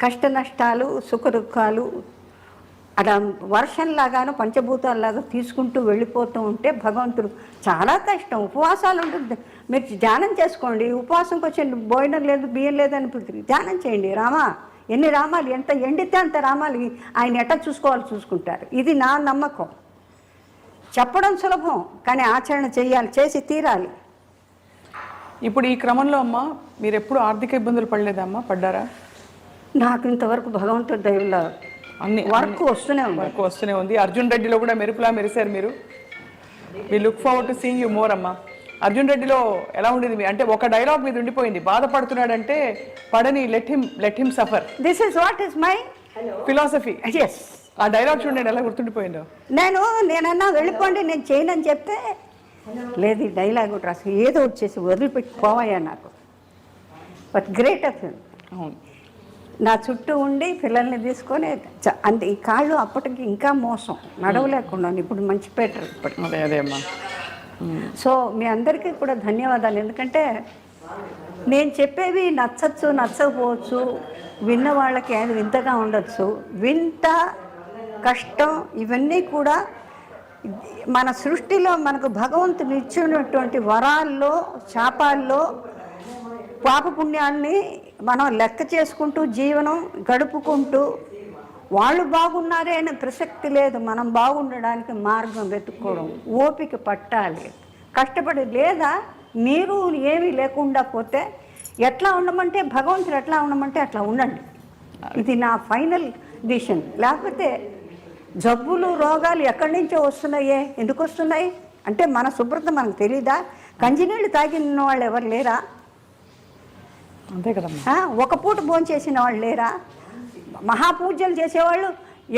కష్ట నష్టాలు, సుఖ దుఃఖాలు అలా వర్షంలాగాను పంచభూతాల్లాగా తీసుకుంటూ వెళ్ళిపోతూ ఉంటే భగవంతుడు చాలా కష్టం. ఉపవాసాలు ఉంటుంది. మీరు ధ్యానం చేసుకోండి. ఉపవాసంకి వచ్చే భోజనం లేదు, బియ్యం లేదు అని ధ్యానం చేయండి. రామా ఎన్ని రామాలు, ఎంత ఎండితే అంత రామాలు ఆయన ఎట్లా చూసుకుంటారు. ఇది నా నమ్మకం. చెప్పడం సులభం, కానీ ఆచరణ చేసి తీరాలి. ఇప్పుడు ఈ క్రమంలో అమ్మా మీరు ఎప్పుడు ఆర్థిక ఇబ్బందులు పడలేదమ్మా? పడ్డారా? నాకు ఇంతవరకు భగవంతుడి దయలో అన్ని వర్క్ వస్తూనే ఉంది. అర్జున్ రెడ్డిలో కూడా మెరుపులా మెరిశారు మీరు. We look forward to seeing you more అమ్మా. అర్జున్ రెడ్డిలో ఎలా ఉండేది అంటే ఒక డైలాగ్ మీద ఉండిపోయింది, బాధపడుతున్నాడంటే పడని let him suffer. This is what is my philosophy. yes. ఆ డైలాగ్ చూడండి ఎలా గుర్తుండిపోయిందో. నేనన్నా వెళ్ళిపోండి నేను చేయనని చెప్తే లేదు, ఈ డైలాగ్ రాసి ఏదో వచ్చేసి వదిలిపెట్టి పోవయ్యా నాకు. But great of him. అవును, నా చుట్టూ ఉండి పిల్లల్ని తీసుకొని అంతే. ఈ కాళ్ళు అప్పటికి ఇంకా మోసం, నడవలేకుండా. ఇప్పుడు మంచి పెట్టరు ఇప్పుడు. అదే అమ్మా. సో మీ అందరికీ కూడా ధన్యవాదాలు. ఎందుకంటే నేను చెప్పేవి నచ్చకపోవచ్చు, విన్న వాళ్ళకి అది వింతగా ఉండొచ్చు. వింత కష్టం ఇవన్నీ కూడా మన సృష్టిలో మనకు భగవంతుని ఇచ్చినటువంటి వరాల్లో, శాపాల్లో పాపపుణ్యాన్ని మనం లెక్క చేసుకుంటూ జీవనం గడుపుకుంటూ వాళ్ళు బాగున్నారే అనే ప్రసక్తి లేదు. మనం బాగుండడానికి మార్గం వెతుక్కోవడం, ఓపిక పట్టాలి, కష్టపడి. లేదా నీరు ఏమీ లేకుండా పోతే ఎట్లా ఉండమంటే భగవంతుడు ఎట్లా ఉండమంటే అట్లా ఉండండి. ఇది నా ఫైనల్ డిసిషన్. లేకపోతే జబ్బులు రోగాలు ఎక్కడి నుంచో వస్తున్నాయే, ఎందుకు వస్తున్నాయి అంటే మన శుభ్రత మనకు తెలీదా? కంచినీళ్ళు తాగిన వాళ్ళు ఎవరు లేరా? అంతే కదమ్మా. ఒక పూట భోంచేసిన వాళ్ళు లేరా? మహాపూజలు చేసేవాళ్ళు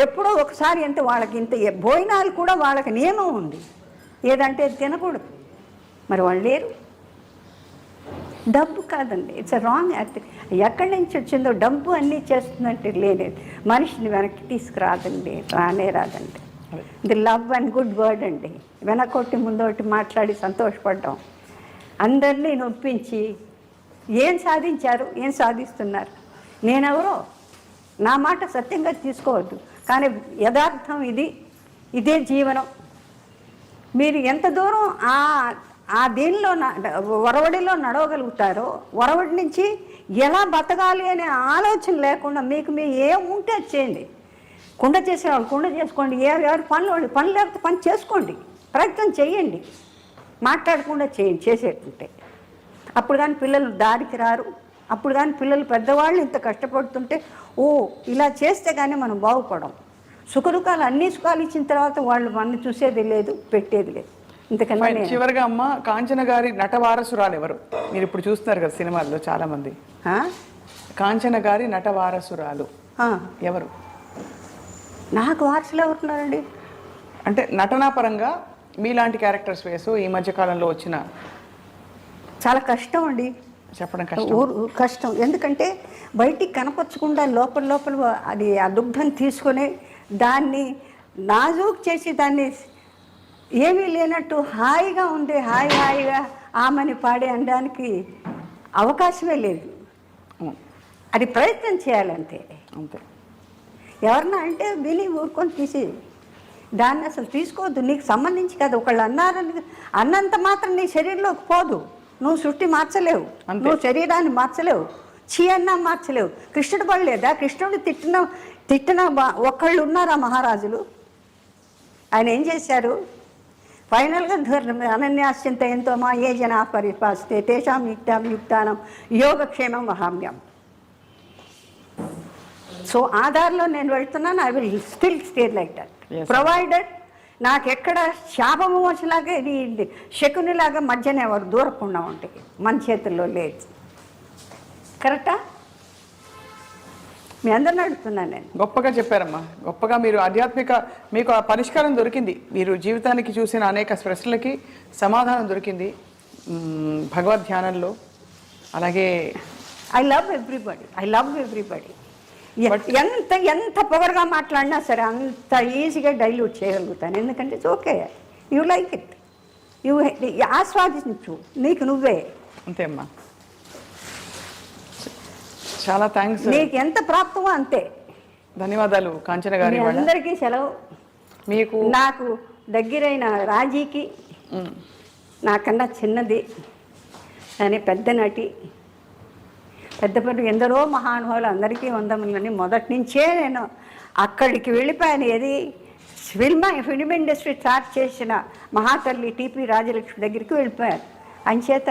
ఎప్పుడో ఒకసారి ఎంత వాళ్ళకి ఇంత భోజనాలు కూడా వాళ్ళకి నియమం ఉంది, ఏదంటే తినకూడదు. మరి వాళ్ళు లేరు. డబ్బు కాదండి, ఇట్స్ రాంగ్ యాక్ట్. ఎక్కడి నుంచి వచ్చిందో డబ్బు అన్నీ చేస్తుందంటే లేదు, మనిషిని వెనక్కి తీసుకురాదండి, రానే రాదండి. ఇది లవ్ అండ్ గుడ్ వర్డ్ అండి. వెనకొట్టి ముందొకటి మాట్లాడి సంతోషపడ్డాం, అందరినీ నొప్పించి ఏం సాధించారు, ఏం సాధిస్తున్నారు? నేనెవరో నా మాట సత్యంగా తీసుకోవద్దు, కానీ యథార్థం ఇది, ఇదే జీవనం. మీరు ఎంత దూరం ఆ దీనిలో ఒరవడిలో నడవగలుగుతారో, ఒరవడి నుంచి ఎలా బతకాలి అనే ఆలోచన లేకుండా మీకు ఏం ఉంటే చేయండి. కుండ చేసేవాళ్ళు కుండ చేసుకోండి, ఎవరి పనులు పని లేకపోతే పని చేసుకోండి, ప్రయత్నం చేయండి, మాట్లాడకుండా చేయండి చేసేటుంటే. అప్పుడు కానీ పిల్లలు దారికి రారు. అప్పుడు కానీ పిల్లలు పెద్దవాళ్ళు ఇంత కష్టపడుతుంటే ఇలా చేస్తే కానీ మనం బాగుపడం. సుఖదుఖాలు అన్ని సుఖాలు ఇచ్చిన తర్వాత వాళ్ళు మన చూసేది లేదు, పెట్టేది లేదు. ఇంతకన్నా చివరిగా అమ్మ, కాంచన గారి నట వారసురాలు ఎవరు? మీరు ఇప్పుడు చూస్తున్నారు కదా సినిమాల్లో చాలా మంది. కాంచన గారి నట వారసురాలు ఎవరు? నాకు వారసులు ఎవరున్నారండి? అంటే నటనా పరంగా మీలాంటి క్యారెక్టర్స్ వేసు ఈ మధ్య కాలంలో వచ్చిన. చాలా కష్టం అండి చెప్పడం, కష్టం. ఎందుకంటే బయటికి కనపరచకుండా లోపల లోపల అది ఆ దుగ్ధం తీసుకొని దాన్ని నాజూక్ చేసి దాన్ని ఏమీ లేనట్టు హాయిగా ఉండే హాయిగా ఆమెని పాడే అనడానికి అవకాశమే లేదు. అది ప్రయత్నం చేయాలంతే. అంతే. ఎవరన్నా అంటే విని ఊరుకొని తీసి దాన్ని అసలు తీసుకోవద్దు. నీకు సంబంధించి కదా, ఒకళ్ళు అన్నారని అన్నంత మాత్రం నీ శరీరంలోకి పోదు. నువ్వు సృష్టి మార్చలేవు, నువ్వు శరీరాన్ని మార్చలేవు, చీ అన్నా మార్చలేవు. కృష్ణుడు పడలేదా? కృష్ణుడు తిట్టిన ఒక్కళ్ళు ఉన్నారా మహారాజులు? ఆయన ఏం చేశారు? ఫైనల్గా అనన్యాశ్చింత ఎంతో మా ఏ జనా పరిపాస్తే తేషాం యుక్తానం యోగక్షేమం వహామ్యం. సో ఆధార్లో నేను వెళ్తున్నాను. I will still stay like that provided నాకు ఎక్కడ శాపము వచ్చేలాగా ఇది శకునిలాగా మధ్యన ఎవరు దూరకుండా ఉంటాయి, మన చేతుల్లో లేదు. కరెక్టా? మీ అందరిని అడుగుతున్నాను నేను. గొప్పగా చెప్పారమ్మా, గొప్పగా. మీరు ఆధ్యాత్మిక మీకు ఆ పరిష్కారం దొరికింది. మీరు జీవితానికి చూసిన అనేక ప్రశ్నలకి సమాధానం దొరికింది భగవద్ ధ్యానంలో. అలాగే ఐ లవ్ ఎవ్రీబడి. ఎంత పొగరుగా మాట్లాడినా సరే అంత ఈజీగా డైల్యూట్ చేయగలుగుతాను. ఎందుకంటే it's okay, you like it, you ఆస్వాదించు నీకు నువ్వే. అంతే అమ్మా, చాలా థ్యాంక్స్. నీకు ఎంత ప్రాప్తమో అంతే. ధన్యవాదాలు కాంచన గారి. అందరికీ సెలవు. మీకు నాకు దగ్గరైన రాజీకి నాకన్నా చిన్నది కానీ పెద్ద నటి, పెద్ద ఎందరో మహానుభావులు, అందరికీ వందములని. మొదటి నుంచే నేను అక్కడికి వెళ్ళిపోయాను. ఏది ఫిల్మ్ ఇండస్ట్రీ స్టార్ట్ చేసిన మహాతల్లి టీపీ రాజలక్ష్మి దగ్గరికి వెళ్ళిపోయాను. అంచేత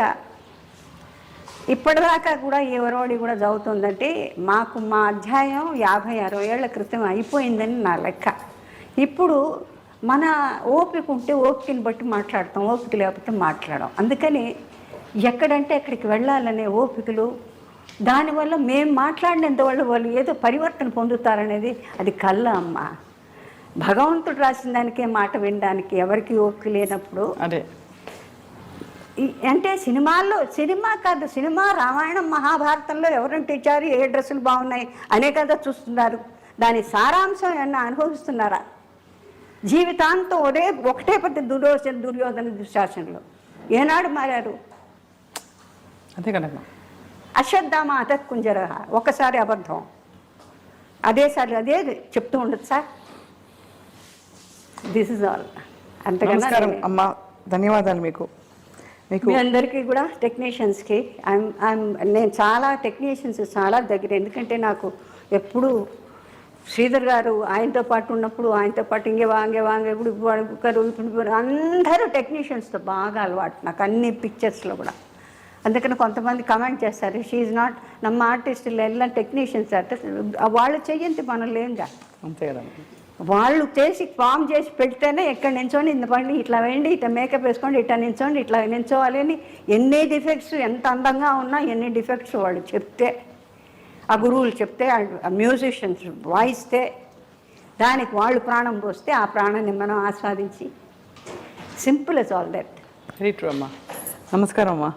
ఇప్పటిదాకా కూడా ఎవరోడి కూడా చదువుతుందంటే మాకు మా అధ్యాయం 50-60 ఏళ్ల క్రితం అయిపోయిందని నా లెక్క. ఇప్పుడు మన ఓపిక ఉంటే ఓపికని బట్టి మాట్లాడతాం, ఓపిక లేకపోతే మాట్లాడడం. అందుకని ఎక్కడంటే అక్కడికి వెళ్ళాలనే ఓపికలు, దానివల్ల మేము మాట్లాడినంత వాళ్ళు ఏదో పరివర్తన పొందుతారనేది అది కళ్ళ అమ్మ. భగవంతుడు రాసిన దానికే మాట వినడానికి ఎవరికి ఓపిక లేనప్పుడు అదే అంటే సినిమా కాదు, సినిమా రామాయణం మహాభారతంలో ఎవరంటే ఇచ్చారు, ఏ డ్రెస్సులు బాగున్నాయి అనే కదా చూస్తున్నారు. దాని సారాంశం ఏమన్నా అనుభవిస్తున్నారా? జీవితాంతం ఒకటే పద్ధతి దుర్యోధన దుశ్శాసనలు ఏనాడు మారారు? అంతే కదమ్మా. అశ్వత్థామ అతత్కుంజర ఒకసారి అబద్ధం, అదే చెప్తూ ఉండదు సార్. This is all. అంతకన్నా అమ్మా, ధన్యవాదాలు మీకు. మీ అందరికీ కూడా టెక్నీషియన్స్కి నేను చాలా టెక్నీషియన్స్ చాలా దగ్గర. ఎందుకంటే నాకు ఎప్పుడు శ్రీధర్ గారు ఆయనతో పాటు ఉన్నప్పుడు, ఆయనతో పాటు ఇంకే వాంగే ఇప్పుడు అందరూ టెక్నీషియన్స్తో బాగా అలవాటు నాకు, అన్ని పిక్చర్స్లో కూడా. అందుకని కొంతమంది కమెంట్ చేస్తారు షీఈ్ నాట్ ನಮ್ಮ ఆర్టిస్టులు ಎಲ್ಲ టెక్నీషియన్స్ వాళ్ళు చెయ్యండి మనం లేంగా. అంతే కదా. వాళ్ళు ఫామ్ చేసి పెడితేనే ఎక్కడ నించోండి ఇంత పండి ఇట్లా వేయండి, ఇట్లా మేకప్ వేసుకోండి, ఇట్లా నించోండి, ఇట్లా నించోవాలి అని ఎన్ని డిఫెక్ట్స్ ఎంత అందంగా ఉన్నా ఎన్ని డిఫెక్ట్స్ వాళ్ళు చెప్తే, ఆ గురువులు చెప్తే, ఆ మ్యూజిషియన్స్ వాయిస్తే దానికి వాళ్ళు ప్రాణం పోస్తే ఆ ప్రాణాన్ని మనం ఆస్వాదించి simple is all that. Very true అమ్మా. నమస్కారం అమ్మా.